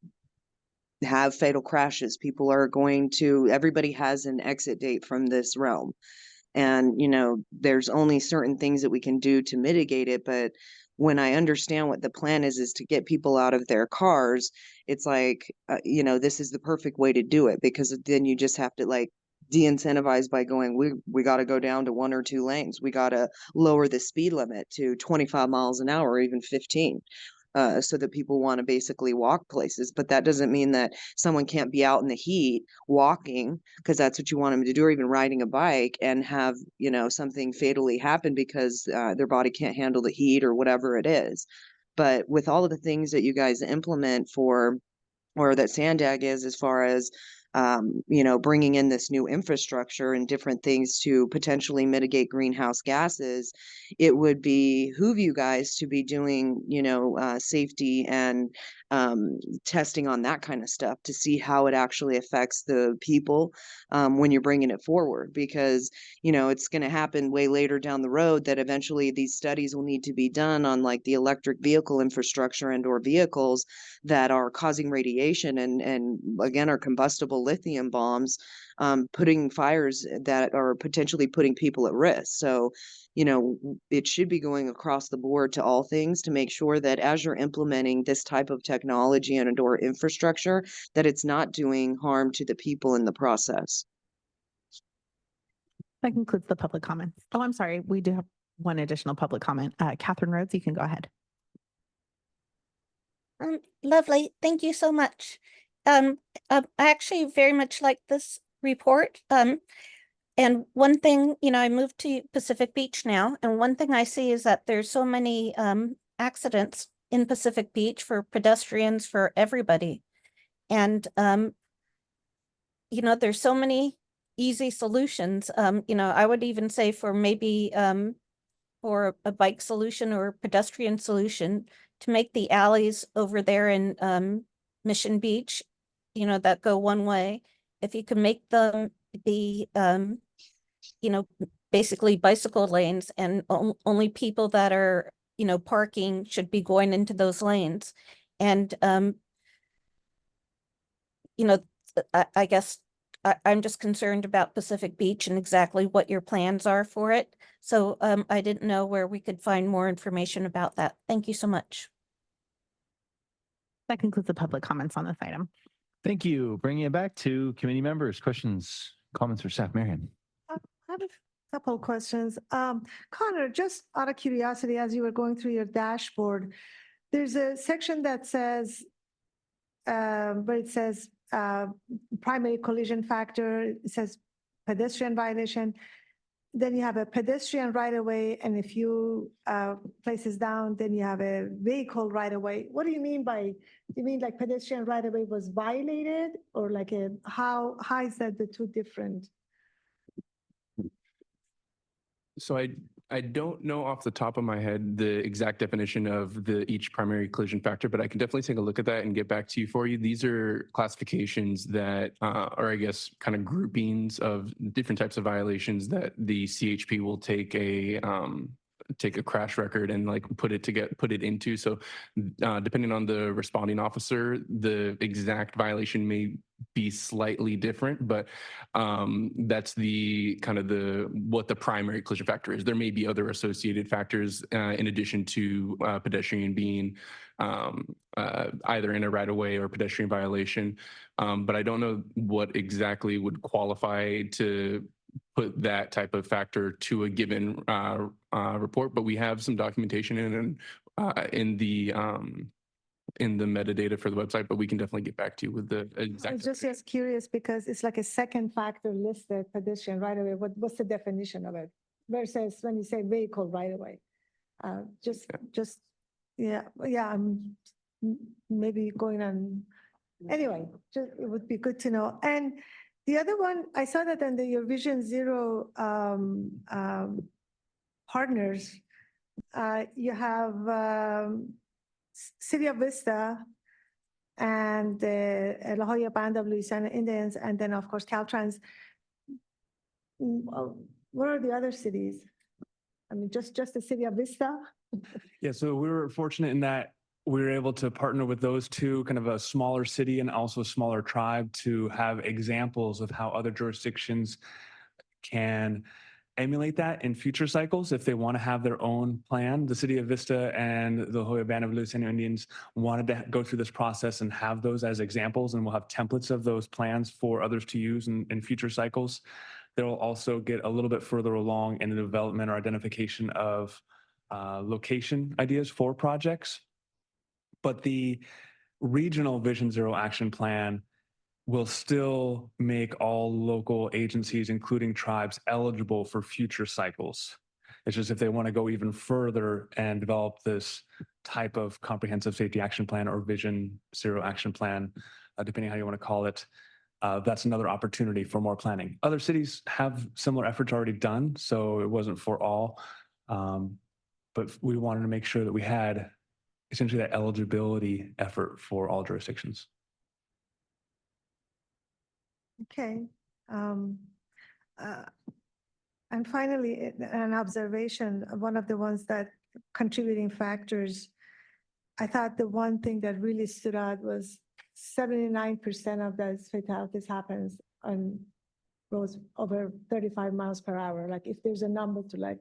have fatal crashes. Everybody has an exit date from this realm. And, you know, there's only certain things that we can do to mitigate it. But when I understand what the plan is to get people out of their cars, it's like, you know, this is the perfect way to do it, because then you just have to like de-incentivize by going, we got to go down to 1 or 2 lanes. We got to lower the speed limit to 25 miles an hour, or even 15. so that people want to basically walk places. But that doesn't mean that someone can't be out in the heat walking because that's what you want them to do, or even riding a bike and have, something fatally happen because their body can't handle the heat or whatever it is. But with all of the things that you guys implement or that SANDAG is, as far as bringing in this new infrastructure and different things to potentially mitigate greenhouse gases, it would behoove you guys to be doing, safety and testing on that kind of stuff to see how it actually affects the people when you're bringing it forward. Because, it's going to happen way later down the road that eventually these studies will need to be done on like the electric vehicle infrastructure and or vehicles that are causing radiation and again are combustible lithium bombs, putting fires that are potentially putting people at risk. So, it should be going across the board to all things to make sure that as you're implementing this type of technology and or infrastructure, that it's not doing harm to the people in the process. That concludes the public comments. Oh, I'm sorry. We do have one additional public comment. Catherine Rhodes, you can go ahead. Lovely. Thank you so much. I actually very much like this report. And one thing, I moved to Pacific Beach now, and one thing I see is that there's so many accidents in Pacific Beach for pedestrians, for everybody. And, there's so many easy solutions. I would even say for maybe for a bike solution or a pedestrian solution to make the alleys over there in Mission Beach, that go one way, if you can make them be, basically bicycle lanes, and only people that are, parking should be going into those lanes. And, I guess I'm just concerned about Pacific Beach and exactly what your plans are for it. So I didn't know where we could find more information about that. Thank you so much. That concludes the public comments on this item. Thank you. Bringing it back to committee members, questions, comments for staff. Marian. I have a couple of questions. Connor, just out of curiosity, as you were going through your dashboard, there's a section that says, where it says primary collision factor, it says pedestrian violation. Then you have a pedestrian right away, and a few places down, then you have a vehicle right away. What do you mean by, do you mean like pedestrian right away was violated, or like how is that the two different? So I don't know off the top of my head the exact definition of each primary collision factor, but I can definitely take a look at that and get back to you for you. These are classifications that are, I guess, kind of groupings of different types of violations that the CHP will take a crash record and like put it into. So depending on the responding officer, the exact violation may be slightly different, but that's the kind of what the primary collision factor is. There may be other associated factors in addition to pedestrian being either in a right-of-way or pedestrian violation, but I don't know what exactly would qualify to put that type of factor to a given report. But we have some documentation in the metadata for the website, but we can definitely get back to you with the exact. I was just curious because it's like a second factor listed, pedestrian right away. What's the definition of it? Versus when you say vehicle right away. I'm maybe going on. Anyway, it would be good to know. And the other one, I saw that under your Vision Zero partners, you have City of Vista and La Jolla Band of Louisiana Indians, and then of course Caltrans. What are the other cities? I mean, just the City of Vista? Yeah, so we were fortunate in that we were able to partner with those two, kind of a smaller city and also a smaller tribe, to have examples of how other jurisdictions can emulate that in future cycles if they want to have their own plan. The City of Vista and the La Jolla Band of Louisiana Indians wanted to go through this process and have those as examples, and we'll have templates of those plans for others to use in future cycles. They'll also get a little bit further along in the development or identification of location ideas for projects. But the regional Vision Zero action plan will still make all local agencies, including tribes, eligible for future cycles. It's just if they want to go even further and develop this type of comprehensive safety action plan or Vision Zero action plan, depending how you want to call it, that's another opportunity for more planning. Other cities have similar efforts already done, so it wasn't for all. But we wanted to make sure that we had essentially that eligibility effort for all jurisdictions. Okay. And finally, an observation, one of the ones that contributing factors, I thought the one thing that really stood out was 79% of those fatalities happens on roads over 35 miles per hour. Like if there's a number to like,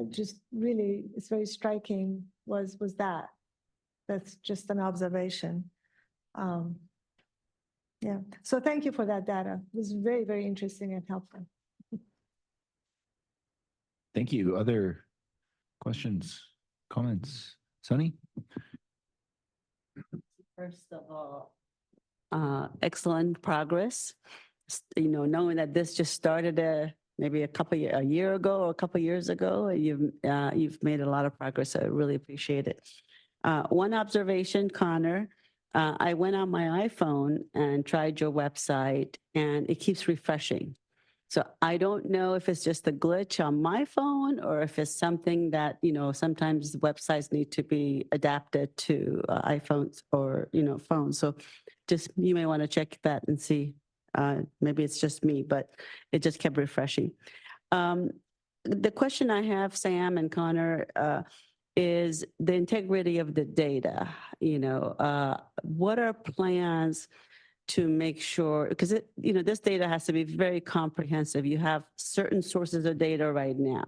just really, it's very striking was that. That's just an observation. Yeah, so thank you for that data. It was very, very interesting and helpful. Thank you. Other questions, comments? Sunny? First of all, excellent progress. You know, knowing that this just started maybe a year ago or a couple of years ago, you've made a lot of progress. I really appreciate it. One observation, Connor, I went on my iPhone and tried your website, and it keeps refreshing. So I don't know if it's just a glitch on my phone or if it's something that, you know, sometimes websites need to be adapted to iPhones or, you know, phones. So just, you may want to check that and see. Maybe it's just me, but it just kept refreshing. The question I have, Sam and Connor, is the integrity of the data. You know, what are plans to make sure, because this data has to be very comprehensive. You have certain sources of data right now,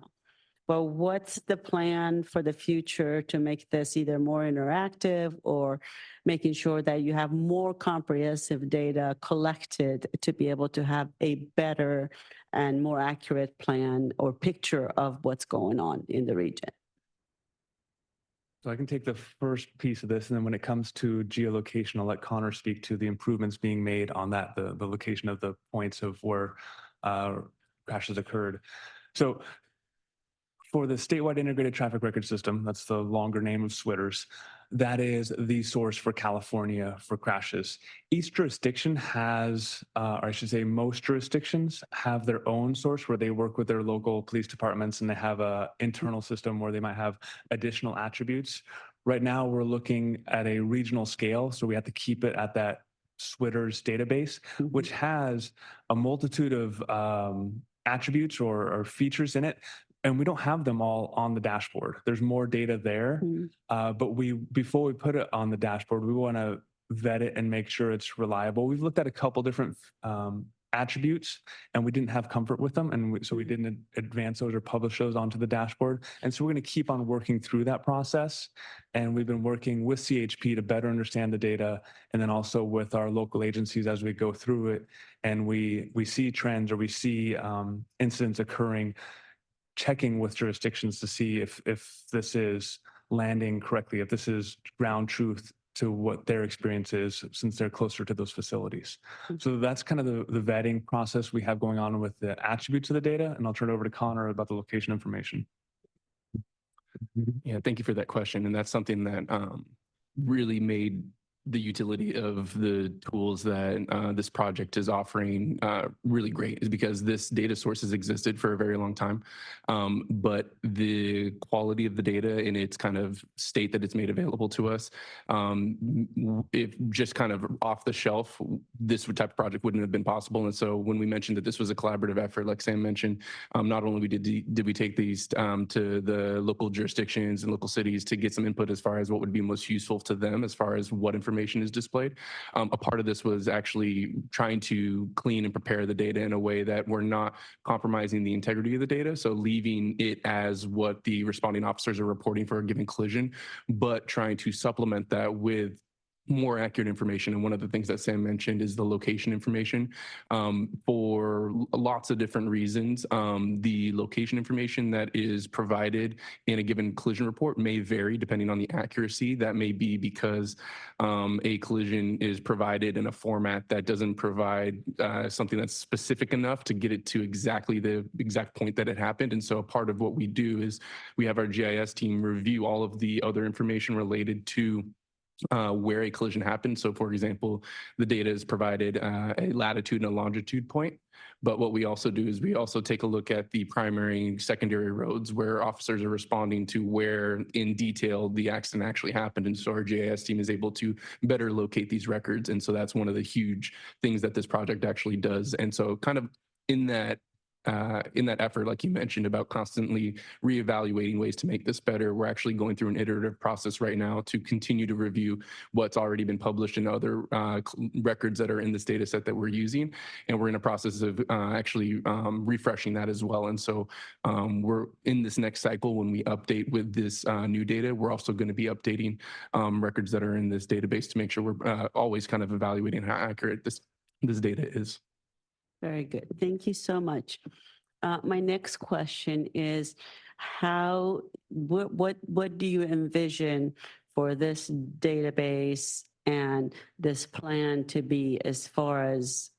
but what's the plan for the future to make this either more interactive or making sure that you have more comprehensive data collected to be able to have a better and more accurate plan or picture of what's going on in the region? So I can take the first piece of this, and then when it comes to geolocation, I'll let Connor speak to the improvements being made on that, the location of the points of where crashes occurred. So for the statewide integrated traffic record system, that's the longer name of SWITRS, that is the source for California for crashes. Each jurisdiction has, or I should say most jurisdictions have their own source where they work with their local police departments, and they have an internal system where they might have additional attributes. Right now, we're looking at a regional scale, so we have to keep it at that SWITRS database, which has a multitude of attributes or features in it. And we don't have them all on the dashboard. There's more data there, but before we put it on the dashboard, we want to vet it and make sure it's reliable. We've looked at a couple different attributes, and we didn't have comfort with them, and so we didn't advance those or publish those onto the dashboard. And so we're going to keep on working through that process. And we've been working with CHP to better understand the data, and then also with our local agencies as we go through it. And we see trends, or we see incidents occurring, checking with jurisdictions to see if this is landing correctly, if this is ground truth to what their experience is, since they're closer to those facilities. So that's kind of the vetting process we have going on with the attributes of the data. And I'll turn it over to Connor about the location information. Yeah, thank you for that question. And that's something that really made the utility of the tools that this project is offering really great, is because this data source has existed for a very long time. But the quality of the data in its kind of state that it's made available to us, if just kind of off the shelf, this type of project wouldn't have been possible. And so when we mentioned that this was a collaborative effort, like Sam mentioned, not only did we take these to the local jurisdictions and local cities to get some input as far as what would be most useful to them as far as what information is displayed. A part of this was actually trying to clean and prepare the data in a way that we're not compromising the integrity of the data, so leaving it as what the responding officers are reporting for a given collision, but trying to supplement that with more accurate information. And one of the things that Sam mentioned is the location information. For lots of different reasons, the location information that is provided in a given collision report may vary depending on the accuracy. That may be because a collision is provided in a format that doesn't provide something that's specific enough to get it to exactly the exact point that it happened. And so a part of what we do is we have our GIS team review all of the other information related to where a collision happened. So for example, the data is provided a latitude and a longitude point. But what we also do is we also take a look at the primary and secondary roads where officers are responding to where in detail the accident actually happened. And so our GIS team is able to better locate these records. And so that's one of the huge things that this project actually does. And so kind of in that effort, like you mentioned, about constantly reevaluating ways to make this better, we're actually going through an iterative process right now to continue to review what's already been published in other records that are in this data set that we're using. And we're in a process of actually refreshing that as well. And so we're in this next cycle when we update with this new data, we're also going to be updating records that are in this database to make sure we're always kind of evaluating how accurate this data is. Very good. Thank you so much. My next question is what do you envision for this database and this plan to be as far as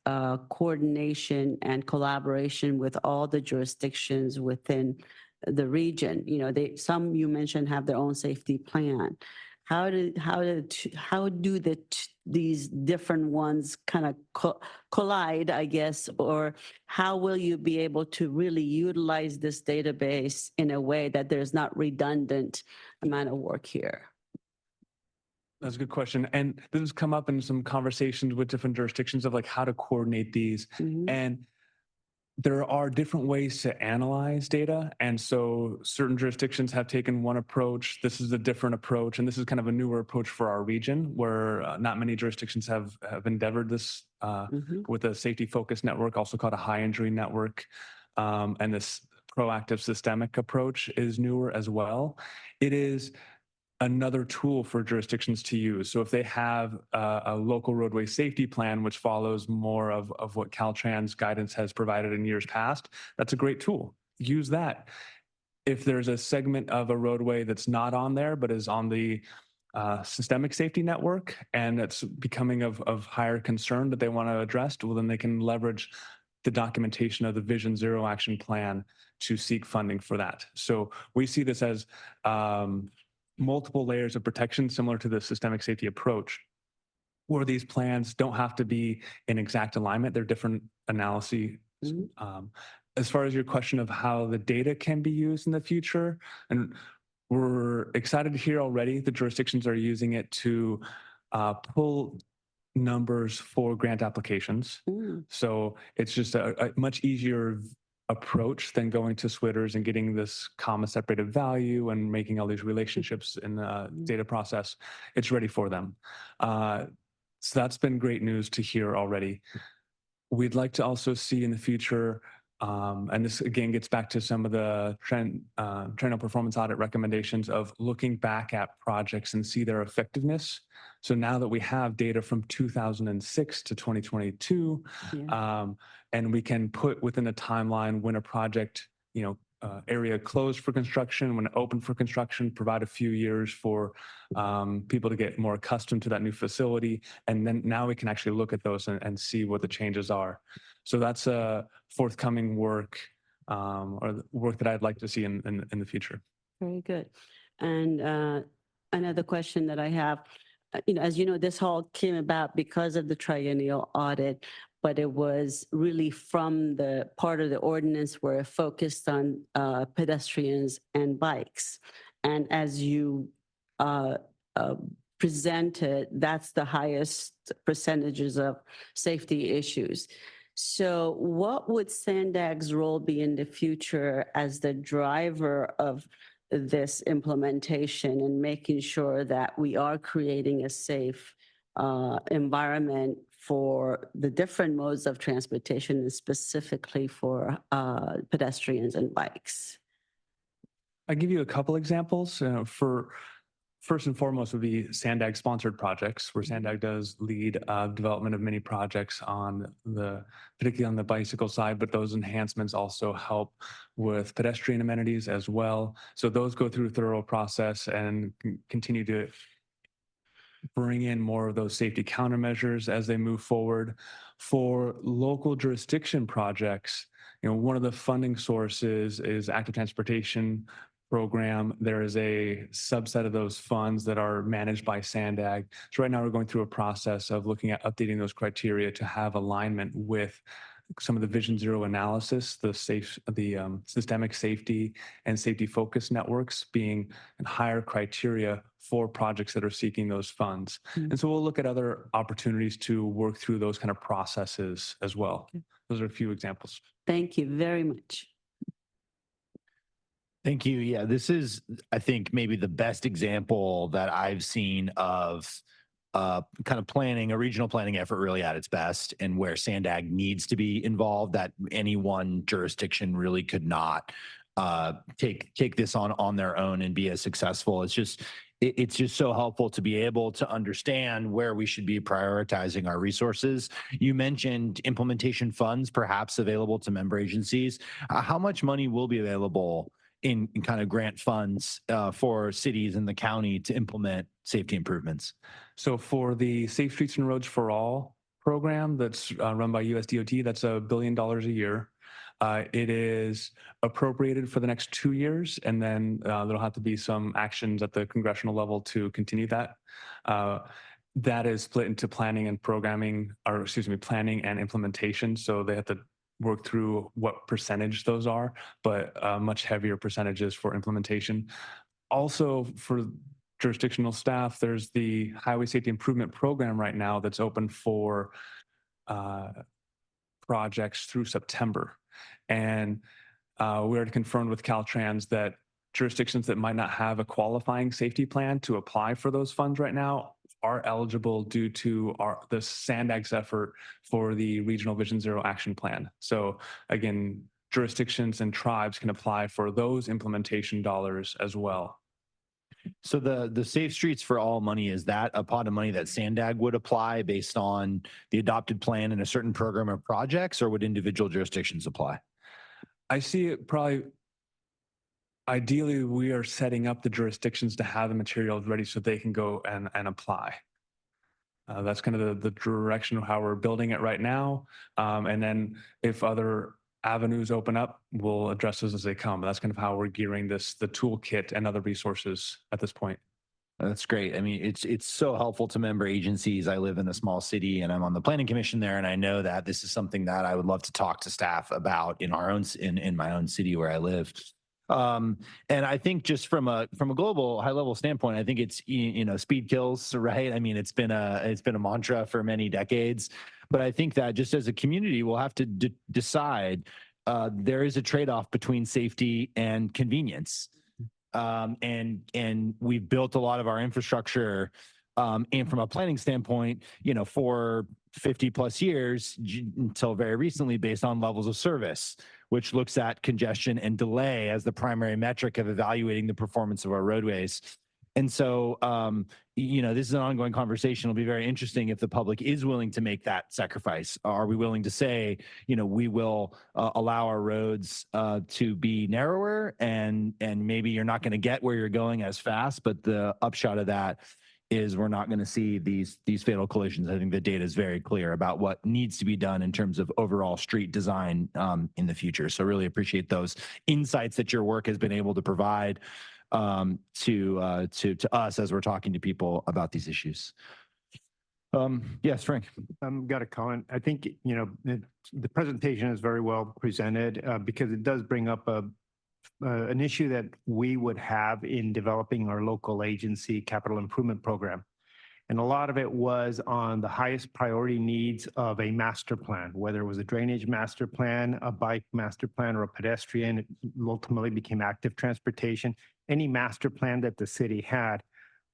coordination and collaboration with all the jurisdictions within the region? You know, some you mentioned have their own safety plan. How do these different ones kind of collide, I guess, or how will you be able to really utilize this database in a way that there's not redundant amount of work here? That's a good question. And this has come up in some conversations with different jurisdictions of like how to coordinate these. And there are different ways to analyze data. And so certain jurisdictions have taken one approach. This is a different approach. And this is kind of a newer approach for our region where not many jurisdictions have endeavored this with a safety focused network, also called a high injury network. And this proactive systemic approach is newer as well. It is another tool for jurisdictions to use. So if they have a local roadway safety plan, which follows more of what Caltrans guidance has provided in years past, that's a great tool. Use that. If there's a segment of a roadway that's not on there, but is on the systemic safety network, and it's becoming of higher concern that they want to address, well, then they can leverage the documentation of the Vision Zero Action Plan to seek funding for that. So we see this as multiple layers of protection similar to the systemic safety approach, where these plans don't have to be in exact alignment. They're different analyses. As far as your question of how the data can be used in the future, and we're excited to hear already the jurisdictions are using it to pull numbers for grant applications. So it's just a much easier approach than going to SWITers and getting this comma separated value and making all these relationships in the data process. It's ready for them. So that's been great news to hear already. We'd like to also see in the future, and this again gets back to some of the triennial performance audit recommendations of looking back at projects and see their effectiveness. So now that we have data from 2006 to 2022, and we can put within a timeline when a project, area closed for construction, when it opened for construction, provide a few years for people to get more accustomed to that new facility. And then now we can actually look at those and see what the changes are. So that's a forthcoming work or the work that I'd like to see in the future. Very good. And another question that I have, as you know, this all came about because of the triennial audit, but it was really from the part of the ordinance where it focused on pedestrians and bikes. And as you presented, that's the highest percentages of safety issues. So what would SANDAG's role be in the future as the driver of this implementation and making sure that we are creating a safe environment for the different modes of transportation and specifically for pedestrians and bikes? I'll give you a couple examples. For First and foremost would be SANDAG sponsored projects, where SANDAG does lead development of many projects particularly on the bicycle side, but those enhancements also help with pedestrian amenities as well. So those go through a thorough process and continue to bring in more of those safety countermeasures as they move forward. For local jurisdiction projects, one of the funding sources is active transportation program. There is a subset of those funds that are managed by SANDAG. So right now we're going through a process of looking at updating those criteria to have alignment with some of the Vision Zero analysis, the systemic safety and safety focus networks being higher criteria for projects that are seeking those funds. And so we'll look at other opportunities to work through those kind of processes as well. Those are a few examples. Thank you very much. Thank you. Yeah, this is, I think, maybe the best example that I've seen of kind of planning, a regional planning effort really at its best, and where SANDAG needs to be involved, that any one jurisdiction really could not take this on their own and be as successful. It's just so helpful to be able to understand where we should be prioritizing our resources. You mentioned implementation funds perhaps available to member agencies. How much money will be available in kind of grant funds for cities in the county to implement safety improvements? So for the Safe Streets and Roads for All program that's run by USDOT, that's $1 billion a year. It is appropriated for the next 2 years, and then there'll have to be some actions at the congressional level to continue that. That is split into planning and programming, or excuse me, planning and implementation. So they have to work through what percentage those are, but much heavier percentages for implementation. Also, for jurisdictional staff, there's the Highway Safety Improvement Program right now that's open for projects through September. And we already confirmed with Caltrans that jurisdictions that might not have a qualifying safety plan to apply for those funds right now are eligible due to the SANDAG's effort for the Regional Vision Zero Action Plan. So again, jurisdictions and tribes can apply for those implementation dollars as well. So the Safe Streets for All money, is that a pot of money that SANDAG would apply based on the adopted plan in a certain program or projects, or would individual jurisdictions apply? I see it probably, ideally, we are setting up the jurisdictions to have the materials ready so they can go and apply. That's kind of the direction of how we're building it right now. And then if other avenues open up, we'll address those as they come. That's kind of how we're gearing the toolkit and other resources at this point. That's great. I mean, it's so helpful to member agencies. I live in a small city and I'm on the planning commission there, and I know that this is something that I would love to talk to staff about in my own city where I live. And I think just from a global high level standpoint, I think it's, speed kills, right? I mean, it's been a mantra for many decades, but I think that just as a community, we'll have to decide there is a trade-off between safety and convenience. And we've built a lot of our infrastructure, and from a planning standpoint, for 50 plus years until very recently, based on levels of service, which looks at congestion and delay as the primary metric of evaluating the performance of our roadways. And so, this is an ongoing conversation. It'll be very interesting if the public is willing to make that sacrifice. Are we willing to say, we will allow our roads to be narrower, and maybe you're not going to get where you're going as fast, but the upshot of that is we're not going to see these fatal collisions. I think the data is very clear about what needs to be done in terms of overall street design in the future. So really appreciate those insights that your work has been able to provide to us as we're talking to people about these issues. Yes, Frank. Got a comment. I think, the presentation is very well presented because it does bring up an issue that we would have in developing our local agency capital improvement program. And a lot of it was on the highest priority needs of a master plan, whether it was a drainage master plan, a bike master plan, or a pedestrian. It ultimately became active transportation. Any master plan that the city had,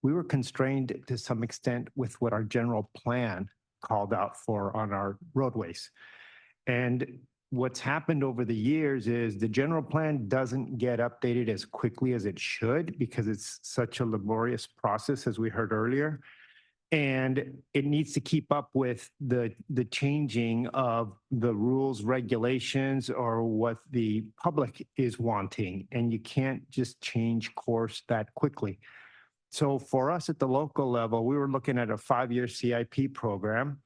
we were constrained to some extent with what our general plan called out for on our roadways. And what's happened over the years is the general plan doesn't get updated as quickly as it should because it's such a laborious process, as we heard earlier. And it needs to keep up with the changing of the rules, regulations, or what the public is wanting. And you can't just change course that quickly. So for us at the local level, we were looking at a 5-year CIP program.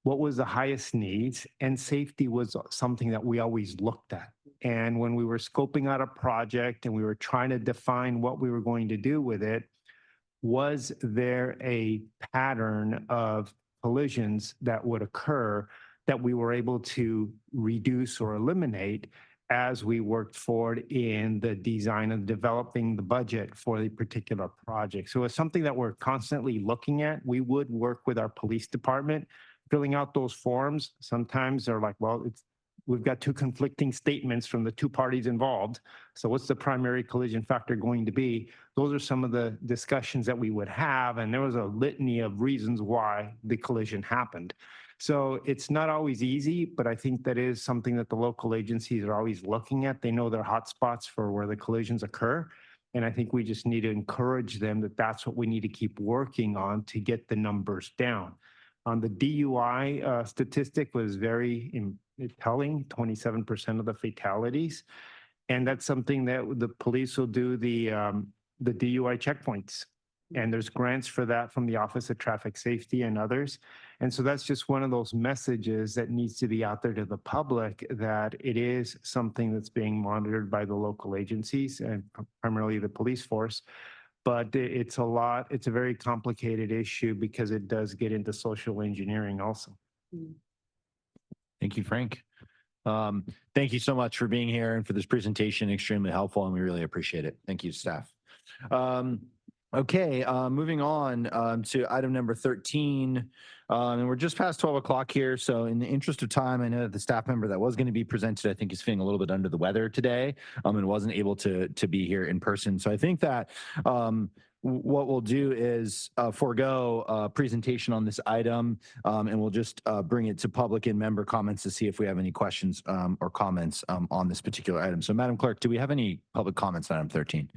What was the highest needs? And safety was something that we always looked at. And when we were scoping out a project and we were trying to define what we were going to do with it, was there a pattern of collisions that would occur that we were able to reduce or eliminate as we worked forward in the design and developing the budget for the particular project? So it's something that we're constantly looking at. We would work with our police department, filling out those forms. Sometimes they're like, well, we've got two conflicting statements from the two parties involved. So what's the primary collision factor going to be? Those are some of the discussions that we would have. And there was a litany of reasons why the collision happened. So it's not always easy, but I think that is something that the local agencies are always looking at. They know their hotspots for where the collisions occur. And I think we just need to encourage them that that's what we need to keep working on to get the numbers down. On the DUI statistic was very telling, 27% of the fatalities. And that's something that the police will do the DUI checkpoints. And there's grants for that from the Office of Traffic Safety and others. And so that's just one of those messages that needs to be out there to the public that it is something that's being monitored by the local agencies and primarily the police force. But it's a very complicated issue because it does get into social engineering also. Thank you, Frank. Thank you so much for being here and for this presentation. Extremely helpful, and we really appreciate it. Thank you, staff. Okay, moving on to item number 13. And we're just past 12 o'clock here. So in the interest of time, I know that the staff member that was going to be presented, I think is feeling a little bit under the weather today and wasn't able to be here in person. So I think that what we'll do is forego a presentation on this item and we'll just bring it to public and member comments to see if we have any questions or comments on this particular item. So Madam Clerk, do we have any public comments on item 13?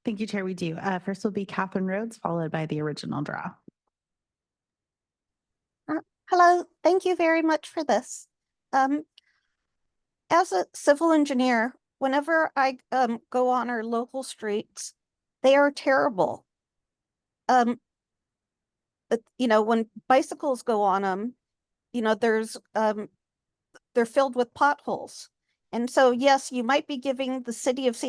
Thank you, Chair. We do. First will be Catherine Rhodes, followed by the original draw. Hello, thank you very much for this. As a civil engineer, whenever I go on our local streets, they are terrible. But, when bicycles go on them, they're filled with potholes. And so, yes, you might be giving the city of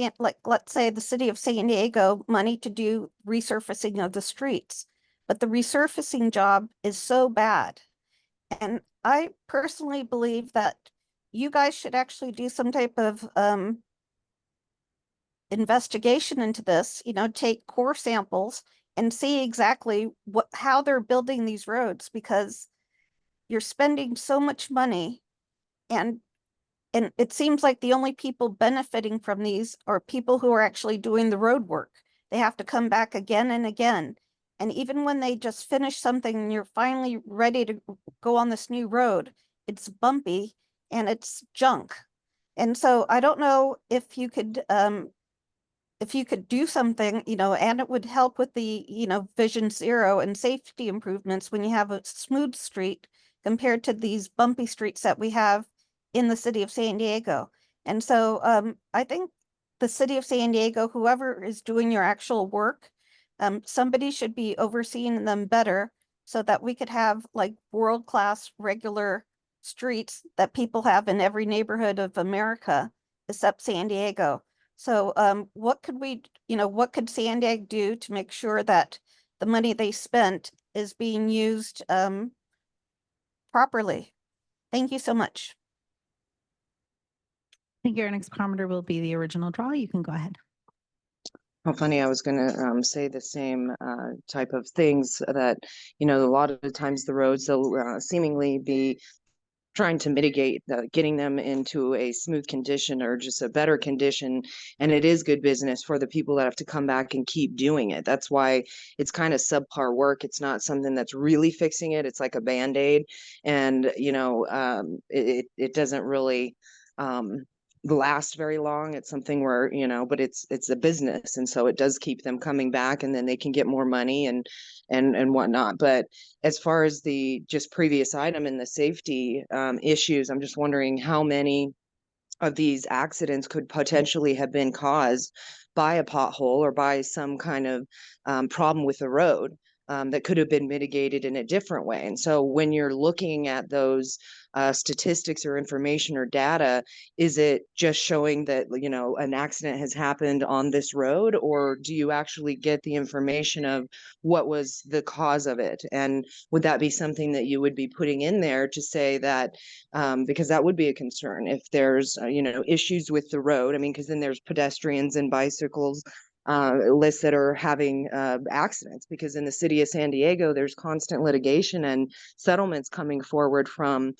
let's say the city of San Diego money to do resurfacing of the streets, but the resurfacing job is so bad. And I personally believe that you guys should actually do some type of investigation into this, take core samples and see exactly how they're building these roads, because you're spending so much money and it seems like the only people benefiting from these are people who are actually doing the road work. They have to come back again and again. And even when they just finish something and you're finally ready to go on this new road, it's bumpy and it's junk. And so I don't know if you could do something, and it would help with the, Vision Zero and safety improvements when you have a smooth street compared to these bumpy streets that we have in the city of San Diego. And so I think the city of San Diego, whoever is doing your actual work, somebody should be overseeing them better so that we could have like world-class regular streets that people have in every neighborhood of America except San Diego. So what could SANDAG do to make sure that the money they spent is being used properly? Thank you so much. I think your next commenter will be the original draw. You can go ahead. How funny, I was going to say the same type of things that, a lot of the times the roads, they'll seemingly be trying to mitigate getting them into a smooth condition or just a better condition. And it is good business for the people that have to come back and keep doing it. That's why it's kind of subpar work. It's not something that's really fixing it. It's like a Band-Aid. And, it doesn't really last very long. It's something where, you know, but it's a business, and so it does keep them coming back, and then they can get more money and whatnot. But as far as the just previous item in the safety issues, I'm just wondering how many of these accidents could potentially have been caused by a pothole or by some kind of problem with the road that could have been mitigated in a different way. And so when you're looking at those statistics or information or data, is it just showing that, you know, an accident has happened on this road, or do you actually get the information of what was the cause of it? And would that be something that you would be putting in there to say that, because that would be a concern if there's, you know, issues with the road? I mean, because then there's pedestrians and bicycles lists that are having accidents, because in the city of San Diego, there's constant litigation and settlements coming forward from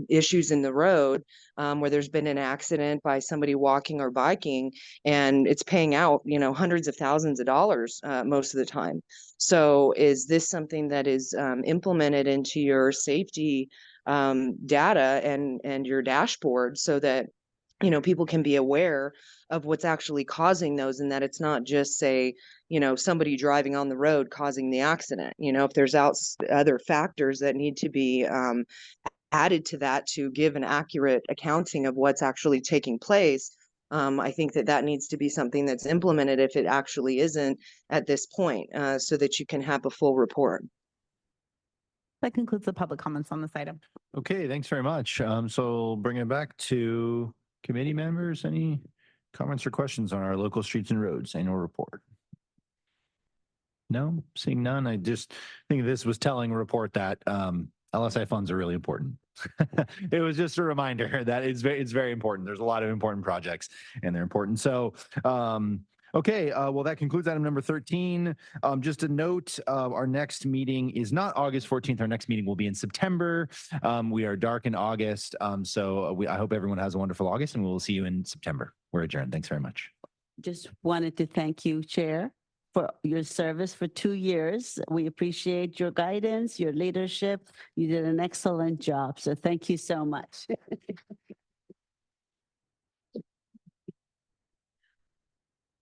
issues in the road where there's been an accident by somebody walking or biking, and it's paying out, you know, hundreds of thousands of dollars most of the time. So is this something that is implemented into your safety data and your dashboard, so that, you know, people can be aware of what's actually causing those, and that it's not just, say, you know, somebody driving on the road causing the accident? You know, if there's other factors that need to be added to that to give an accurate accounting of what's actually taking place, I think that that needs to be something that's implemented if it actually isn't at this point, so that you can have a full report. That concludes the public comments on this item. Okay, thanks very much. So bringing it back to committee members, any comments or questions on our local streets and roads annual report? No, seeing none. I just think this was telling a report that LSI funds are really important. It was just a reminder that it's very important. There's a lot of important projects, and they're important. So okay, well, that concludes item number 13. Just a note, our next meeting is not August 14th. Our next meeting will be in September. We are dark in August. So I hope everyone has a wonderful August, and we'll see you in September. We're adjourned. Thanks very much. Just wanted to thank you, Chair, for your service for 2 years. We appreciate your guidance, your leadership. You did an excellent job. So thank you so much.